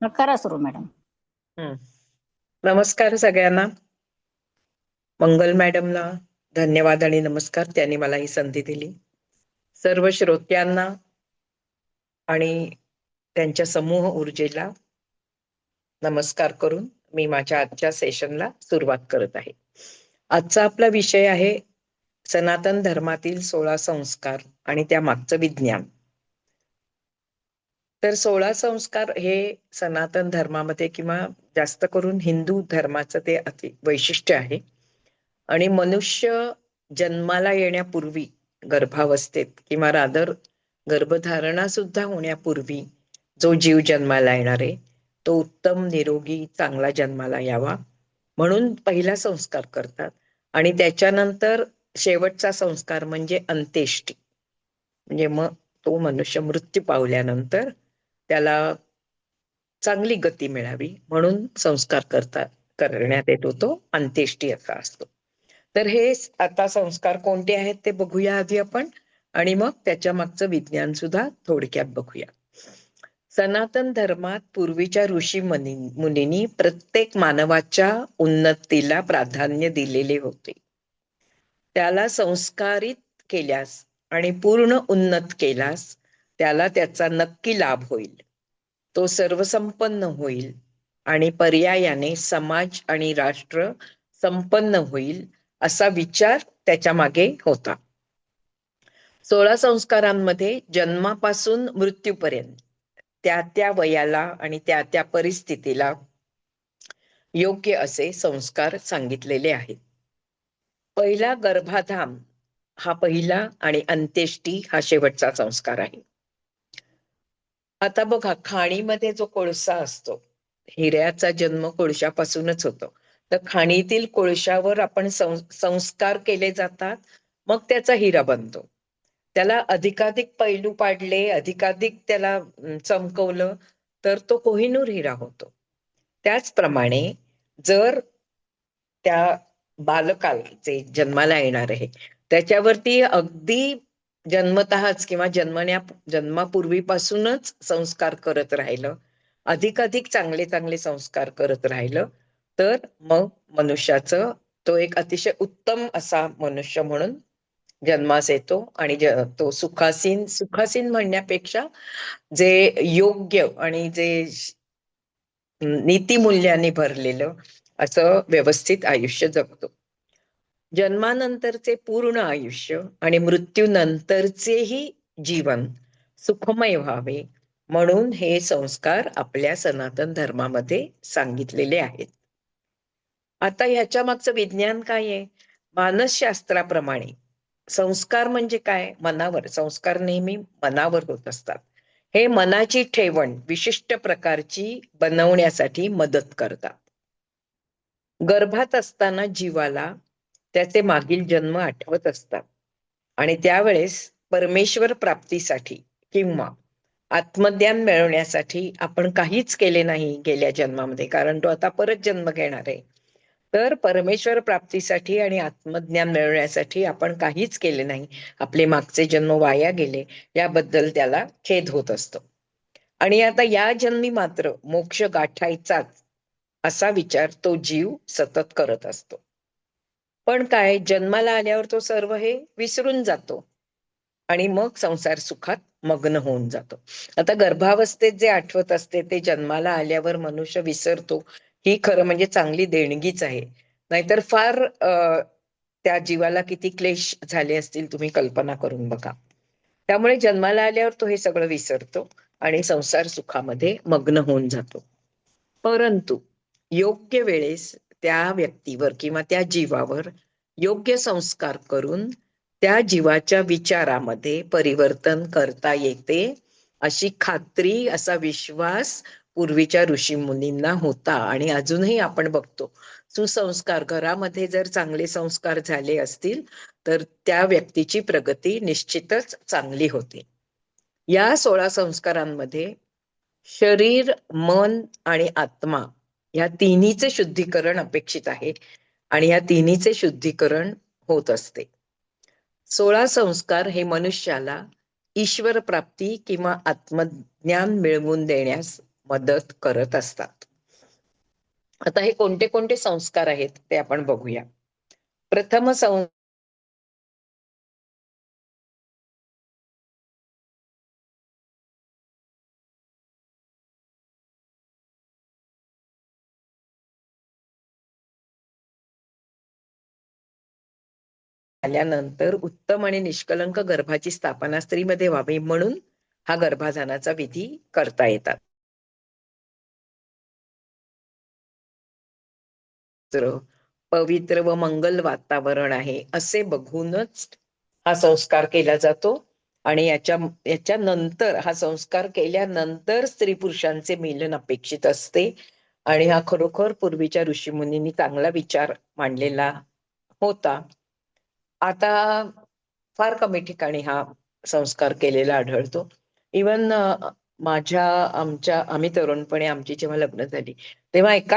करा सुरू मॅडम. हं. नमस्कार सगळ्यांना. मंगल मॅडमला धन्यवाद आणि नमस्कार, त्यांनी मला ही संधी दिली. सर्व श्रोत्यांना आणि त्यांच्या समूह ऊर्जेला नमस्कार करून मी माझ्या आजच्या सेशनला सुरुवात करत आहे. आजचा आपला विषय आहे सनातन धर्मातील 16 संस्कार आणि त्या मागचं विज्ञान. तर 16 संस्कार हे सनातन धर्मामध्ये किंवा जास्त करून हिंदू धर्माचं ते वैशिष्ट्य आहे. आणि मनुष्य जन्माला येण्यापूर्वी गर्भावस्थेत किंवा रादर गर्भधारणा सुद्धा होण्यापूर्वी जो जीव जन्माला येणार आहे तो उत्तम निरोगी चांगला जन्माला यावा म्हणून पहिला संस्कार करतात. आणि त्याच्यानंतर शेवटचा संस्कार म्हणजे अंत्येष्टी, म्हणजे मग तो मनुष्य मृत्यू पावल्यानंतर त्याला चांगली गती मिळावी म्हणून संस्कार करण्यात येतो, तो अंत्येष्टी असा असतो. तर हे आता संस्कार कोणते आहेत ते बघूया आधी आपण, आणि मग त्याच्या मागचं विज्ञान सुद्धा थोडक्यात बघूया. सनातन धर्मात पूर्वीच्या ऋषी मुनींनी प्रत्येक मानवाच्या उन्नतीला प्राधान्य दिलेले होते. त्याला संस्कारित केल्यास आणि पूर्ण उन्नत केल्यास त्याला त्याचा नक्की लाभ होईल, तो सर्वसंपन्न होईल आणि पर्यायाने समाज आणि राष्ट्र संपन्न होईल असा विचार त्याच्या मागे होता. 16 संस्कारांमध्ये जन्मापासून मृत्यूपर्यंत त्या त्या वयाला आणि त्या त्या परिस्थितीला योग्य असे संस्कार सांगितलेले आहेत. पहिला गर्भाधान हा पहिला आणि अंत्येष्टी हा शेवटचा संस्कार आहे. आता बघा, खाणीमध्ये जो कोळसा असतो, हिऱ्याचा जन्म कोळशापासूनच होतो, तर खाणीतील कोळशावर आपण संस्कार केले जातात, मग त्याचा हिरा बनतो. त्याला अधिकाधिक पैलू पाडले, अधिकाधिक त्याला चमकवलं तर तो कोहिनूर हिरा होतो. त्याचप्रमाणे जर त्या बालकाला जे जन्माला येणार आहे त्याच्यावरती अगदी जन्मतःच किंवा जन्मापूर्वीपासूनच संस्कार करत राहिलं, अधिकाधिक चांगले चांगले संस्कार करत राहिलं, तर मग मनुष्याचं तो एक अतिशय उत्तम असा मनुष्य म्हणून जन्मास येतो. आणि तो सुखासीन म्हणण्यापेक्षा जे योग्य आणि जे नीतिमूल्यांनी भरलेलं असं व्यवस्थित आयुष्य जगतो. जन्मानंतरचे पूर्ण आयुष्य आणि मृत्यूनंतरचेही जीवन सुखमय व्हावे म्हणून हे संस्कार आपल्या सनातन धर्मामध्ये सांगितलेले आहेत. आता ह्याच्या मागचं विज्ञान काय आहे? मानसशास्त्राप्रमाणे संस्कार म्हणजे काय? मनावर संस्कार नेहमी मनावर होत असतात. हे मनाची ठेवण विशिष्ट प्रकारची बनवण्यासाठी मदत करतात. गर्भात असताना जीवाला त्याचे मागील जन्म आठवत असतात आणि त्यावेळेस परमेश्वर प्राप्तीसाठी किंवा आत्मज्ञान मिळवण्यासाठी आपण काहीच केले नाही गेल्या जन्मामध्ये, कारण तो आता परत जन्म घेणार आहे. तर परमेश्वर प्राप्तीसाठी आणि आत्मज्ञान मिळवण्यासाठी आपण काहीच केले नाही, आपले मागचे जन्म वाया गेले, याबद्दल त्याला खेद होत असतो. आणि आता या जन्मी मात्र मोक्ष गाठायचाच असा विचार तो जीव सतत करत असतो. पण काय, जन्माला आल्यावर तो सर्व हे विसरून जातो आणि मग संसार सुखात मग्न होऊन जातो. आता गर्भावस्थेत जे आठवत असते ते जन्माला आल्यावर मनुष्य विसरतो, ही खरं म्हणजे चांगली देणगीच आहे. नाहीतर फार त्या जीवाला किती क्लेश झाले असतील तुम्ही कल्पना करून बघा. त्यामुळे जन्माला आल्यावर तो हे सगळं विसरतो आणि संसार सुखामध्ये मग्न होऊन जातो. परंतु योग्य वेळेस त्या व्यक्तीवर किंवा त्या जीवावर योग्य संस्कार करून त्या जीवाच्या विचारामध्ये परिवर्तन करता येते अशी खात्री, असा विश्वास पूर्वीच्या ऋषी मुनींना होता. आणि अजूनही आपण बघतो, सुसंस्कार घरामध्ये जर चांगले संस्कार झाले असतील तर त्या व्यक्तीची प्रगती निश्चितच चांगली होते. या 16 संस्कारांमध्ये शरीर, मन आणि आत्मा या तिन्हीचे शुद्धीकरण अपेक्षित आहे आणि या तिन्हीचे शुद्धीकरण होत असते. 16 संस्कार हे मनुष्याला ईश्वर प्राप्ती किंवा आत्मज्ञान मिळवून देण्यास मदत करत असतात. आता हे कोणते कोणते संस्कार आहेत ते आपण बघूया. प्रथम आल्यानंतर उत्तम आणि निष्कलंक गर्भाची स्थापना स्त्रीमध्ये व्हावी म्हणून हा गर्भाधानाचा विधी करता येतात. पवित्र व मंगल वातावरण आहे असे बघूनच हा संस्कार केला जातो. आणि याच्यानंतर हा संस्कार केल्यानंतर स्त्री पुरुषांचे मिलन अपेक्षित असते. आणि हा खरोखर पूर्वीच्या ऋषीमुनींनी चांगला विचार मांडलेला होता. आता फार कमी ठिकाणी हा संस्कार केलेला आढळतो. इवन आम्ही तरुणपणे आमची जेव्हा लग्न झाली तेव्हा एक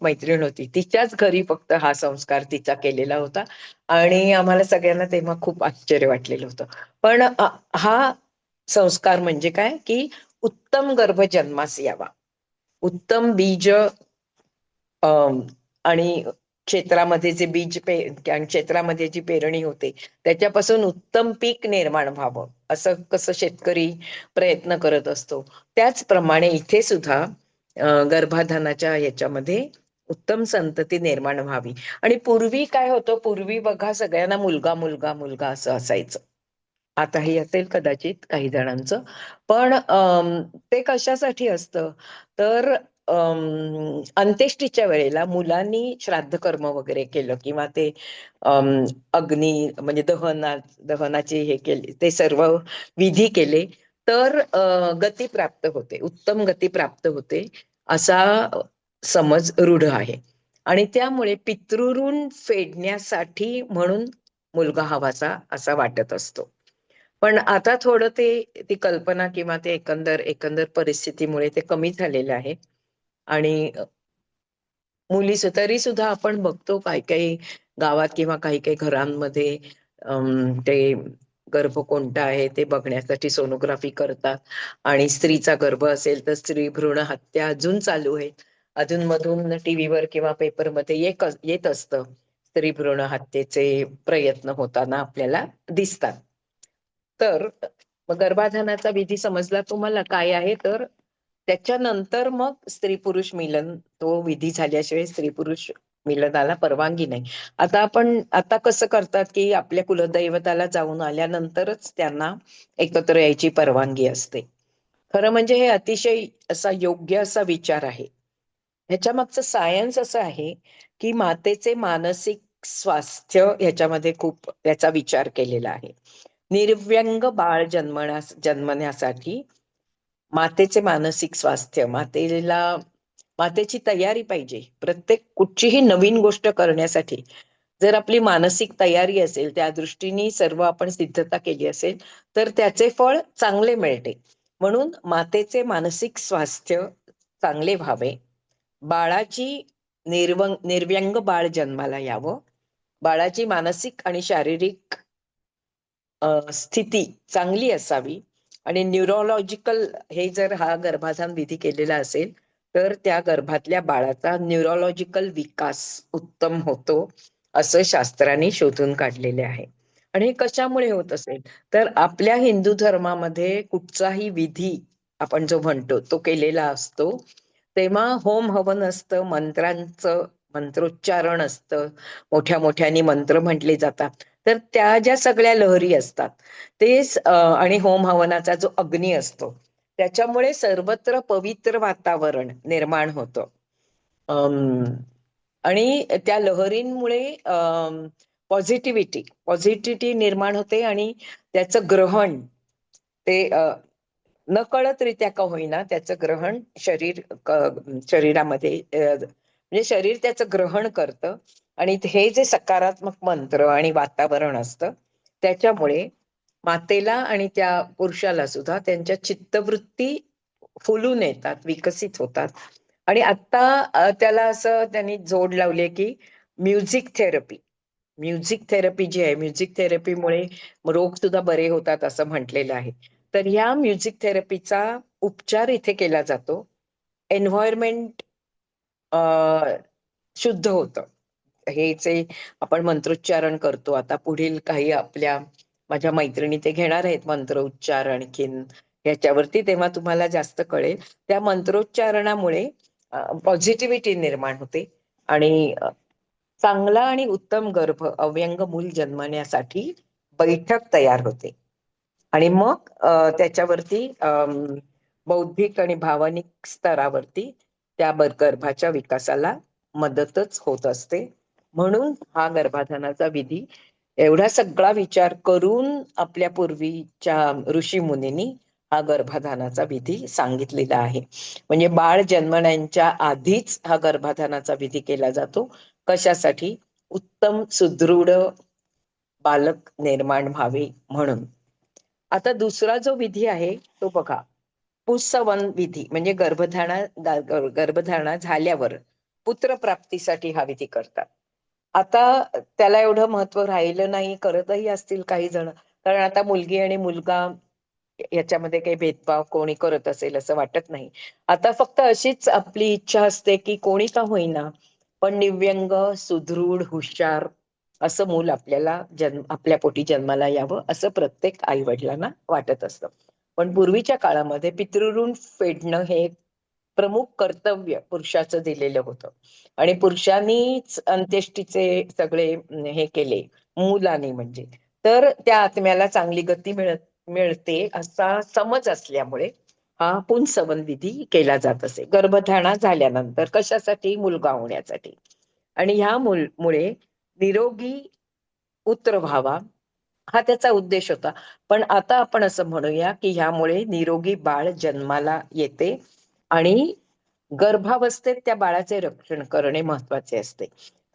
मैत्रीण होती, तिच्याच घरी फक्त हा संस्कार तिचा केलेला होता. आणि आम्हाला सगळ्यांना तेव्हा खूप आश्चर्य वाटलेलं होतं. पण हा संस्कार म्हणजे काय की उत्तम गर्भ जन्मास यावा, उत्तम बीज आणि क्षेत्रामध्ये जे क्षेत्रामध्ये जी पेरणी होते त्याच्यापासून उत्तम पीक निर्माण व्हावं असं कसं शेतकरी प्रयत्न करत असतो, त्याचप्रमाणे इथे सुद्धा गर्भाधानाच्या याच्यामध्ये उत्तम संतती निर्माण व्हावी. आणि पूर्वी काय होतं, पूर्वी बघा सगळ्यांना मुलगा मुलगा मुलगा असं असायचं. आताही असेल कदाचित काही जणांचं. पण ते कशासाठी असतं तर अंत्येष्टीच्या वेळेला मुलांनी श्राद्ध कर्म वगैरे केलं किंवा ते अग्नी म्हणजे दहनाचे हे केले, ते सर्व विधी केले तर गती प्राप्त होते, उत्तम गती प्राप्त होते असा समज रूढ आहे. आणि त्यामुळे पितृऋण फेडण्यासाठी म्हणून मुलगा हवासा असा वाटत असतो. पण आता थोडं ती कल्पना किंवा ते एकंदर परिस्थितीमुळे ते कमी झालेलं आहे. आणि तरी सुद्धा आपण बघतो काही काही गावात किंवा काही काही घरांमध्ये ते गर्भ कोणता आहे ते बघण्यासाठी सोनोग्राफी करतात. आणि स्त्रीचा गर्भ असेल तर स्त्री भ्रूण हत्या अजून चालू आहे. अधूनमधून टीव्हीवर किंवा पेपरमध्ये येत असतं, स्त्री भ्रूण हत्येचे प्रयत्न होताना आपल्याला दिसतात. तर गर्भाधानाचा विधी समजला तुम्हाला काय आहे, तर त्याच्यानंतर मग स्त्री पुरुष मिलन, तो विधी झाल्याशिवाय स्त्री पुरुष मिलनाला परवानगी नाही. आता कसं करतात की आपल्या कुलदैवताला जाऊन आल्यानंतरच त्यांना एकत्र यायची परवानगी असते. खरं म्हणजे हे अतिशय असा योग्य असा विचार आहे. ह्याच्या मागचं सायन्स असं आहे की मातेचे मानसिक स्वास्थ्य ह्याच्यामध्ये खूप त्याचा विचार केलेला आहे. निर्व्यंग बाळ जन्मण्यासाठी मातेचे मानसिक स्वास्थ्य, मातेची तयारी पाहिजे. प्रत्येक कुठचीही नवीन गोष्ट करण्यासाठी जर आपली मानसिक तयारी असेल, त्या दृष्टीने सर्व आपण सिद्धता केली असेल तर त्याचे फळ चांगले मिळते. म्हणून मातेचे मानसिक स्वास्थ्य चांगले व्हावे, बाळाची निर्व्यंग बाळ जन्माला यावं, बाळाची मानसिक आणि शारीरिक स्थिती चांगली असावी. आणि न्यूरोलॉजिकल हे जर हा गर्भाधान विधी केलेला असेल तर त्या गर्भातल्या बाळाचा न्यूरोलॉजिकल विकास उत्तम होतो असं शास्त्रांनी शोधून काढलेले आहे. आणि हे कशामुळे होत असेल तर आपल्या हिंदू धर्मामध्ये कुठचाही विधी आपण जो म्हणतो तो केलेला असतो तेव्हा होम हवन असतं, मंत्रोच्चारण असतं, मोठ्या मोठ्याने मंत्र म्हटले जातात. तर त्या ज्या सगळ्या लहरी असतात तेच आणि होम हवनाचा जो अग्नी असतो त्याच्यामुळे सर्वत्र पवित्र वातावरण निर्माण होतं. आणि त्या लहरींमुळे पॉझिटिव्हिटी निर्माण होते. आणि त्याचं ग्रहण ते नकळतरित्या का होईना त्याचं ग्रहण शरीरामध्ये म्हणजे शरीर त्याचं ग्रहण करतं. आणि हे जे सकारात्मक मंत्र आणि वातावरण असतं त्याच्यामुळे मातेला आणि त्या पुरुषाला सुद्धा त्यांच्या चित्तवृत्ती फुलून येतात, विकसित होतात. आणि आता त्याला असं त्यांनी जोड लावले की म्युझिक थेरपी जी आहे, म्युझिक थेरपीमुळे रोग सुद्धा बरे होतात असं म्हटलेलं आहे. तर ह्या म्युझिक थेरपीचा उपचार इथे केला जातो. एन्व्हायरमेंट शुद्ध होतं. हे जे आपण मंत्रोच्चारण करतो, आता पुढील काही माझ्या मैत्रिणी ते घेणार आहेत मंत्रोच्चार आणखीन ह्याच्यावरती, तेव्हा तुम्हाला जास्त कळेल. त्या मंत्रोच्चारणामुळे पॉझिटिव्हिटी निर्माण होते आणि चांगला आणि उत्तम गर्भ अव्यंग मूल जन्मण्यासाठी बैठक तयार होते. आणि मग त्याच्यावरती बौद्धिक आणि भावनिक स्तरावरती त्या गर्भाच्या विकासाला मदतच होत असते. म्हणून हा गर्भाधानाचा विधी एवढा सगळा विचार करून आपल्या पूर्वीच्या ऋषी मुनींनी हा गर्भाधानाचा विधी सांगितलेला आहे. म्हणजे बाळ जन्मण्याच्या आधीच हा गर्भाधानाचा विधी केला जातो. कशासाठी? उत्तम सुदृढ बालक निर्माण व्हावे म्हणून. आता दुसरा जो विधी आहे तो बघा, पुंसवन विधी, म्हणजे गर्भधारणा झाल्यावर पुत्रप्राप्तीसाठी हा विधी करतात. आता त्याला एवढं महत्व राहिलं नाही, करतही असतील काही जण, कारण आता मुलगी आणि मुलगा याच्यामध्ये काही भेदभाव कोणी करत असेल असं वाटत नाही. आता फक्त अशीच आपली इच्छा असते की कोणी का होईना पण निव्यंग, सुदृढ, हुशार असं मूल आपल्या पोटी जन्माला यावं असं प्रत्येक आई वडिलांना वाटत असतं. पण पूर्वीच्या काळामध्ये पितृऋण फेडणं हे एक प्रमुख कर्तव्य पुरुषाचं दिलेलं होतं आणि पुरुषांनीच अंत्येष्टीचे सगळे हे केले मुलांनी, म्हणजे तर त्या आत्म्याला चांगली गती मिळते असा समज असल्यामुळे हा पुंसवन विधी केला जात असे गर्भधारणा झाल्यानंतर. कशासाठी? मुलगा होण्यासाठी. आणि मुळे निरोगी पुत्र व्हावा हा त्याचा उद्देश होता. पण आता आपण असं म्हणूया की ह्यामुळे निरोगी बाळ जन्माला येते आणि गर्भावस्थेत त्या बाळाचे रक्षण करणे महत्वाचे असते.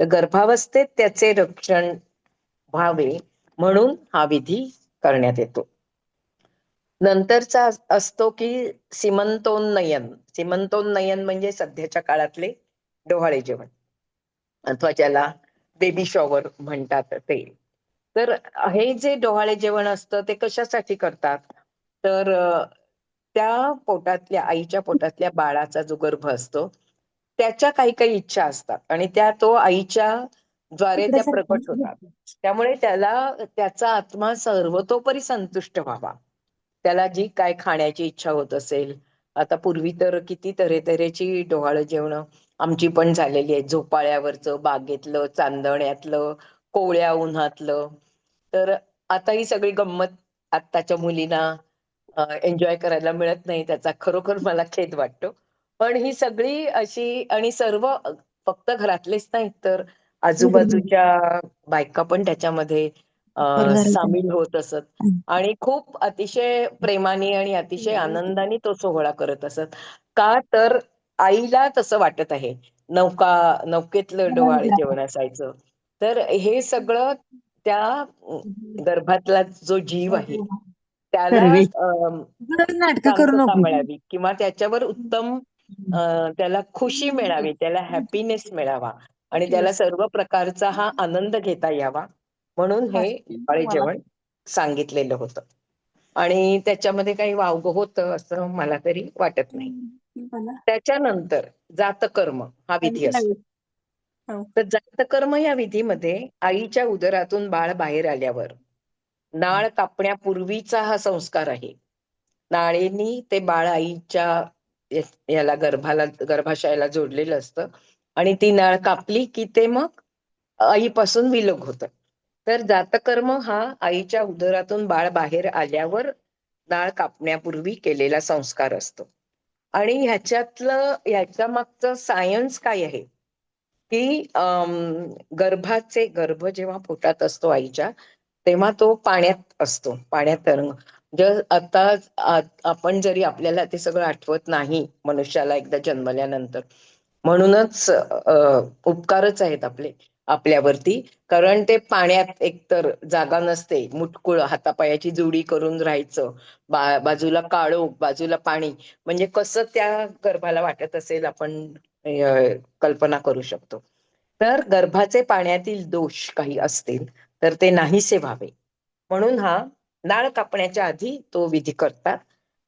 तर गर्भावस्थेत त्याचे रक्षण व्हावे म्हणून हा विधी करण्यात येतो. नंतरचा असतो की सीमंतोन्नयन. सीमंतोन्नयन म्हणजे सध्याच्या काळातले डोहाळे जेवण अथवा ज्याला बेबी शॉवर म्हणतात ते. तर हे जे डोहाळे जेवण असतं ते कशासाठी करतात? तर त्या आईच्या पोटातल्या बाळाचा जो गर्भ असतो त्याच्या काही काही इच्छा असतात आणि तो आईच्या द्वारे तिकडे त्या प्रकट होतात. त्यामुळे त्याचा आत्मा सर्वतोपरी संतुष्ट व्हावा. त्याला जी काय खाण्याची इच्छा होत असेल, आता पूर्वी तर किती तऱ्हेची डोहाळे जेवण आमची पण झालेली आहे. झोपाळ्यावरचं, बागेतलं, चांदण्यातलं, कोवळ्या उन्हातलं. तर आता ही सगळी गंमत आत्ताच्या मुलींना एन्जॉय करायला मिळत नाही, त्याचा खरोखर मला खेद वाटतो. पण ही सगळी अशी आणि फक्त घरातलेच नाहीत तर आजूबाजूच्या बायका पण त्याच्यामध्ये सामील होत असत आणि खूप अतिशय प्रेमाने आणि अतिशय आनंदाने तो सोहळा करत असत. का तर आईला तसं वाटत आहे. नौकेतलं डोहाळे जेवण असायचं. तर हे सगळं त्या गर्भातला जो जीव आहे त्याला सर्वे नाटक करू शांतता नको. मिळावी किंवा त्याच्यावर उत्तम त्याला खुशी मिळावी, त्याला हॅपीनेस मिळावा आणि त्याला सर्व प्रकारचा हा आनंद घेता यावा म्हणून हे डोहाळे मला जेवण सांगितलेलं होतं. आणि त्याच्यामध्ये काही वावगं होतं असं मला तरी वाटत नाही. त्याच्यानंतर जातकर्म हा विधी असतो. तर जातकर्म या विधीमध्ये आईच्या उदरातून बाळ बाहेर आल्यावर नाळ कापण्यापूर्वीचा हा संस्कार आहे. नाळेनी ते बाळ आईच्या याला गर्भाशयाला जोडलेलं असतं आणि ती नाळ कापली की ते मग आईपासून विलग होतं. तर जातकर्म हा आईच्या उदरातून बाळ बाहेर आल्यावर नाळ कापण्यापूर्वी केलेला संस्कार असतो. आणि ह्याच्या मागचं सायन्स काय आहे की गर्भ जेव्हा पोटात असतो आईच्या तेव्हा तो पाण्यात असतो, पाण्यात तरंग. आता आपण जरी आपल्याला ते सगळं आठवत नाही मनुष्याला एकदा जन्मल्यानंतर, म्हणूनच उपकारच आहेत आपल्यावरती, कारण ते पाण्यात एकतर जागा नसते, मुटकुळ हातापायाची जोडी करून राहायचं, बाजूला काळोख, बाजूला पाणी, म्हणजे कसं त्या गर्भाला वाटत असेल आपण कल्पना करू शकतो. तर गर्भाचे पाण्यातील दोष काही असतील तर ते नाहीसे व्हावे म्हणून हा नाळ कापण्याच्या आधी तो विधी करतात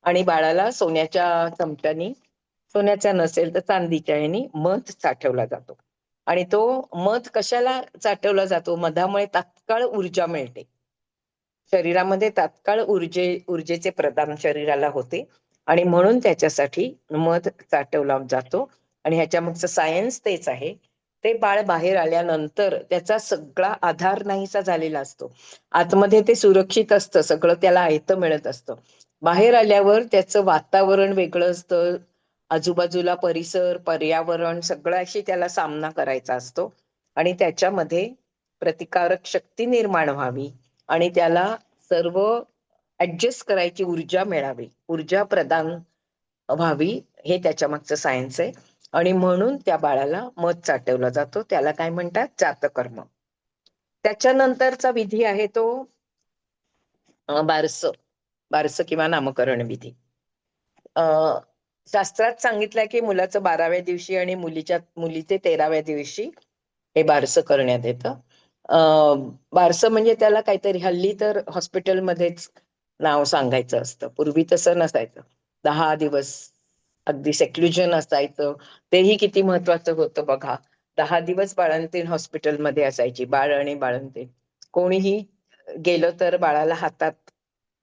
आणि बाळाला सोन्याच्या चमच्यानी, सोन्याचा नसेल तर चांदीच्या याने मध चाटवला जातो. आणि तो मध कशाला चाटवला जातो? मधामुळे तात्काळ ऊर्जा मिळते. शरीरामध्ये तात्काळ ऊर्जेचे प्रदान शरीराला होते आणि म्हणून त्याच्यासाठी मध चाटवला जातो. आणि ह्याच्या मागचं सायन्स तेच आहे. ते बाळ बाहेर आल्यानंतर त्याचा सगळा आधार नाहीसा झालेला असतो. आतमध्ये ते सुरक्षित असतं, सगळं त्याला आयतं मिळत असतं. बाहेर आल्यावर त्याचं वातावरण वेगळं असतं, आजूबाजूला परिसर, पर्यावरण सगळ्याशी त्याला सामना करायचा असतो. आणि त्याच्यामध्ये प्रतिकारक शक्ती निर्माण व्हावी आणि त्याला सर्व ऍडजस्ट करायची ऊर्जा मिळावी, ऊर्जा प्रदान व्हावी, हे त्याच्या मागचं सायन्स आहे. आणि म्हणून त्या बाळाला मध चाटवला जातो. त्याला काय म्हणतात? जातकर्म. त्याच्यानंतरचा विधी आहे तो बारस, बारस किंवा नामकरण विधी. शास्त्रात सांगितलंय की मुलाचं 12व्या दिवशी आणि मुलीचे 13व्या दिवशी हे बारसं करण्यात येतं. बारसं म्हणजे त्याला काहीतरी, हल्ली तर हॉस्पिटलमध्येच नाव सांगायचं असतं, पूर्वी तसं नसायचं. 10 दिवस अगदी सेक्ल्युजन असायचं, तेही किती महत्वाचं होतं बघा. 10 दिवस बाळंतीण हॉस्पिटलमध्ये असायची, बाळ आणि बाळंतीण. कोणीही गेलं तर बाळाला हातात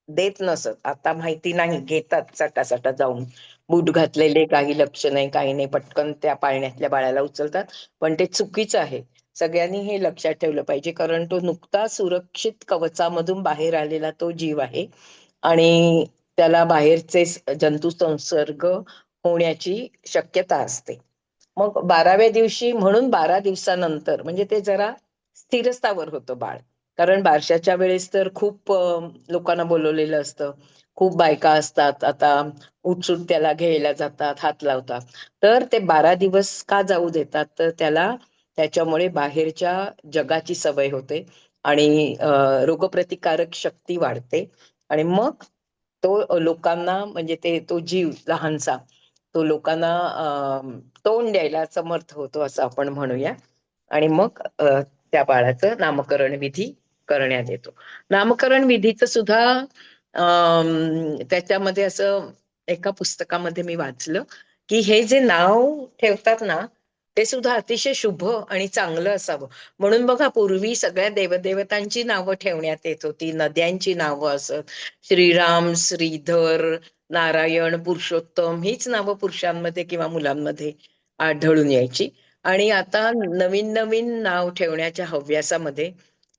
देत नसत. आता माहिती नाही, घेतात सटासटा जाऊन. बूट घातलेले, काही लक्ष नाही, काही नाही, पटकन त्या पाळण्यातल्या बाळाला उचलतात. पण ते चुकीचं आहे. सगळ्यांनी हे लक्षात ठेवलं पाहिजे, कारण तो नुकता सुरक्षित कवचामधून बाहेर आलेला तो जीव आहे आणि त्याला बाहेरचे जंतू संसर्ग होण्याची शक्यता असते. मग 12व्या दिवशी, म्हणून 12 दिवसानंतर म्हणजे ते जरा स्थिरस्थावर होतं बाळ. कारण बारशाच्या वेळेस तर खूप लोकांना बोलवलेलं असतं, खूप बायका असतात. आता उठसूट त्याला घ्यायला जातात, हात लावतात. तर ते 12 दिवस का जाऊ देतात? तर त्याला त्याच्यामुळे बाहेरच्या जगाची सवय होते आणि रोगप्रतिकारक शक्ती वाढते. आणि मग तो लोकांना, म्हणजे तो जीव लहानसा, तो लोकांना तोंड द्यायला समर्थ होतो, असं आपण म्हणूया. आणि मग त्या बाळाचं नामकरण विधी करण्यात येतो. नामकरण विधीचं सुद्धा त्याच्यामध्ये असं एका पुस्तकामध्ये मी वाचलं की हे जे नाव ठेवतात ना, ते सुद्धा अतिशय शुभ आणि चांगलं असावं. म्हणून बघा, पूर्वी सगळ्या देवदेवतांची नावं ठेवण्यात येत होती, नद्यांची नावं असत, श्रीराम, श्रीधर, नारायण, पुरुषोत्तम, हीच नावं पुरुषांमध्ये किंवा मुलांमध्ये आढळून यायची. आणि आता नवीन नवीन नाव ठेवण्याच्या हव्यासामध्ये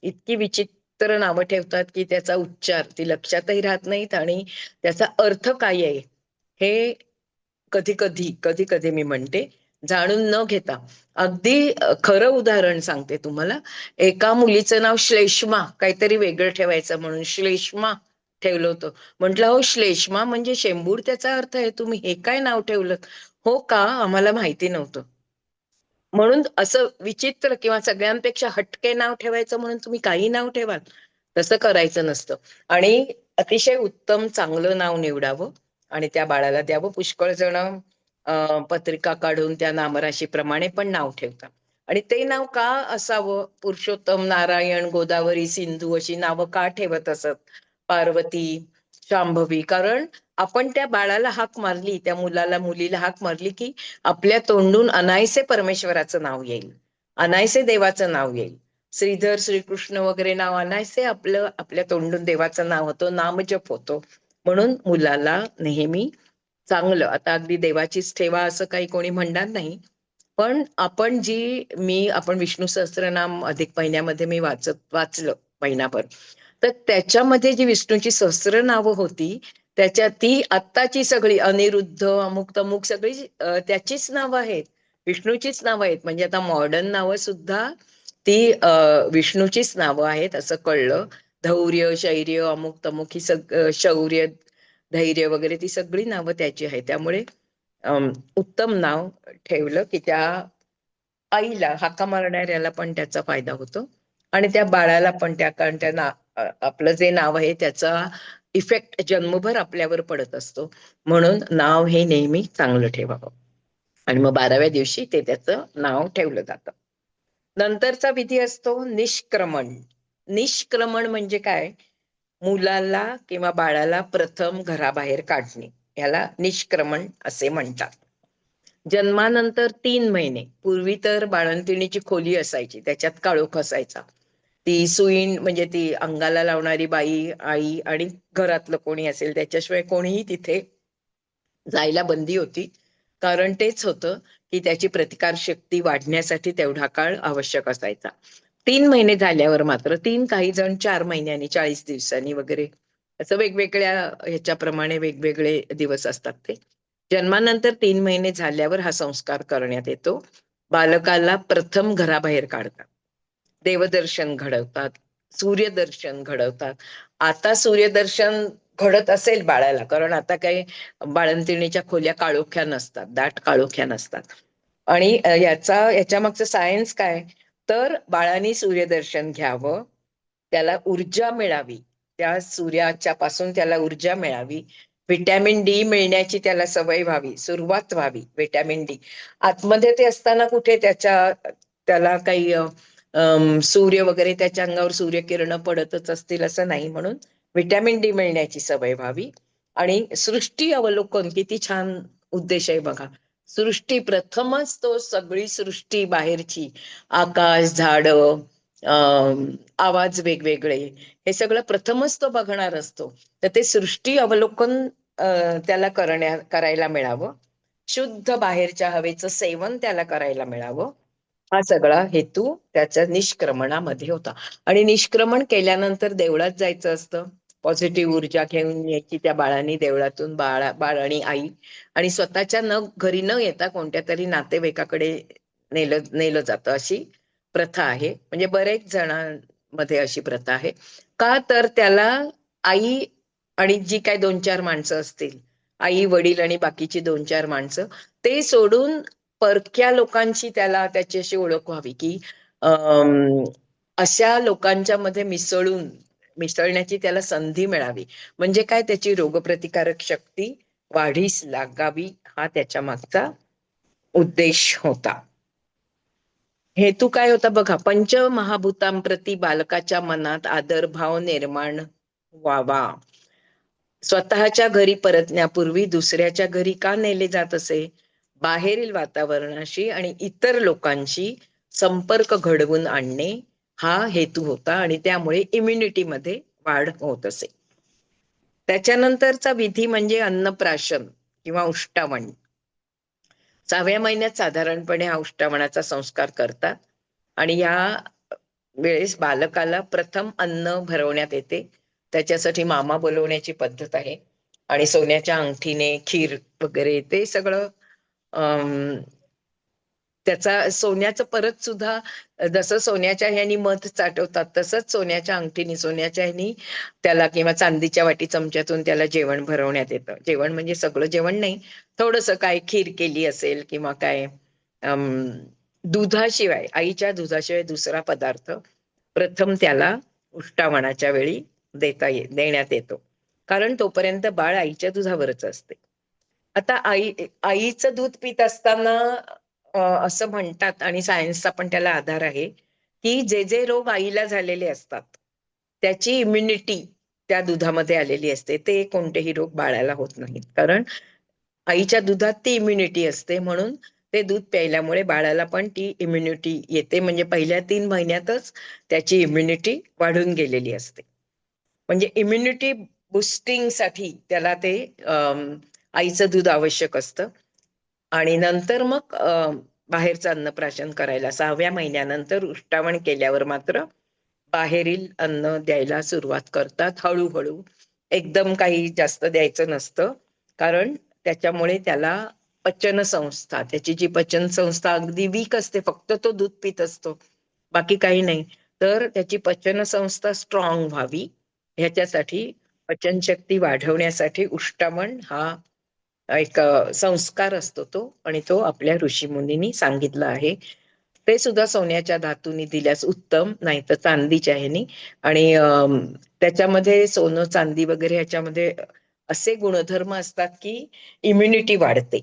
इतकी विचित्र नावं ठेवतात की त्याचा उच्चार ती लक्षातही राहत नाहीत आणि त्याचा अर्थ काय आहे हे कधी कधी मी म्हणते जाणून न घेता. अगदी खरं उदाहरण सांगते तुम्हाला. एका मुलीचं नाव श्लेष्मा, काहीतरी वेगळं ठेवायचं म्हणून श्लेष्मा ठेवलं होतं. म्हटलं, हो, श्लेष्मा म्हणजे शेंबूड त्याचा अर्थ आहे, तुम्ही हे काय नाव ठेवलं? हो का, आम्हाला माहिती नव्हतं. म्हणून असं विचित्र किंवा सगळ्यांपेक्षा हटके नाव ठेवायचं म्हणून तुम्ही काही नाव ठेवाल, तसं करायचं नसतं. आणि अतिशय उत्तम चांगलं नाव निवडावं आणि त्या बाळाला द्यावं. पुष्कळ जण पत्रिका काढून त्या नामराशीप्रमाणे पण नाव ठेवतात. आणि ते नाव का असावं? पुरुषोत्तम, नारायण, गोदावरी, सिंधू अशी नावं का ठेवत असत? पार्वती, शांभवी. कारण आपण त्या बाळाला हाक मारली, त्या मुलाला मुलीला हाक मारली की आपल्या तोंडून अनायसे परमेश्वराचं नाव येईल, अनायसे देवाचं नाव येईल. श्रीधर, श्रीकृष्ण वगैरे नाव अनायसे आपल्या तोंडून देवाचं नाव होतं, नामजप होतो. म्हणून मुलाला नेहमी चांगलं, आता अगदी देवाचीच ठेवा असं काही कोणी म्हणणार नाही, पण आपण विष्णू सहस्त्रनाम अधिक महिन्यामध्ये मी वाचलं महिनाभर. तर त्याच्यामध्ये जी विष्णूची सहस्र नावं होती, त्याच्यात ती आत्ताची सगळी अनिरुद्ध, अमुक तमुक सगळी त्याचीच नावं आहेत, विष्णूचीच नावं आहेत. म्हणजे आता मॉडर्न नावं सुद्धा ती विष्णूचीच नावं आहेत असं कळलं. धैर्य, शौर्य, अमुक तमुक ही शौर्य, धैर्य वगैरे ती सगळी नावं त्याची आहेत. त्यामुळे उत्तम नाव ठेवलं की त्या आईला, हाका मारणाऱ्याला पण त्याचा फायदा होतो आणि त्या बाळाला पण, कारण आपलं जे नाव आहे त्याचा इफेक्ट जन्मभर आपल्यावर पडत असतो. म्हणून नाव हे नेहमी चांगलं ठेवावं. आणि मग 12व्या दिवशी त्याचं नाव ठेवलं जातं. नंतरचा विधी असतो निष्क्रमण. निष्क्रमण म्हणजे काय? मुलाला किंवा बाळाला प्रथम घराबाहेर काढणे याला निष्क्रमण असे म्हणतात. जन्मानंतर 3 महिने पूर्वी तर बाळंतिणीची खोली असायची, त्याच्यात काळोख असायचा. ती सुईण म्हणजे ती अंगाला लावणारी बाई, आई आणि घरातलं कोणी असेल त्याच्याशिवाय कोणीही तिथे जायला बंदी होती. कारण तेच होतं की त्याची प्रतिकार शक्ती वाढण्यासाठी तेवढा काळ आवश्यक असायचा. 3 महिने झाल्यावर मात्र, काही जण 4 महिन्यांनी, 40 दिवसांनी वगैरे, असं वेगवेगळ्या ह्याच्याप्रमाणे वेगवेगळे दिवस असतात ते. जन्मानंतर 3 महिने झाल्यावर हा संस्कार करण्यात येतो. बालकाला प्रथम घराबाहेर काढतात, देवदर्शन घडवतात, सूर्यदर्शन घडवतात. आता सूर्यदर्शन घडत असेल बाळाला, कारण आता काही बाळंतिणीच्या खोल्या काळोख्या नसतात, दाट काळोख्या नसतात. आणि याच्या मागचं सायन्स काय, तर बाळाने सूर्यदर्शन घ्यावं, त्याला ऊर्जा मिळावी, त्या सूर्याच्या पासून त्याला ऊर्जा मिळावी, व्हिटॅमिन डी मिळण्याची त्याला सवय व्हावी, सुरुवात व्हावी. व्हिटॅमिन डी आतमध्ये ते असताना कुठे त्याला काही सूर्य वगैरे त्याच्या अंगावर सूर्यकिरण पडतच असतील असं नाही, म्हणून व्हिटॅमिन डी मिळण्याची सवय व्हावी. आणि सृष्टी अवलोकन, किती छान उद्देश आहे बघा. सृष्टी प्रथमच तो सगळी सृष्टी बाहेरची, आकाश, झाड, आवाज वेगवेगळे, हे सगळं प्रथमच तो बघणार असतो. तर ते सृष्टी अवलोकन त्याला करायला मिळावं. शुद्ध बाहेरच्या हवेचं सेवन त्याला करायला मिळावं. हा सगळा हेतू त्याच्या निष्क्रमणामध्ये होता. आणि निष्क्रमण केल्यानंतर देवळात जायचं असतं. पॉझिटिव्ह ऊर्जा घेऊन यायची त्या बाळाने देवळातून, बाळ आणि आई, आणि स्वतःच्या घरी न येता कोणत्या तरी नातेवाईकाकडे नेलं जातं, अशी प्रथा आहे. म्हणजे बरेच जणांमध्ये अशी प्रथा आहे. का तर त्याला आई आणि जी काय 2-4 माणसं असतील, आई वडील आणि बाकीची 2-4 माणसं, ते सोडून परक्या लोकांची त्याला त्याची अशी ओळख व्हावी, की अं, अशा लोकांच्या मध्ये मिसळण्याची त्याला संधी मिळावी. म्हणजे काय, त्याची रोगप्रतिकारक शक्ती वाढीस लागावी, हा त्याच्या मागचा उद्देश होता. हेतू काय होता बघा, पंचमहाभूतांप्रती बालकाच्या मनात आदरभाव निर्माण व्हावा. स्वतःच्या घरी परतण्यापूर्वी दुसऱ्याच्या घरी का नेले जात असे? बाहेरील वातावरणाशी आणि इतर लोकांशी संपर्क घडवून आणणे हा हेतू होता, आणि त्यामुळे इम्युनिटी मध्ये वाढ होत असे. त्याच्यानंतरचा विधी म्हणजे अन्नप्राशन किंवा उष्टावण. 6व्या महिन्यात साधारणपणे हा उष्टावणाचा संस्कार करतात. आणि या वेळेस बालकाला प्रथम अन्न भरवण्यात येते. त्याच्यासाठी मामा बोलवण्याची पद्धत आहे. आणि सोन्याच्या अंगठीने खीर वगैरे ते सगळं त्याचा सोन्याचं परत सुद्धा, जसं सोन्याच्या ह्यानी मध चाटवतात तसंच सोन्याच्या अंगठीने, सोन्याच्या ह्यानी त्याला, किंवा चांदीच्या वाटी चमच्यातून त्याला जेवण भरवण्यात येतं. जेवण म्हणजे सगळं जेवण नाही, थोडस काय खीर केली असेल किंवा काय, दुधाशिवाय, आईच्या दुधाशिवाय दुसरा पदार्थ प्रथम त्याला उष्टावणाच्या वेळी देण्यात येतो. कारण तोपर्यंत बाळ आईच्या दुधावरच असते. आता आईचं दूध पित असताना असं म्हणतात, आणि सायन्सचा पण त्याला आधार आहे, की जे जे रोग आईला झालेले असतात त्याची इम्युनिटी त्या दुधामध्ये आलेली असते. ते कोणतेही रोग बाळाला होत नाहीत, कारण आईच्या दुधात ती इम्युनिटी असते. म्हणून ते दूध प्यायल्यामुळे बाळाला पण ती इम्युनिटी येते. म्हणजे पहिल्या 3 महिन्यातच त्याची इम्युनिटी वाढून गेलेली असते. म्हणजे इम्युनिटी बुस्टिंगसाठी त्याला ते आईचं दूध आवश्यक असतं. आणि नंतर मग बाहेरचं अन्नप्राशन करायला 6व्या महिन्यानंतर उष्टावण केल्यावर मात्र बाहेरील अन्न द्यायला सुरुवात करतात, हळूहळू. एकदम काही जास्त द्यायचं नसतं, कारण त्याच्यामुळे त्याला पचनसंस्था, त्याची जी पचनसंस्था अगदी वीक असते, फक्त तो दूध पित असतो, बाकी काही नाही. तर त्याची पचनसंस्था स्ट्रॉंग व्हावी, ह्याच्यासाठी, पचनशक्ती वाढवण्यासाठी उष्टावण हा एक संस्कार असतो तो, आणि तो आपल्या ऋषीमुनींनी सांगितलं आहे. ते सुद्धा सोन्याच्या धातूनी दिल्यास उत्तम, नाही तर चांदीच्या ह्यानी. आणि त्याच्यामध्ये सोनं चांदी वगैरे ह्याच्यामध्ये असे गुणधर्म असतात की इम्युनिटी वाढते.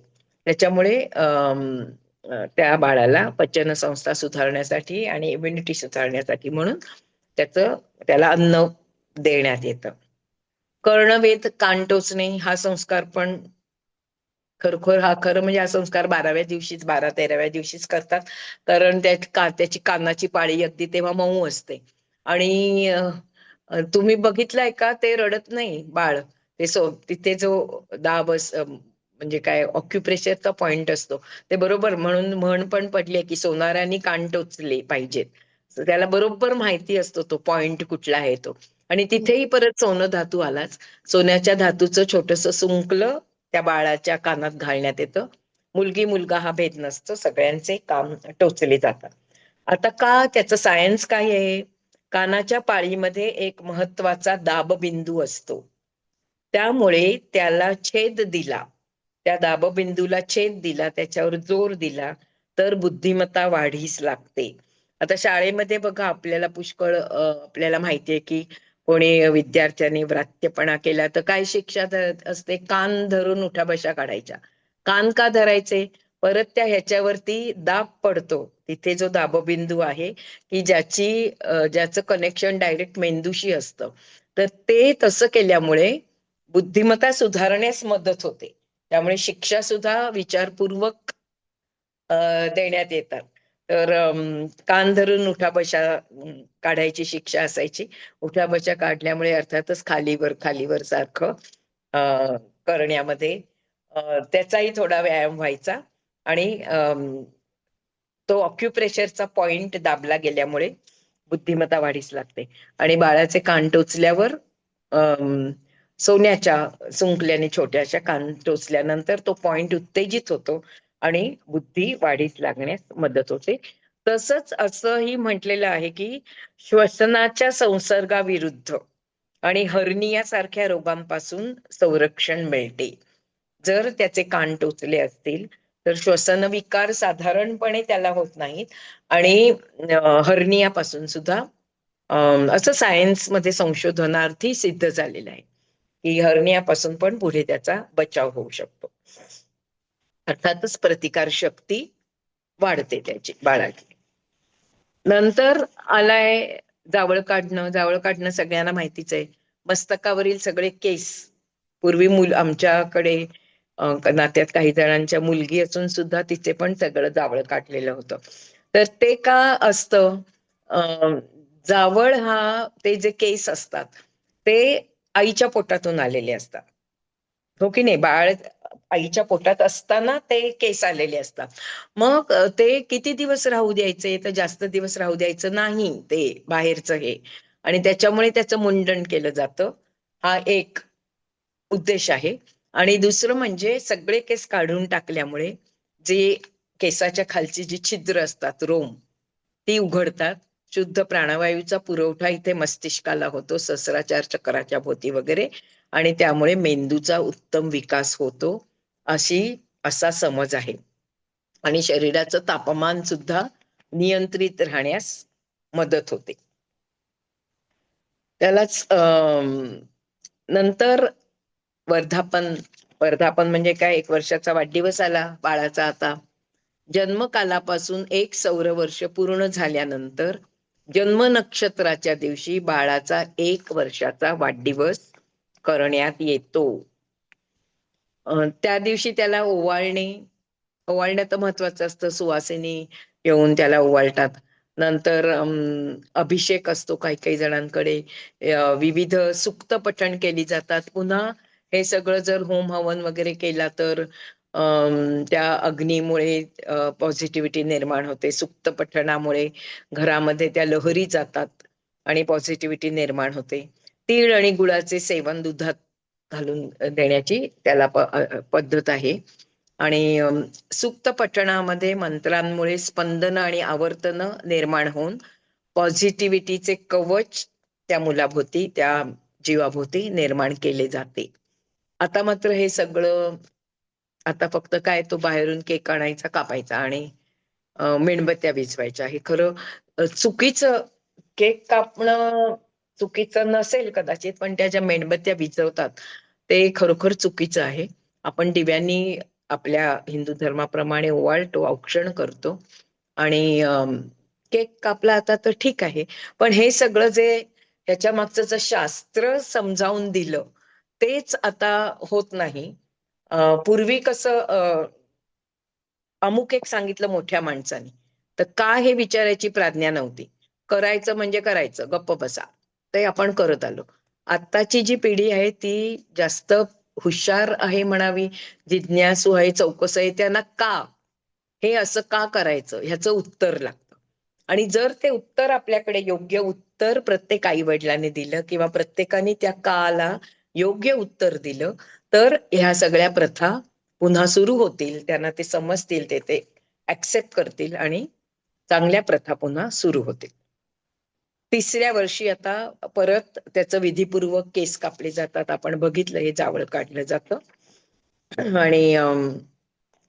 त्याच्यामुळे त्या बाळाला पचनसंस्था सुधारण्यासाठी आणि इम्युनिटी सुधारण्यासाठी म्हणून त्याला अन्न देण्यात येतं. कर्णवेध कान टोचणे हा संस्कार पण खरं म्हणजे हा संस्कार 12व्या दिवशीच 12-13व्या दिवशीच करतात. कारण त्याची कानाची पाळी अगदी तेव्हा मऊ असते. आणि तुम्ही बघितलंय का, ते रडत नाही बाळ. तिथे जो म्हणजे काय ऑक्युप्रेशरचा पॉइंट असतो, ते बरोबर म्हणून म्हण पण पडली की सोनाराने कान टोचले पाहिजेत. त्याला बरोबर माहिती असतो तो पॉइंट कुठला आहे तो. आणि तिथेही परत सोनं धातू आलाच. सोन्याच्या धातूचं छोटस सुंकलं त्या बाळाच्या कानात घालण्यात येतं. मुलगी मुलगा हा भेद नसतो, सगळ्यांचे कान टोचले जातात. आता का त्याचं सायन्स काय आहे? कानाच्या पाळीमध्ये एक महत्वाचा दाबबिंदू असतो. त्यामुळे त्याला छेद दिला, त्या दाबबिंदूला छेद दिला, त्याच्यावर जोर दिला तर बुद्धिमत्ता वाढीस लागते. आता शाळेमध्ये बघा आपल्याला पुष्कळ आपल्याला माहितीये की कोणी विद्यार्थ्यांनी व्रात्यपणा केला तर काय शिक्षा असते? कान धरून उठाबशा काढायच्या. कान का धरायचे? परत ह्याच्यावरती दाब पडतो. तिथे जो दाबबिंदू आहे की ज्याचं कनेक्शन डायरेक्ट मेंदूशी असतं, तर ते तसं केल्यामुळे बुद्धिमत्ता सुधारण्यास मदत होते. त्यामुळे शिक्षा सुद्धा विचारपूर्वक देण्यात येतात. तर कान धरून उठाबशा काढायची शिक्षा असायची. उठाबशा काढल्यामुळे अर्थातच खालीवर खालीवर सारखं करण्यामध्ये त्याचाही थोडा व्यायाम व्हायचा. आणि तो ऑक्युप्रेशरचा पॉइंट दाबला गेल्यामुळे बुद्धिमत्ता वाढीस लागते. आणि बाळाचे कान टोचल्यावर सोन्याच्या सुंकल्याने छोट्याशा कान टोचल्यानंतर तो पॉइंट उत्तेजित होतो आणि बुद्धी वाढीस लागण्यास मदत होते. तसंच असंही म्हटलेलं आहे की श्वसनाच्या संसर्गाविरुद्ध आणि हर्निया सारख्या रोगांपासून संरक्षण मिळते. जर त्याचे कान टोचले असतील तर श्वसन विकार साधारणपणे त्याला होत नाहीत. आणि हर्नियापासून सुद्धा असं सायन्स मध्ये संशोधनार्थी सिद्ध झालेलं आहे की हर्नियापासून पण पुढे त्याचा बचाव होऊ शकतो. अर्थातच प्रतिकार शक्ती वाढते त्याची बाळाची. नंतर आलाय जावळ काढणं. जावळ काढणं सगळ्यांना माहितीच आहे. मस्तकावरील सगळे केस. पूर्वी आमच्याकडे नात्यात काही जणांच्या मुलगी असून सुद्धा तिचे पण सगळं जावळ काढलेलं होतं. तर ते का असतं? जावळ ते जे केस असतात ते आईच्या पोटातून आलेले असतात, हो की नाही? बाळ आईच्या पोटात असताना ते केस आलेले असतात. मग ते किती दिवस राहू द्यायचे? तर जास्त दिवस राहू द्यायचं नाही ते बाहेरचं हे. आणि त्याच्यामुळे त्याचं मुंडन केलं जातं. हा एक उद्देश आहे. आणि दुसरं म्हणजे सगळे केस काढून टाकल्यामुळे जे केसाच्या खालची जी छिद्र असतात, रोम, ती उघडतात. शुद्ध प्राणवायूचा पुरवठा इथे मस्तिष्काला होतो, सहस्राचार चक्राच्या भोवती वगैरे. आणि त्यामुळे मेंदूचा उत्तम विकास होतो, असा समज आहे. आणि शरीराचं तापमान सुद्धा नियंत्रित राहण्यास मदत होते. त्यालाच नंतर वर्धापन. वर्धापन म्हणजे काय? 1 वर्षाचा वाढदिवस आला बाळाचा. आता जन्मकालापासून 1 सौरवर्ष पूर्ण झाल्यानंतर जन्म नक्षत्राच्या दिवशी बाळाचा 1 वर्षाचा वाढदिवस करण्यात येतो. त्या दिवशी त्याला ओवाळणं तर महत्वाचं असतं. सुवासिनी येऊन त्याला ओवाळतात. नंतर अभिषेक असतो काही काही जणांकडे. विविध सुक्त पठण केली जातात. पुन्हा हे सगळं जर होम हवन वगैरे केला तर त्या अग्नीमुळे पॉझिटिव्हिटी निर्माण होते. सुक्त पठणामुळे घरामध्ये त्या लहरी जातात आणि पॉझिटिव्हिटी निर्माण होते. तीळ आणि गुळाचे सेवन दुधात घालून देण्याची त्याला पद्धत आहे. आणि सुक्त पठणामध्ये मंत्रांमुळे स्पंदन आणि आवर्तन निर्माण होऊन पॉझिटिव्हिटीचे कवच त्या मुलाभोवती, त्या जीवाभोवती निर्माण केले जाते. आता मात्र हे सगळं, आता फक्त काय, तो बाहेरून केक आणायचा, कापायचा आणि मेणबत्त्या विझवायच्या. हे खरं चुकीचं. केक कापणं चुकीचं नसेल कदाचित, पण त्या ज्या मेणबत्त्या विझवतात ते खरोखर चुकीचं आहे. आपण दिव्यांनी आपल्या हिंदू धर्माप्रमाणे ओवाळतो, औक्षण करतो. आणि केक कापला आता तर ठीक आहे, पण हे सगळं जे ह्याच्या मागचं जर शास्त्र समजावून दिलं तेच आता होत नाही. पूर्वी कसं अमुक एक सांगितलं मोठ्या माणसाने, तर का हे विचारायची प्राज्ञा नव्हती. करायचं म्हणजे करायचं, गप्प बसा. ते आपण करत आलो. आत्ताची जी पिढी आहे ती जास्त हुशार आहे म्हणावी, जिज्ञासू आहे, चौकस आहे. त्यांना का, हे असं का करायचं ह्याचं उत्तर लागतं. आणि जर ते उत्तर आपल्याकडे, योग्य उत्तर प्रत्येक आई वडिलांनी दिलं किंवा प्रत्येकाने त्या काला योग्य उत्तर दिलं, तर ह्या सगळ्या प्रथा पुन्हा सुरू होतील. त्यांना ते समजतील, ते ते ऍक्सेप्ट करतील आणि चांगल्या प्रथा पुन्हा सुरू होतील. तिसऱ्या वर्षी आता परत त्याचं विधिपूर्वक केस कापले जातात. आपण बघितलं, हे जावळ काढलं जातं. आणि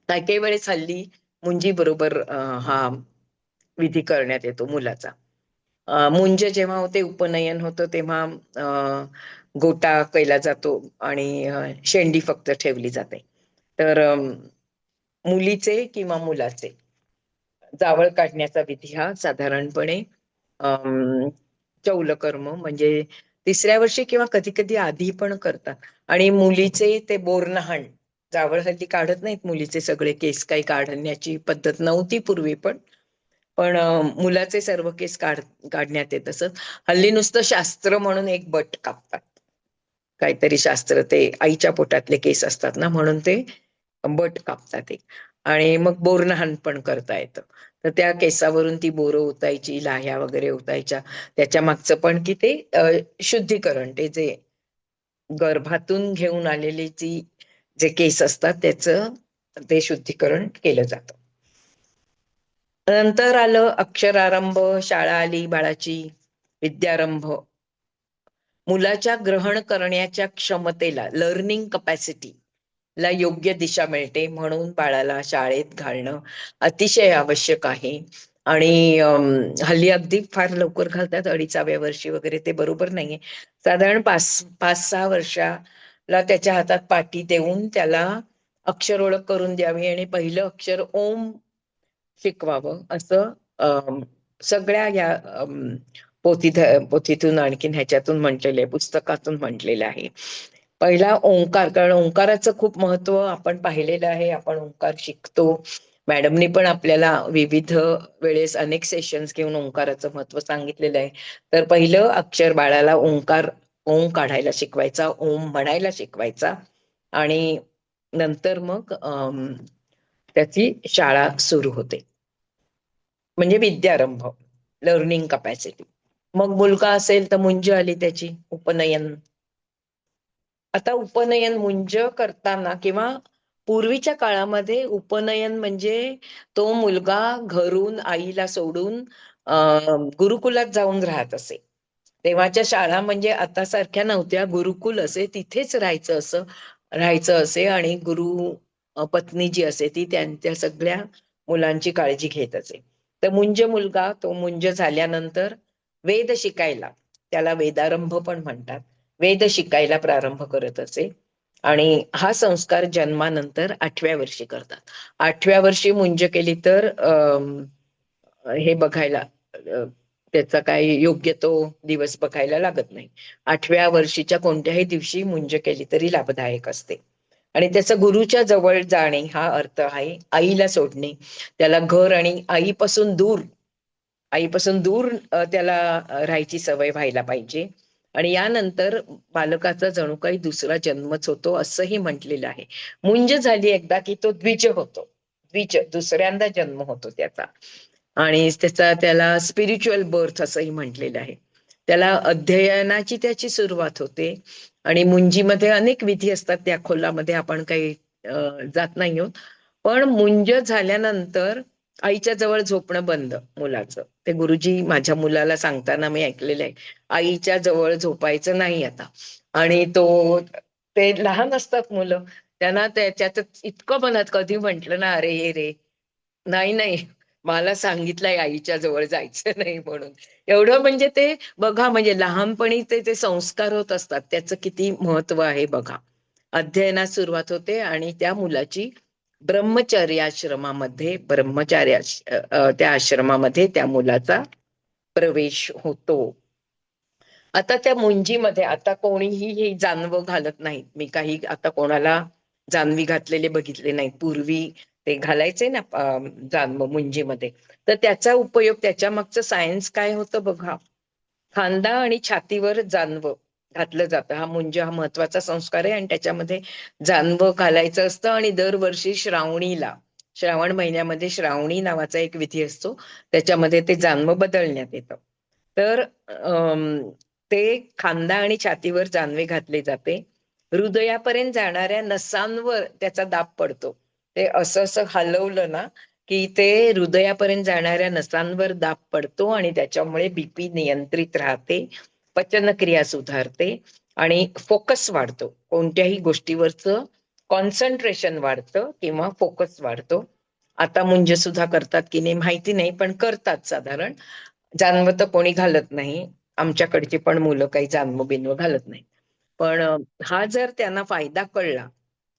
काही काही वेळेस हल्ली मुंजी बरोबर हा विधी करण्यात येतो मुलाचा. मुंज जेव्हा होते, उपनयन होतं, तेव्हा गोटा केला जातो आणि शेंडी फक्त ठेवली जाते. तर मुलीचे किंवा मुलाचे जावळ काढण्याचा विधी हा साधारणपणे चौलकर्म म्हणजे तिसऱ्या वर्षी किंवा कधी कधी आधी पण करतात. आणि मुलीचे ते बोरनहाण, जावळ हल्ली काढत नाहीत मुलीचे सगळे केस, काही काढण्याची पद्धत नव्हती पूर्वी, पण पण मुलाचे सर्व केस काढण्यात येत असत. हल्ली नुसतं शास्त्र म्हणून एक बट कापतात, काहीतरी शास्त्र, ते आईच्या पोटातले केस असतात ना, म्हणून ते बट कापतात एक. आणि मग बोरनहाण पण करता येतं. तर त्या केसावरून ती बोरं ओतायची, लाह्या वगैरे ओतायच्या. त्याच्या मागचं पण की ते शुद्धीकरण, ते जे गर्भातून घेऊन आलेली जी जे केस असतात त्याचं ते शुद्धीकरण केलं जातं. नंतर आलं अक्षरारंभ, शाळा आली बाळाची, विद्यारंभ. मुलाच्या ग्रहण करण्याच्या क्षमतेला, लर्निंग कपॅसिटी ला योग्य दिशा मिळते, म्हणून बाळाला शाळेत घालणं अतिशय आवश्यक आहे. आणि हल्ली अगदी फार लवकर घालतात, 2.5व्या वर्षी वगैरे, ते बरोबर नाहीये. साधारण 5-6 वर्षाला त्याच्या हातात पाटी देऊन त्याला अक्षर ओळख करून द्यावी आणि पहिलं अक्षर ओम शिकवावं, असं सगळ्या या पोथीतून, आणखीन ह्याच्यातून म्हटलेलं आहे, पुस्तकातून म्हटलेलं आहे. पहिला ओंकार, कारण ओंकाराचं खूप महत्व आपण पाहिलेलं आहे. आपण ओंकार शिकतो. मॅडमनी पण आपल्याला विविध वेळेस अनेक सेशन्स घेऊन ओंकाराचं महत्व सांगितलेलं आहे. तर पहिलं अक्षर बाळाला ओंकार, ओम काढायला शिकवायचा, ओम म्हणायला शिकवायचा. आणि नंतर मग त्याची शाळा सुरू होते, म्हणजे विद्यारंभ, लर्निंग कपॅसिटी. मग मुलगा असेल तर मुंज आली त्याची, उपनयन. आता उपनयन मुंज करताना किंवा पूर्वीच्या काळामध्ये उपनयन म्हणजे तो मुलगा घरून आईला सोडून गुरुकुलात जाऊन राहत असे. तेव्हाच्या शाळा म्हणजे आता सारख्या नव्हत्या, गुरुकुल असे, तिथेच राहायचं असे. आणि गुरु पत्नी जी असे ती त्यांच्या सगळ्या मुलांची काळजी घेत असे. तर मुंज मुलगा, तो मुंज झाल्यानंतर वेद शिकायला, त्याला वेदारंभ पण म्हणतात, वेद शिकायला प्रारंभ करत असे. आणि हा संस्कार जन्मानंतर 8व्या वर्षी करतात. 8व्या वर्षी मुंज केली तर हे बघायला, त्याचा काही योग्य तो दिवस बघायला लागत नाही. 8व्या वर्षीच्या कोणत्याही दिवशी मुंज केली तरी लाभदायक असते. आणि त्याचं गुरुच्या जवळ जाणे हा अर्थ आहे आईला सोडणे. त्याला घर आणि आईपासून दूर त्याला राहायची सवय व्हायला पाहिजे. आणि यानंतर बालकाचा जणू काही दुसरा जन्मच होतो असंही म्हटलेलं आहे. मुंज झाली एकदा की तो द्विज होतो, दुसऱ्यांदा जन्म होतो त्याचा. आणि त्याला स्पिरिच्युअल बर्थ असंही म्हटलेलं आहे. त्याला अध्ययनाची त्याची सुरुवात होते. आणि मुंजीमध्ये अनेक विधी असतात, त्या खोलामध्ये आपण काही जात नाही आहोत. पण मुंज झाल्यानंतर आईच्या जवळ झोपणं बंद मुलाचं. ते गुरुजी माझ्या मुलाला सांगताना मी ऐकलेलं आहे, आईच्या जवळ झोपायचं नाही आता. आणि ते लहान असतात मुलं, त्यांना त्याच्यात इतकं मनात कधी म्हंटल ना, अरे ये रे, नाही नाही, मला सांगितलंय आईच्या जवळ जायचं नाही म्हणून. एवढं म्हणजे ते बघा, म्हणजे लहानपणी ते संस्कार होत असतात, त्याचं किती महत्व आहे बघा. अध्ययनात सुरुवात होते आणि त्या मुलाची त्या आश्रमामध्ये त्या मुलाचा प्रवेश होतो. आता त्या मुंजीमध्ये आता कोणीही ही जानवं घालत नाहीत. मी काही आता कोणाला जानवी घातलेले बघितले नाहीत. पूर्वी ते घालायचे ना जानवं मुंजीमध्ये. तर त्याचा उपयोग, त्याच्या मागचं सायन्स काय होतं बघा. खांदा आणि छातीवर जानवं घातलं जातं. हा मुंज हा महत्वाचा संस्कार आहे आणि त्याच्यामध्ये जानवं घालायचं असतं. आणि दरवर्षी श्रावण महिन्यामध्ये श्रावणी नावाचा एक विधी असतो, त्याच्यामध्ये ते जानवं बदलण्यात येतं. तर ते खांदा आणि छातीवर जानवे घातले जाते. हृदयापर्यंत जाणाऱ्या नसांवर त्याचा दाब पडतो. ते असं असं हलवलं ना की ते हृदयापर्यंत जाणाऱ्या नसांवर दाब पडतो आणि त्याच्यामुळे बीपी नियंत्रित राहते, पचनक्रिया सुधारते आणि फोकस वाढतो. कोणत्याही गोष्टीवरचं कॉन्सन्ट्रेशन वाढतं किंवा फोकस वाढतो. आता मुंज सुद्धा करतात की नाही माहिती नाही, पण करतात साधारण. जानवं तर कोणी घालत नाही. आमच्याकडची पण मुलं काही जानवं बिनवं घालत नाही. पण हा जर त्यांना फायदा कळला,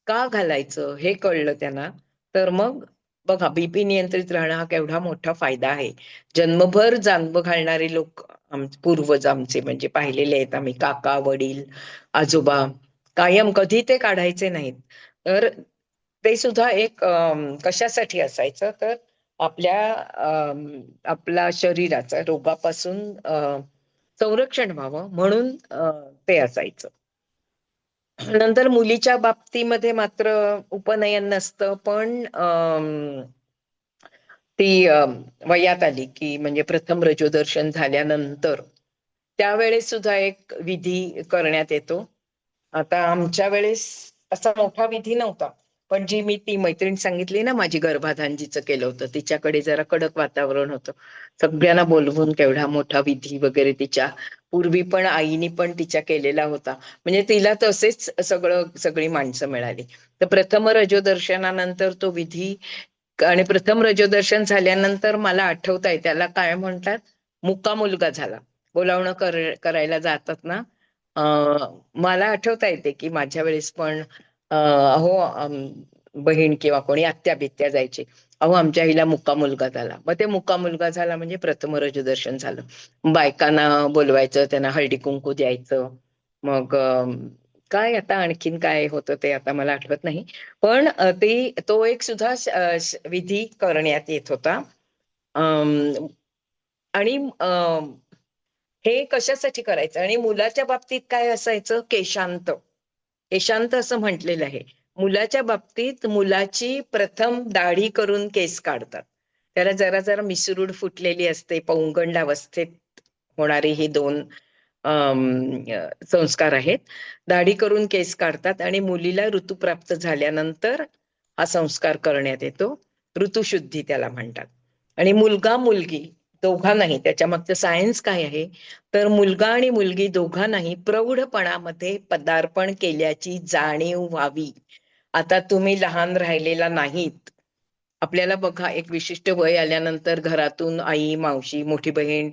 का घालायचं हे कळलं त्यांना, तर मग बघा बीपी नियंत्रित राहणं हा केवढा मोठा फायदा आहे. जन्मभर जानवं घालणारे लोक पूर्वज आमचे म्हणजे पाहिलेले आहेत आम्ही, काका, वडील, आजोबा, कायम कधी ते काढायचे नाहीत. तर ते सुद्धा एक कशासाठी असायचं तर आपला शरीराचं रोगापासून संरक्षण व्हावं म्हणून ते असायचं. नंतर मुलीच्या बाबतीमध्ये मात्र उपनयन नसतं, पण ती वयात आली की म्हणजे प्रथम रजोदर्शन झाल्यानंतर त्यावेळेस सुद्धा एक विधी करण्यात येतो. आता आमच्या वेळेस असा मोठा विधी नव्हता, पण जी मी ती मैत्रीण सांगितली ना माझी, गर्भाधानजीचं केलं होतं, तिच्याकडे जरा कडक वातावरण होतं. सगळ्यांना बोलवून केवढा मोठा विधी वगैरे तिच्या पूर्वी पण आईनी पण तिच्या केलेला होता. म्हणजे तिला तसेच सगळी माणसं मिळाली. तर प्रथम रजोदर्शनानंतर तो विधी आणि प्रथम रजोदर्शन झाल्यानंतर मला आठवत आहे त्याला काय म्हणतात, मुका मुलगा झाला. बोलावणं करायला जातात ना. मला आठवता येते की माझ्या वेळेस पण बहीण किंवा कोणी आत्या बित्या जायचे, अहो आमच्या हिला मुका मुलगा झाला. मग ते मुका मुलगा झाला म्हणजे प्रथम रजोदर्शन झालं. बायकांना बोलवायचं, त्यांना हळदी कुंकू द्यायचं. मग काय आता आणखीन काय होतं ते आता मला आठवत नाही. पण तो एक सुद्धा विधी करण्यात येत होता. आणि हे कशासाठी करायचं. आणि मुलाच्या बाबतीत काय असायचं, केशांत. केशांत असं म्हटलेलं आहे. मुलाच्या बाबतीत मुलाची प्रथम दाढी करून केस काढतात. त्याला जरा जरा मिसरूड फुटलेली असते. पौगंड अवस्थेत होणारे हे दोन संस्कार आहेत. दाढी करून केस काढतात आणि मुलीला ऋतुप्राप्त झाल्यानंतर हा संस्कार करण्यात येतो. ऋतुशुद्धी त्याला म्हणतात. आणि मुलगा मुलगी दोघांनाही, त्याच्या मागचं सायन्स काय आहे तर मुलगा आणि मुलगी दोघांनाही प्रौढपणामध्ये पदार्पण केल्याची जाणीव व्हावी. आता तुम्ही लहान राहिलेला नाहीत. आपल्याला बघा एक विशिष्ट वय आल्यानंतर घरातून आई, मावशी, मोठी बहीण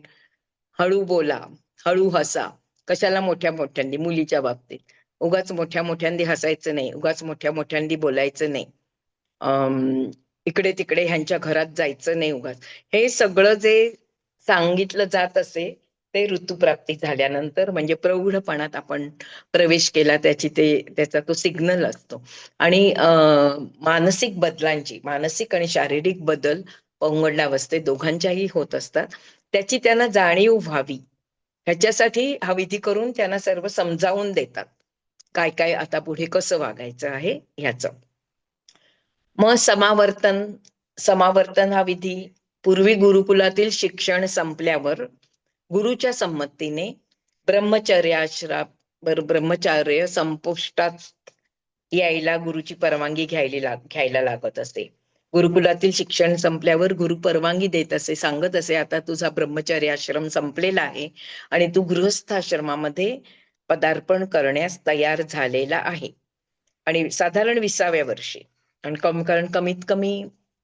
हळू बोला, हळू हसा. कशाला मोठ्या मोठ्यांनी, मुलीच्या बाबतीत उगाच मोठ्या मोठ्यांनी हसायचं नाही, उगाच मोठ्या मोठ्यांनी बोलायचं नाही, इकडे तिकडे ह्यांच्या घरात जायचं नाही उगाच. हे सगळं जे सांगितलं जात असे ते ऋतुप्राप्ती झाल्यानंतर म्हणजे प्रौढपणात आपण प्रवेश केला त्याचा तो सिग्नल असतो. आणि मानसिक बदलांची, मानसिक आणि शारीरिक बदल पौगंडावस्थेत दोघांच्याही होत असतात. त्याची त्यांना जाणीव व्हावी ह्याच्यासाठी हा विधी करून त्यांना सर्व समजावून देतात, काय काय आता पुढे कसं वागायचं आहे ह्याचं. मग समावर्तन हा विधी पूर्वी गुरुकुलातील शिक्षण संपल्यावर गुरुच्या संमतीने ब्रह्मचर्य संपुष्टात यायला गुरुची परवानगी घ्यायला लागत असे. गुरुकुलातील शिक्षण संपल्यावर गुरु परवानगी देत असे, सांगत असे आता तुझा ब्रह्मचर्य आश्रम संपलेला आहे आणि तू गृहस्थ आश्रमामध्ये पदार्पण करण्यास तयार झालेला आहे. आणि साधारण 20व्या वर्षी, आणि कारण कमीत कमी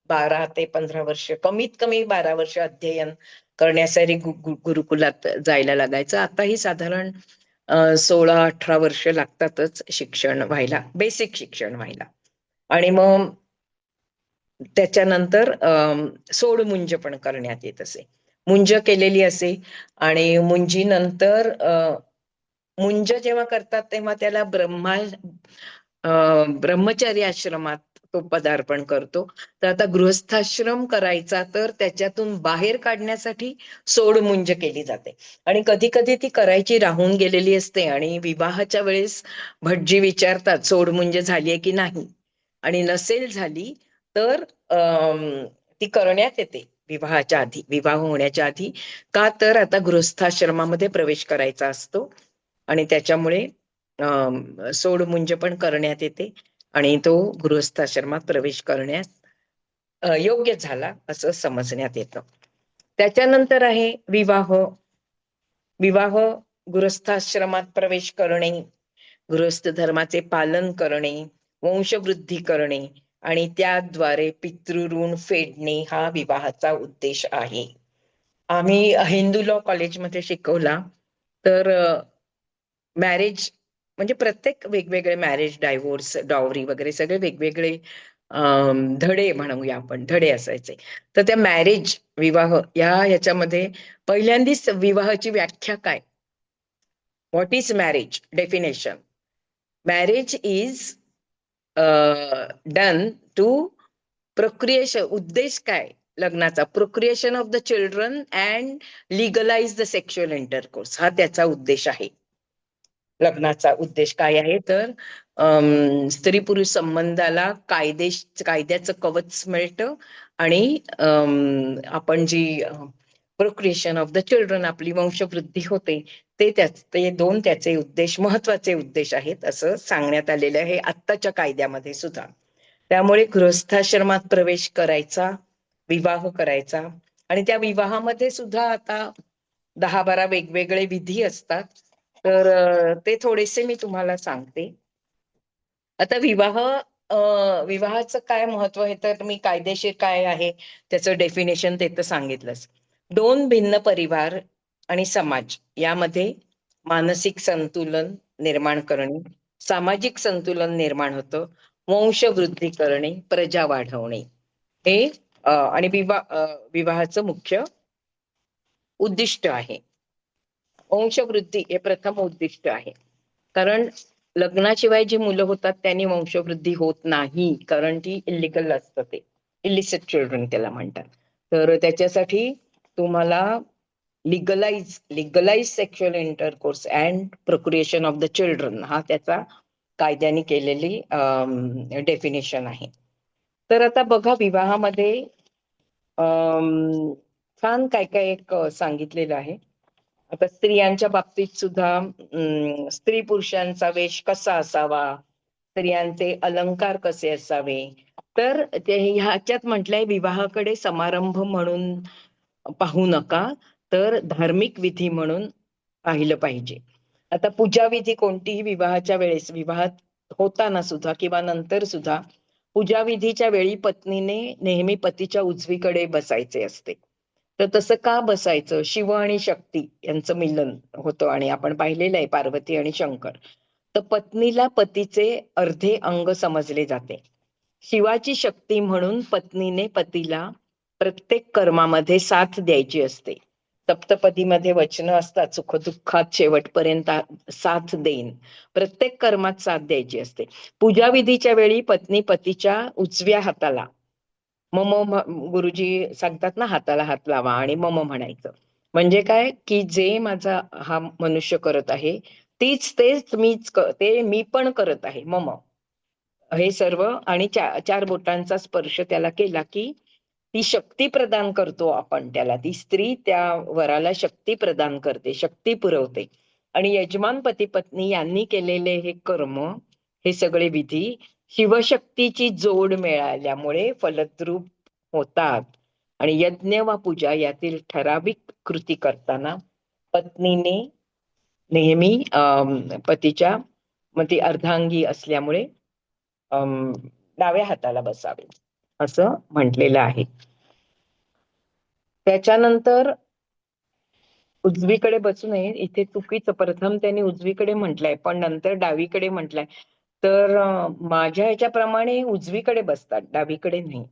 12 ते 15 वर्ष, कमीत कमी 12 वर्ष अध्ययन करण्यासाठी गुरुकुलात जायला लागायचं. आताही साधारण 16-18 वर्ष लागतातच शिक्षण व्हायला, बेसिक शिक्षण व्हायला. आणि मग त्याच्यानंतर सोडमुंज पण करण्यात येत असे. मुंज केलेली असे आणि मुंजीनंतर मुंज जेव्हा करतात तेव्हा त्याला ब्रह्मचर्य आश्रमात तो पदार्पण करतो. तर आता गृहस्थाश्रम करायचा तर त्याच्यातून बाहेर काढण्यासाठी सोडमुंज केली जाते. आणि कधी कधी ती करायची राहून गेलेली असते आणि विवाहाच्या वेळेस भटजी विचारतात सोडमुंज झालीये की नाही, आणि नसेल झाली तर ती करण्यात येते विवाहाच्या आधी, विवाह होण्याच्या आधी. का तर आता गृहस्थाश्रमामध्ये प्रवेश करायचा असतो आणि त्याच्यामुळे सोडमुंज पण करण्यात येते आणि तो गृहस्थाश्रमात प्रवेश करण्यास योग्य झाला असं समजण्यात येतं. त्याच्यानंतर आहे विवाह. विवाह गृहस्थाश्रमात प्रवेश करणे, गृहस्थ धर्माचे पालन करणे, वंशवृद्धी करणे आणि त्याद्वारे पितृऋण फेडणे हा विवाहाचा उद्देश आहे. आम्ही हिंदू लॉ कॉलेजमध्ये शिकवला तर मॅरेज म्हणजे प्रत्येक वेगवेगळे मॅरेज, डायव्होर्स, डॉवरी वगैरे सगळे वेगवेगळे धडे म्हणूया आपण, धडे असायचे. तर त्या मॅरेज, विवाह ह्याच्यामध्ये पहिल्यांदीच विवाहाची व्याख्या काय, what is marriage, definition. Marriage is done to procreation. उद्देश काय लग्नाचा? Procreation of the children and legalise the sexual intercourse, हा त्याचा उद्देश आहे. लग्नाचा उद्देश काय आहे तर स्त्री पुरुष संबंधाला कायद्याचं कवच मिळतं आणि आपण जी प्रोक्रिएशन ऑफ द चिल्ड्रन, आपली वंशवृद्धी होते, ते दोन त्याचे उद्देश, महत्वाचे उद्देश आहेत असं सांगण्यात आलेलं आहे आत्ताच्या कायद्यामध्ये सुद्धा. त्यामुळे गृहस्थाश्रमात प्रवेश करायचा, विवाह करायचा आणि त्या विवाहामध्ये सुद्धा आता 10-12 वेगवेगळे विधी असतात. तर ते थोडेसे मी तुम्हाला सांगते. आता विवाहाचं काय महत्व आहे तर मी कायदेशीर काय आहे त्याचं डेफिनेशन ते तर सांगितलंच. 2 भिन्न परिवार आणि समाज यामध्ये मानसिक संतुलन निर्माण करणे, सामाजिक संतुलन निर्माण होतं, वंशवृद्धी करणे, प्रजा वाढवणे हे आणि विवाहाचं मुख्य उद्दिष्ट आहे. वंशवृद्धी हे प्रथम उद्दिष्ट आहे. कारण लग्नाशिवाय जी मुलं होतात त्यांनी वंशवृद्धी होत नाही, कारण ती इलिगल असतं, ते इलिसिट चिल्ड्रन त्याला म्हणतात. तर त्याच्यासाठी तुम्हाला legalise sexual intercourse and procreation of the children हा त्याचा कायद्याने केलेली डेफिनेशन आहे. तर आता बघा विवाहामध्ये छान काय काय एक सांगितलेलं आहे. आता स्त्रियांच्या बाबतीत सुद्धा स्त्री पुरुषांचा वेश कसा असावा, स्त्रियांचे अलंकार कसे असावे, तर ते ह्याच्यात म्हटलंय विवाहाकडे समारंभ म्हणून पाहू नका, तर धार्मिक विधी म्हणून पाहिलं पाहिजे. आता पूजा विधी कोणतीही विवाहाच्या वेळेस, विवाहात होताना सुद्धा किंवा नंतर सुद्धा पूजा विधीच्या वेळी पत्नीने नेहमी पतीच्या उजवीकडे बसायचे असते. तर तसं का बसायचं? शिव आणि शक्ती यांचं मिलन होतं आणि आपण पाहिलेलं आहे पार्वती आणि शंकर. तर पत्नीला पतीचे अर्धे अंग समजले जाते. शिवाची शक्ती म्हणून पत्नीने पतीला प्रत्येक कर्मामध्ये साथ द्यायची असते. सप्तपदीमध्ये वचनं असतात, सुखदुःखात शेवटपर्यंत साथ देईन, प्रत्येक कर्मात साथ द्यायची असते. पूजा विधीच्या वेळी पत्नी पतीच्या उजव्या हाताला गुरुजी सांगतात ना, हाताला हात लावा आणि मम म्हणायचं. म्हणजे काय की जे माझा हा मनुष्य करत आहे ते मी पण करत आहे, मम हे सर्व. आणि चार बोटांचा स्पर्श त्याला केला की ती शक्ती प्रदान करतो आपण त्याला, ती स्त्री त्या वराला शक्ती प्रदान करते, शक्ती पुरवते. आणि यजमान पती पत्नी यांनी केलेले हे कर्म, हे सगळे विधी शिवशक्तीची जोड मिळाल्यामुळे फलद्रूप होतात. आणि यज्ञ वा पूजा यातील ठराविक कृती करताना पत्नीने नेहमी पतीच्या मग ती अर्धांगी असल्यामुळे डाव्या हाताला बसावे असं म्हटलेलं आहे. त्याच्यानंतर उजवीकडे बसू नये, इथे चुकीचं, प्रथम त्यांनी उजवीकडे म्हटलंय पण नंतर डावीकडे म्हटलंय. तर माझ्या ह्याच्याप्रमाणे उजवीकडे बसतात, डावीकडे नाही.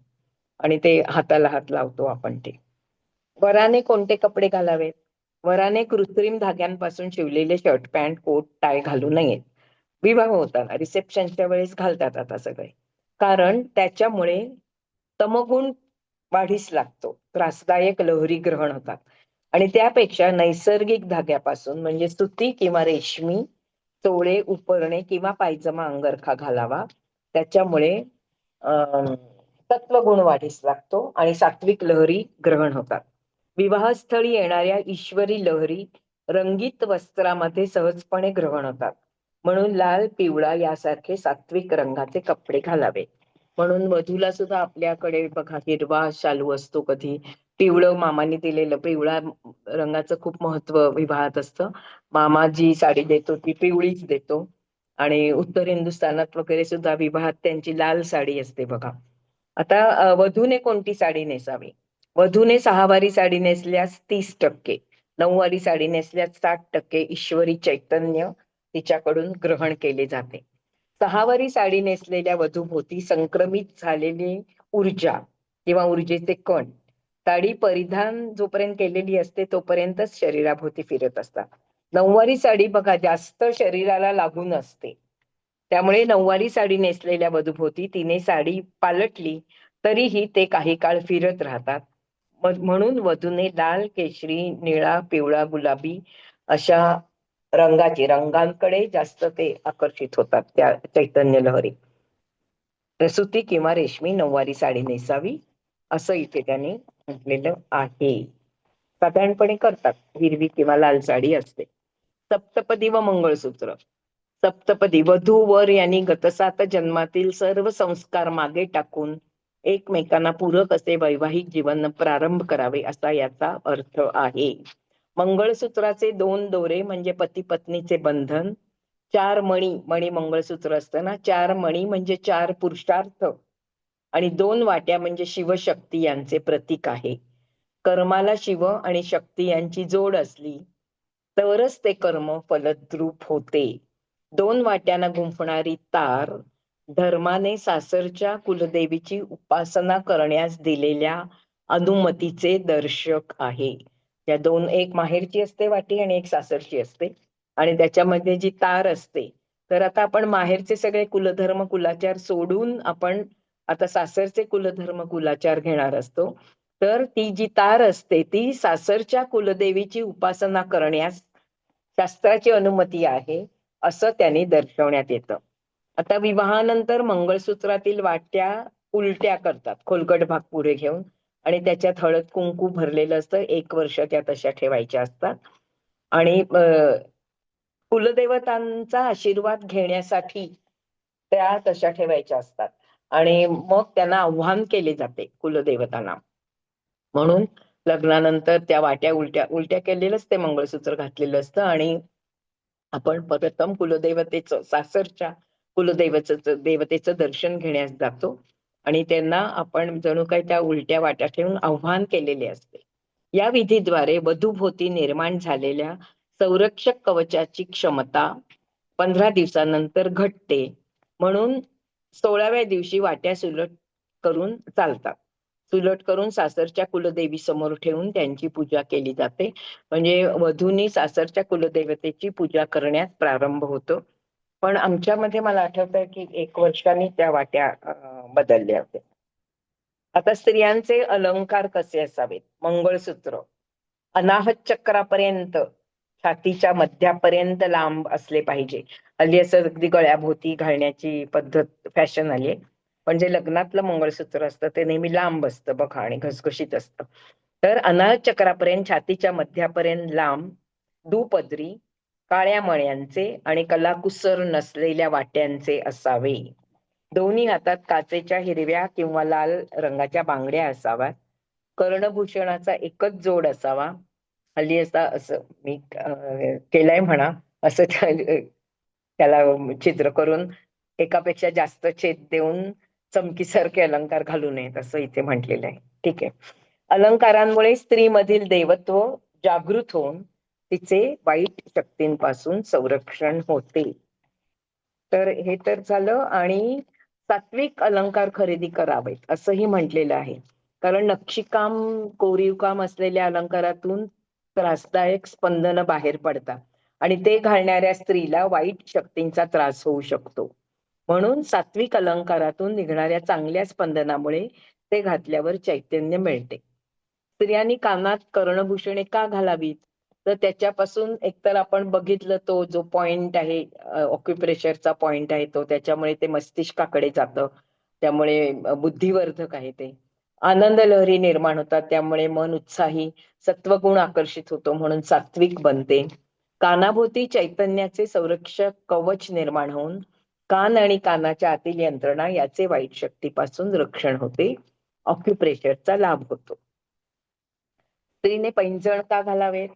आणि ते हाताला हात लावतो आपण ते. वराने कोणते कपडे घालावेत? वराने कृत्रिम धाग्यांपासून शिवलेले शर्ट पॅन्ट कोट टाय घालू नयेत. विवाह होताना रिसेप्शनच्या वेळेस घालतात आता सगळे, कारण त्याच्यामुळे तमगुण वाढीस लागतो, त्रासदायक लहरी ग्रहण होतात. आणि त्यापेक्षा नैसर्गिक धाग्यापासून म्हणजे सुती किंवा रेशमी चोळे उपरणे किंवा पायजमा अंगरखा घालावा. त्याच्यामुळे तत्वगुण वाढीस लागतो आणि सात्विक लहरी ग्रहण होतात. विवाहस्थळी येणाऱ्या ईश्वरी लहरी रंगीत वस्त्रामध्ये सहजपणे ग्रहण होतात. म्हणून लाल पिवळा यासारखे सात्विक रंगाचे कपडे घालावे. म्हणून वधूला सुद्धा आपल्याकडे बघा हिरवा शालू असतो, कधी पिवळं मामाने दिलेलं पिवळा रंगाचं खूप महत्व विवाहात असतं. मामा जी साडी देतो ती पिवळीच देतो. आणि उत्तर हिंदुस्थानात वगैरे सुद्धा विवाहात त्यांची लाल साडी असते बघा. आता वधूने कोणती साडी नेसावी? वधूने सहावारी साडी नेसल्यास 30%, नऊवारी साडी नेसल्यास 60% ईश्वरी चैतन्य तिच्याकडून ग्रहण केले जाते. सहावारी साडी नेसलेल्या वधूभोवती संक्रमित झालेली ऊर्जा किंवा ऊर्जेचे कण साडी परिधान जोपर्यंत केलेली असते तोपर्यंतच शरीराभोवती फिरत असतात. नऊवारी साडी बघा जास्त शरीराला लागून असते, त्यामुळे नऊवारी साडी नेसलेल्या वधूभोवती तिने साडी पालटली तरीही ते काही काळ फिरत राहतात. म्हणून वधूने लाल, केशरी, निळा, पिवळा, गुलाबी अशा रंगांकडे जास्त ते आकर्षित होतात त्या चैतन्य लहरी. सुती किंवा रेशमी नऊवारी साडी नेसावी असं इथे त्यांनी म्हटलेलं आहे. साधारणपणे करतात, हिरवी किंवा लाल साडी असते. सप्तपदी व मंगळसूत्र. सप्तपदी वधू वर यांनी गतसात जन्मातील सर्व संस्कार मागे टाकून एकमेकांना पूरक असे वैवाहिक जीवन प्रारंभ करावे असा याचा अर्थ आहे. मंगळसूत्राचे 2 दोरे म्हणजे पती पत्नीचे बंधन, 4 मणी मंगळसूत्र असतं ना, 4 मणी म्हणजे 4 पुरुषार्थ आणि 2 वाट्या म्हणजे शिवशक्ती यांचे प्रतीक आहे. कर्माला शिव आणि शक्ती यांची जोड असली तरच ते कर्म फलद्रूप होते. 2 वाट्यांना गुंफणारी तार धर्माने सासरच्या कुलदेवीची उपासना करण्यास दिलेल्या अनुमतीचे दर्शक आहे. त्या 2, एक माहेरची असते वाटी आणि एक सासरची असते. आणि त्याच्यामध्ये जी तार असते, तर आता आपण माहेरचे सगळे कुलधर्म कुलाचार सोडून आपण आता सासरचे कुलधर्म कुलाचार घेणार असतो. तर ती जी तार असते ती सासरच्या कुलदेवीची उपासना करण्यास शास्त्राची अनुमती आहे असं त्यांनी दर्शवण्यात येतं. आता विवाहानंतर मंगळसूत्रातील वाट्या उलट्या करतात, खोलगट भाग पुढे घेऊन, आणि त्याच्यात हळद कुंकू भरलेलं असतं. 1 वर्ष त्या तशा ठेवायच्या असतात. आणि कुलदेवतांचा आशीर्वाद घेण्यासाठी त्या तशा ठेवायच्या असतात. आणि मग त्यांना आव्हान केले जाते कुलदेवतांना. म्हणून लग्नानंतर त्या वाट्या उलट्या केलेलंच ते मंगळसूत्र घातलेलं असतं आणि आपण प्रथम कुलदेवतेचं, सासरच्या देवतेचं दर्शन घेण्यास जातो आणि त्यांना आपण जणू काही त्या उलट्या वाट्या ठेवून आव्हान केलेले असते. या विधीद्वारे वधूभोवती निर्माण झालेल्या संरक्षक कवचाची क्षमता 15 दिवसानंतर घटते. म्हणून 16व्या दिवशी वाट्या सुलट करून चालतात. सुलट करून सासरच्या कुलदेवी समोर ठेवून त्यांची पूजा केली जाते. म्हणजे वधूंनी सासरच्या कुलदेवतेची पूजा करण्यास प्रारंभ होतो. पण आमच्यामध्ये मला आठवतंय की 1 वर्षांनी त्या वाट्या बदलल्या होत्या. आता स्त्रियांचे अलंकार कसे असावेत? मंगळसूत्र अनाहत चक्रापर्यंत छातीच्या मध्यापर्यंत लांब असले पाहिजे. हल्ली असं अगदी गळ्याभोवती घालण्याची पद्धत फॅशन आली आहे. पण जे लग्नातलं मंगळसूत्र असतं ते नेहमी लांब असतं बघा आणि घसघशीत असतं. तर अनाहत चक्रापर्यंत छातीच्या मध्यापर्यंत लांब, दुपदरी, काळ्या मण्यांचे आणि कलाकुसर नसलेल्या वाट्यांचे असावे. दोन्ही हातात काचेच्या हिरव्या किंवा लाल रंगाच्या बांगड्या असाव्यात. कर्णभूषणाचा एकच जोड असावा. हल्ली असं मी केलंय म्हणा, असं त्याला छिद्र करून एकापेक्षा जास्त छेद देऊन चमकीसारखे अलंकार घालू नयेत असं इथे म्हटलेलं आहे. ठीक आहे. अलंकारांमुळे स्त्रीमधील देवत्व जागृत होऊन तिचे वाईट शक्तींपासून संरक्षण होते. तर हे तर झालं. आणि सात्विक अलंकार खरेदी करावेत असंही म्हटलेलं आहे. कारण नक्षीकाम, कोरीवकाम असलेल्या अलंकारातून त्रासदायक स्पंदनं बाहेर पडतात आणि ते घालणाऱ्या स्त्रीला वाईट शक्तींचा त्रास होऊ शकतो. म्हणून सात्विक अलंकारातून निघणाऱ्या चांगल्या स्पंदनामुळे ते घातल्यावर चैतन्य मिळते. स्त्रियांनी कानात कर्णभूषणे का घालावीत? तर त्याच्यापासून एकतर आपण बघितलं, तो जो पॉइंट आहे, ऑक्युप्रेशरचा पॉइंट आहे तो, त्याच्यामुळे ते मस्तिष्काकडे जातं, त्यामुळे बुद्धिवर्धक आहे ते. आनंद लहरी निर्माण होतात, त्यामुळे मन उत्साही, सत्वगुण आकर्षित होतो म्हणून सात्विक बनते. कानाभोवती चैतन्याचे संरक्षक कवच निर्माण होऊन कान आणि कानाच्या आतील यंत्रणा याचे वाईट शक्तीपासून रक्षण होते. ऑक्युप्रेशरचा लाभ होतो. स्त्रीने पैंजण का घालावेत?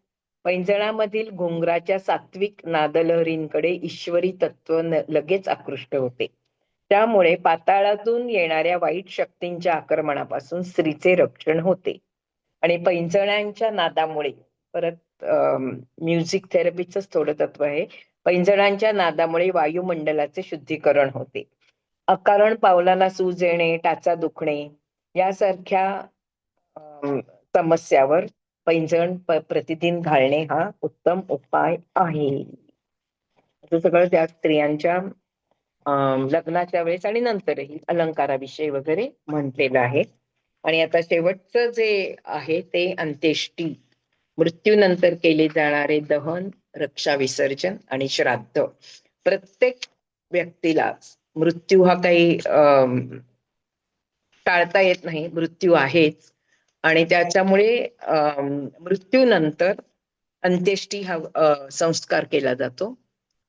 पैंजणामधील घुंगराच्या सात्विक नादलहरींकडे ईश्वरी तत्व लगेच आकृष्ट होते. त्यामुळे पाताळातून येणाऱ्या वाईट शक्तींच्या आक्रमणापासून स्त्रीचे रक्षण होते. आणि पैंजणांच्या नादामुळे, परत म्युझिक थेरपीच थोडं तत्व आहे, पैंजणांच्या नादामुळे वायुमंडलाचे शुद्धीकरण होते. अकारण पावलाला सूज येणे, टाचा दुखणे यासारख्या समस्यावर पैंजण प्रतिदिन घालणे हा उत्तम उपाय आहे. असं सगळं त्या स्त्रियांच्या लग्नाच्या वेळेस आणि नंतरही अलंकाराविषयी वगैरे म्हटलेलं आहे. आणि आता शेवटचं जे आहे ते अंत्येष्टी, मृत्यूनंतर केले जाणारे दहन, रक्षा विसर्जन आणि श्राद्ध. प्रत्येक व्यक्तीला मृत्यू हा काही टाळता येत नाही, मृत्यू आहेच. आणि त्याच्यामुळे मृत्यूनंतर अंत्येष्टी हा संस्कार केला जातो.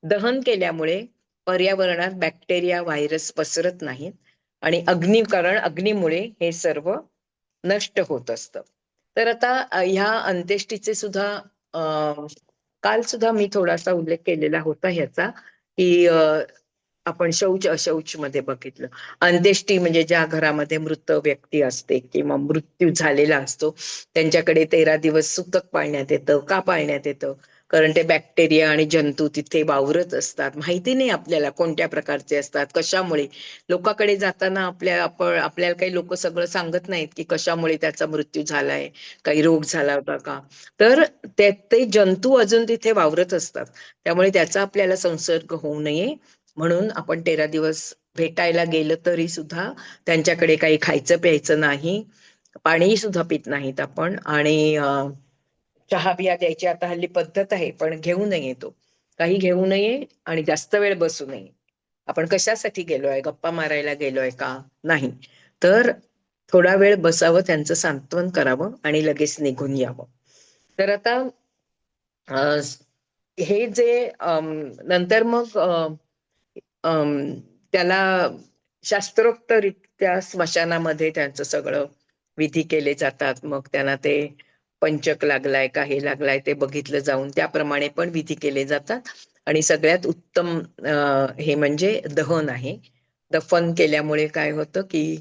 दहन केल्यामुळे पर्यावरणात बॅक्टेरिया, व्हायरस पसरत नाहीत आणि अग्नीमुळे हे सर्व नष्ट होत असतं. तर आता ह्या अंत्येष्टीचे सुद्धा काल सुद्धा मी थोडासा उल्लेख केलेला होता ह्याचा, की आपण शौच अशौच मध्ये बघितलं. अंत्येष्टी म्हणजे ज्या घरामध्ये मृत व्यक्ती असते किंवा मृत्यू झालेला असतो त्यांच्याकडे 13 दिवस सुतक पाळण्यात येतं. का पाळण्यात येतं? कारण ते बॅक्टेरिया आणि जंतू तिथे वावरत असतात. माहिती नाही आपल्याला कोणत्या प्रकारचे असतात, कशामुळे. लोकांकडे जाताना आपल्याला काही लोक सगळं सांगत नाहीत की कशामुळे त्याचा मृत्यू झालाय, काही रोग झाला होता का. तर ते जंतू अजून तिथे वावरत असतात, त्यामुळे त्याचा आपल्याला संसर्ग होऊ नये म्हणून आपण 13 दिवस भेटायला गेलं तरी सुद्धा त्यांच्याकडे काही खायचं प्यायचं नाही, पाणी सुद्धा पित नाहीत आपण. आणि चहा बिया द्यायची आता हल्ली पद्धत आहे, पण घेऊ नये, तो काही घेऊ नये आणि जास्त वेळ बसू नये. आपण कशासाठी गेलोय? गप्पा मारायला गेलोय का? नाही. तर थोडा वेळ बसावं, त्यांचं सांत्वन करावं आणि लगेच निघून यावं. तर आता हे जे नंतर मग त्याला शास्त्रोक्तरित्या स्मशानामध्ये त्यांचं सगळं विधी केले जातात. मग त्यांना ते पंचक लागलाय का, हे लागलाय ते बघितलं जाऊन, त्याप्रमाणे पण विधी केले जातात. आणि सगळ्यात उत्तम हे म्हणजे दहन आहे. दफन केल्यामुळे काय होतं की